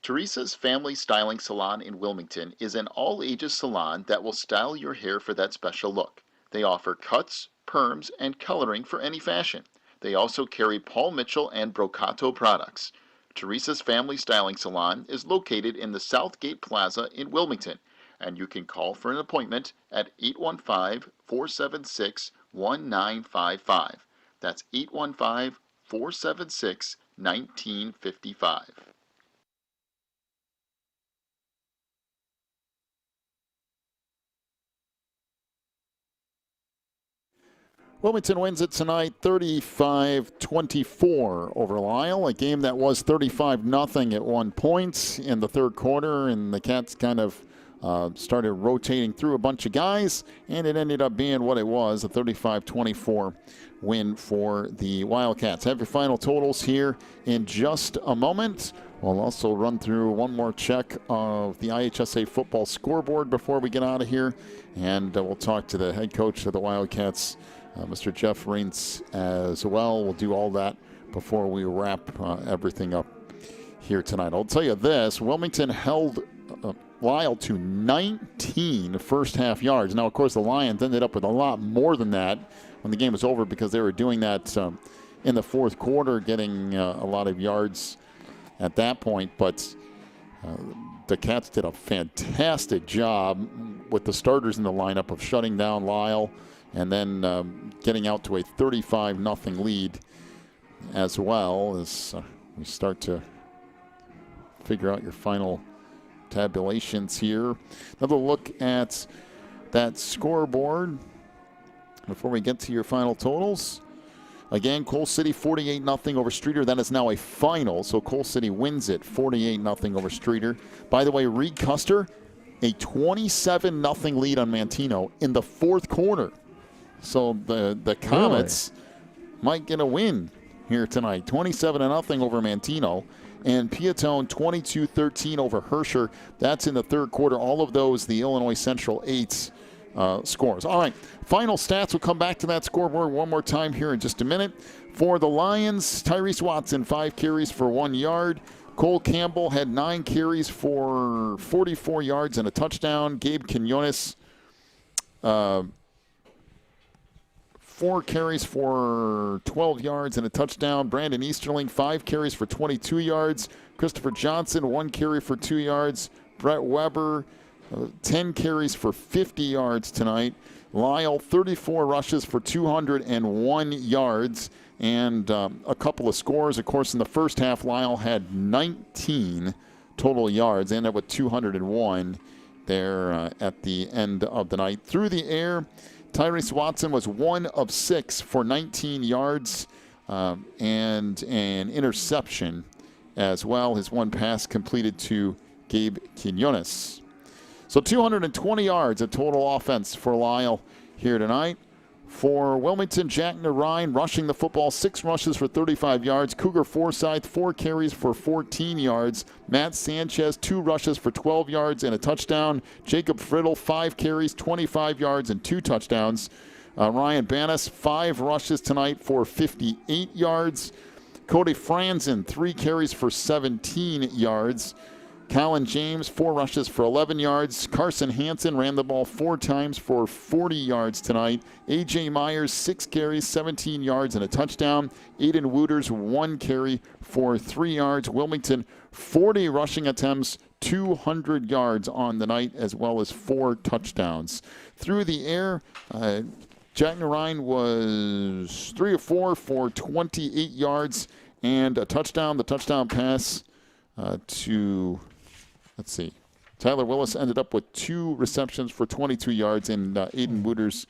Teresa's Family Styling Salon in Wilmington is an all-ages salon that will style your hair for that special look. They offer cuts, perms, and coloring for any fashion. They also carry Paul Mitchell and Brocato products. Teresa's Family Styling Salon is located in the Southgate Plaza in Wilmington, and you can call for an appointment at 815-476-1955. That's 815-476-1955. Wilmington wins it tonight 35-24 over Lisle, a game that was 35-0 at one point in the third quarter, and the Cats kind of started rotating through a bunch of guys, and it ended up being what it was, a 35-24 win for the Wildcats. Have your final totals here in just a moment. We'll also run through one more check of the IHSA football scoreboard before we get out of here, and we'll talk to the head coach of the Wildcats, Mr. Jeff Reintz, as well. We'll do all that before we wrap everything up here tonight. I'll tell you this, Wilmington held Lisle to 19 first half yards. Now, of course, the Lions ended up with a lot more than that when the game was over because they were doing that in the fourth quarter, getting a lot of yards at that point. But the Cats did a fantastic job with the starters in the lineup of shutting down Lisle and then getting out to a 35-0 lead as well as we start to figure out your final tabulations here. Another look at that scoreboard before we get to your final totals. Again, Coal City 48-0 over Streeter. That is now a final, so Coal City wins it 48-0 over Streeter. By the way, Reed Custer, a 27-0 lead on Mantino in the fourth quarter. So the Comets might get a win here tonight. 27-0 over Mantino. And Piatone 22-13 over Herscher. That's in the third quarter. All of those, the Illinois Central 8s scores. All right, final stats. We'll come back to that scoreboard one more time here in just a minute. For the Lions, Tyrese Watson, 5 carries for 1 yard. Cole Campbell had 9 carries for 44 yards and a touchdown. Gabe Quinones, 4 carries for 12 yards and a touchdown. Brandon Easterling, 5 carries for 22 yards. Christopher Johnson, 1 carry for 2 yards. Brett Weber, 10 carries for 50 yards tonight. Lisle, 34 rushes for 201 yards and a couple of scores. Of course, in the first half, Lisle had 19 total yards, ended up with 201 there at the end of the night. Through the air, Tyrese Watson was 1 of 6 for 19 yards and an interception as well. His one pass completed to Gabe Quinones. So 220 yards of total offense for Lisle here tonight. For Wilmington, Jack Narine rushing the football, 6 rushes for 35 yards. Cougar Forsyth, 4 carries for 14 yards. Matt Sanchez, 2 rushes for 12 yards and a touchdown. Jacob Friddle, 5 carries, 25 yards and 2 touchdowns. Ryan Banas, 5 rushes tonight for 58 yards. Cody Franzen, 3 carries for 17 yards. Colin James, 4 rushes for 11 yards. Carson Hansen ran the ball 4 times for 40 yards tonight. A.J. Myers, 6 carries, 17 yards, and a touchdown. Aiden Wooters, 1 carry for 3 yards. Wilmington, 40 rushing attempts, 200 yards on the night, as well as 4 touchdowns. Through the air, Jack Narine was 3 of 4 for 28 yards and a touchdown. The touchdown pass to... Let's see. Tyler Willis ended up with 2 receptions for 22 yards, and Aiden Wooters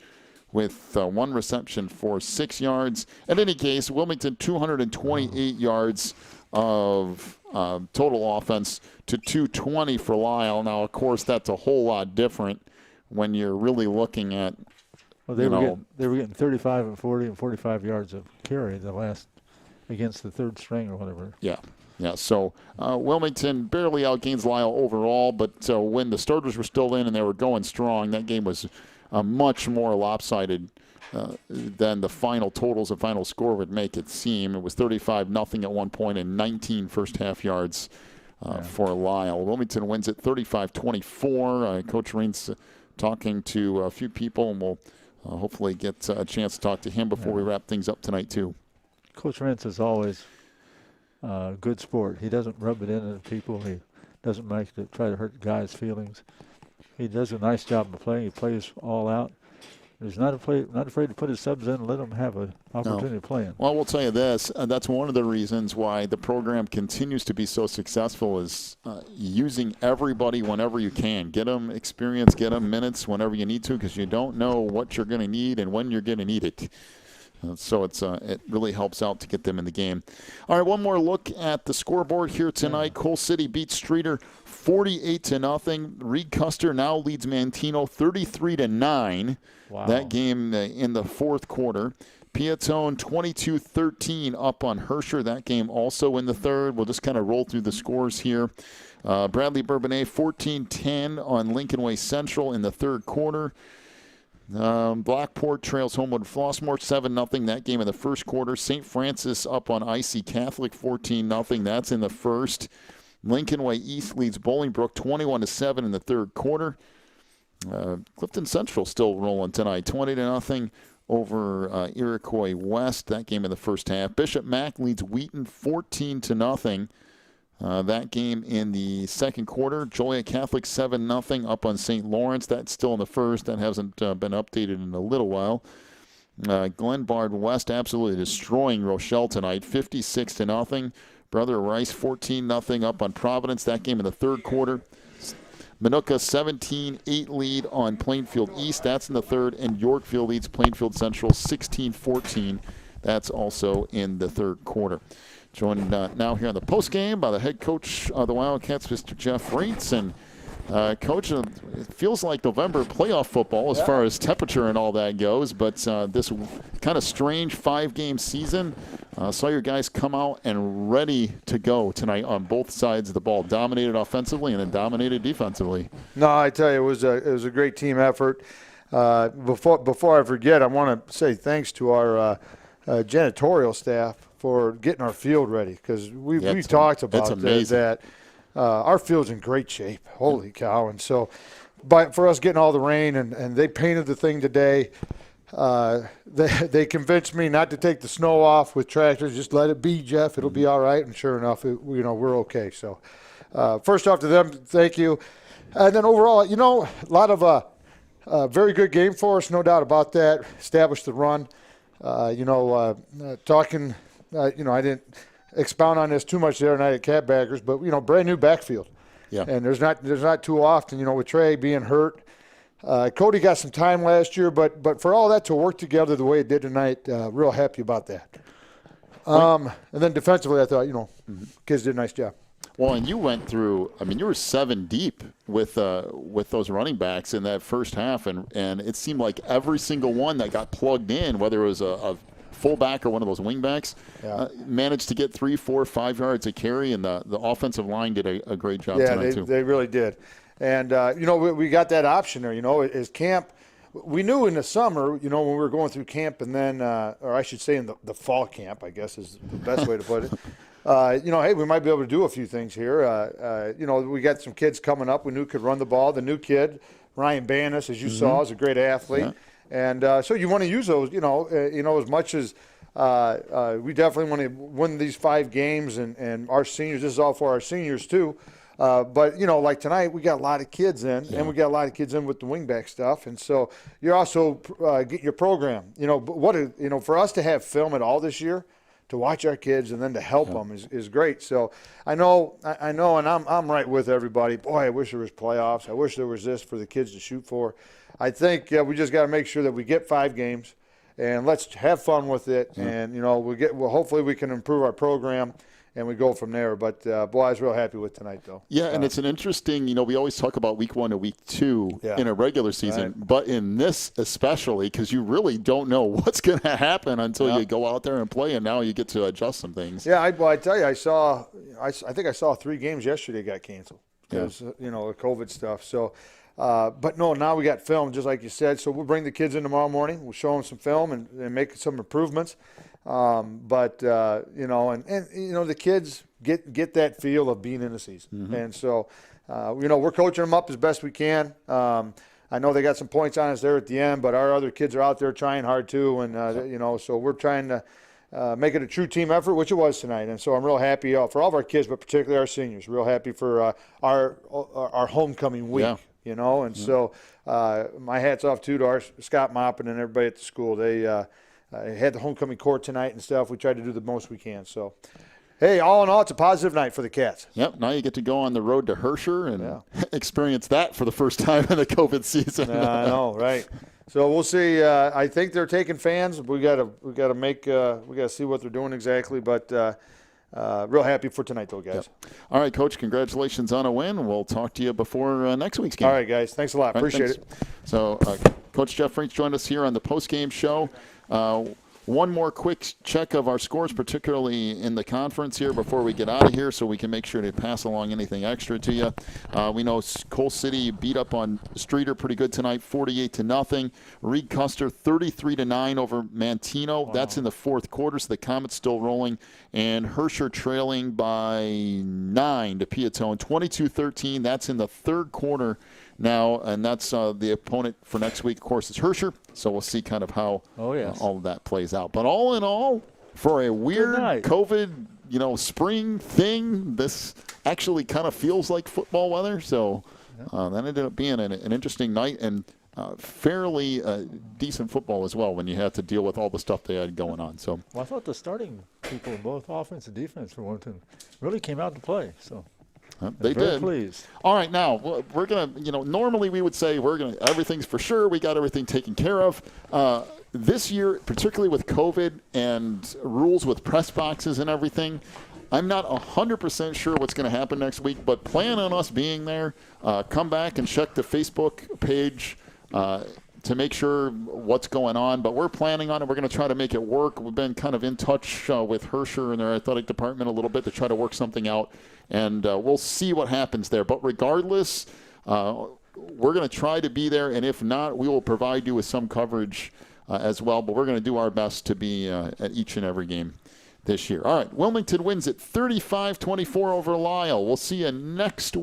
with 1 reception for 6 yards. In any case, Wilmington 228 yards of total offense to 220 for Lisle. Now, of course, that's a whole lot different when you're really looking at. Well, they were getting 35 and 40 and 45 yards of carry the last against the third string or whatever. Yeah. Yeah, so Wilmington barely outgains Lisle overall, but when the starters were still in and they were going strong, that game was much more lopsided than the final totals and final score would make it seem. It was 35-0 at one point and 19 first half yards for Lisle. Wilmington wins it 35-24. Coach Rain's talking to a few people, and we'll hopefully get a chance to talk to him before we wrap things up tonight, too. Coach Rentz is always good sport. He doesn't rub it into people. He doesn't try to hurt the guys' feelings. He does a nice job of playing. He plays all out. He's not afraid to put his subs in and let them have an opportunity of playing. Well, we'll tell you this. That's one of the reasons why the program continues to be so successful is using everybody whenever you can. Get them experience, get them minutes whenever you need to, because you don't know what you're going to need and when you're going to need it. So it really helps out to get them in the game. All right, one more look at the scoreboard here tonight. Coal City beats Streeter 48-0. Reed Custer now leads Mantino 33-9. Wow. That game in the fourth quarter. Piatone 22-13 up on Herscher. That game also in the third. We'll just kind of roll through the scores here. Bradley Bourbonnais 14-10 on Lincoln Way Central in the third quarter. Blackport trails Homewood Flossmoor 7-0. That game in the first quarter. St. Francis up on Icy Catholic 14-0. That's in the first. Lincoln Way East leads Bolingbrook 21-7 in the third quarter. Clifton Central still rolling tonight, 20-0 over Iroquois West. That game in the first half. Bishop Mack leads Wheaton 14-0. That game in the second quarter. Joliet Catholic 7-0 up on St. Lawrence. That's still in the first. That hasn't been updated in a little while. Glenbard West absolutely destroying Rochelle tonight, 56-0. Brother Rice 14-0 up on Providence. That game in the third quarter. Minooka 17-8 lead on Plainfield East. That's in the third. And Yorkville leads Plainfield Central 16-14. That's also in the third quarter. Joined now here on the postgame by the head coach of the Wildcats, Mr. Jeff Reitz. And, Coach, it feels like November playoff football as far as temperature and all that goes. But this kind of strange 5-game season, saw your guys come out and ready to go tonight on both sides of the ball. Dominated offensively and then dominated defensively. No, I tell you, it was a great team effort. Before I forget, I want to say thanks to our janitorial staff for getting our field ready, because we talked about that. Our field's in great shape. Holy cow. And so for us getting all the rain, and they painted the thing today, they convinced me not to take the snow off with tractors. Just let it be, Jeff. It'll be all right. And sure enough, we're okay. So first off to them, thank you. And then overall, a lot of very good game for us, no doubt about that. Established the run. I didn't expound on this too much the other night at Catbaggers, but brand new backfield. Yeah. And there's not too often, with Trey being hurt. Cody got some time last year, but for all that to work together the way it did tonight, real happy about that. And then defensively, I thought, kids did a nice job. Well, and you went through, you were 7 deep with those running backs in that first half, and it seemed like every single one that got plugged in, whether it was a fullback or one of those wingbacks, managed to get 3, 4, 5 yards a carry, and the offensive line did a great job tonight, too. They really did. And, we got that option there, as camp. We knew in the summer, when we were going through camp, and then, or I should say in the fall camp, I guess is the best way to put it. Hey, we might be able to do a few things here. We got some kids coming up we knew could run the ball. The new kid, Ryan Banis, as you saw, is a great athlete. Yeah. And so you want to use those, as much as we definitely want to win these 5 games, and our seniors, this is all for our seniors too. But, like tonight, we got a lot of kids in, and we got a lot of kids in with the wingback stuff. And so you're also get your program. For us to have film at all this year, to watch our kids and then to help them is great. So I know, and I'm right with everybody. Boy, I wish there was playoffs. I wish there was this for the kids to shoot for. I think we just got to make sure that we get 5 games, and let's have fun with it. And hopefully we can improve our program, and we go from there. But boy, I was real happy with tonight, though. Yeah, and it's an interesting. We always talk about week 1 to week 2 in a regular season, but in this especially, because you really don't know what's going to happen until you go out there and play, and now you get to adjust some things. Yeah, I tell you, I think I saw 3 games yesterday got canceled because the COVID stuff. So. But no, now we got film, just like you said. So we'll bring the kids in tomorrow morning. We'll show them some film and make some improvements. The kids, get that feel of being in the season. And so, we're coaching them up as best we can. I know they got some points on us there at the end, but our other kids are out there trying hard too. And, so we're trying to make it a true team effort, which it was tonight. And so I'm real happy for all of our kids, but particularly our seniors. Real happy for our homecoming week, And so my hat's off, too, to our Scott Moppin and everybody at the school. They had the homecoming court tonight and stuff. We tried to do the most we can. So, hey, all in all, it's a positive night for the Cats. Yep. Now you get to go on the road to Herscher and experience that for the first time in the COVID season. I know, right? So we'll see. I think they're taking fans. We got to see what they're doing exactly. But real happy for tonight, though, guys. Yep. All right, Coach. Congratulations on a win. We'll talk to you before next week's game. All right, guys. Thanks a lot. Appreciate it. So, Coach Jeff Franks joined us here on the postgame show. One more quick check of our scores, particularly in the conference here before we get out of here so we can make sure to pass along anything extra to you. We know Coal City beat up on Streeter pretty good tonight, 48-0. Reed Custer 33-9 over Mantino. Wow. That's in the fourth quarter, so the Comet's still rolling. And Herscher trailing by 9 to Piatone, 22-13. That's in the third quarter now, and that's the opponent for next week, of course, is Herscher. So we'll see kind of how all of that plays out. But all in all, for a weird COVID, spring thing, this actually kind of feels like football weather. So that ended up being an interesting night and fairly decent football as well when you had to deal with all the stuff they had going on. So I thought the starting people, both offense and defense for Wilmington, really came out to play. So. They did. Pleased. All right, now we're gonna. Normally we would say everything's for sure. We got everything taken care of. This year, particularly with COVID and rules with press boxes and everything, I'm not 100% sure what's going to happen next week. But plan on us being there. Come back and check the Facebook page to make sure what's going on. But we're planning on it. We're going to try to make it work. We've been kind of in touch with Herscher and their athletic department a little bit to try to work something out. And we'll see what happens there. But regardless, we're going to try to be there. And if not, we will provide you with some coverage as well. But we're going to do our best to be at each and every game this year. All right, Wilmington wins at 35-24 over Lisle. We'll see you next week.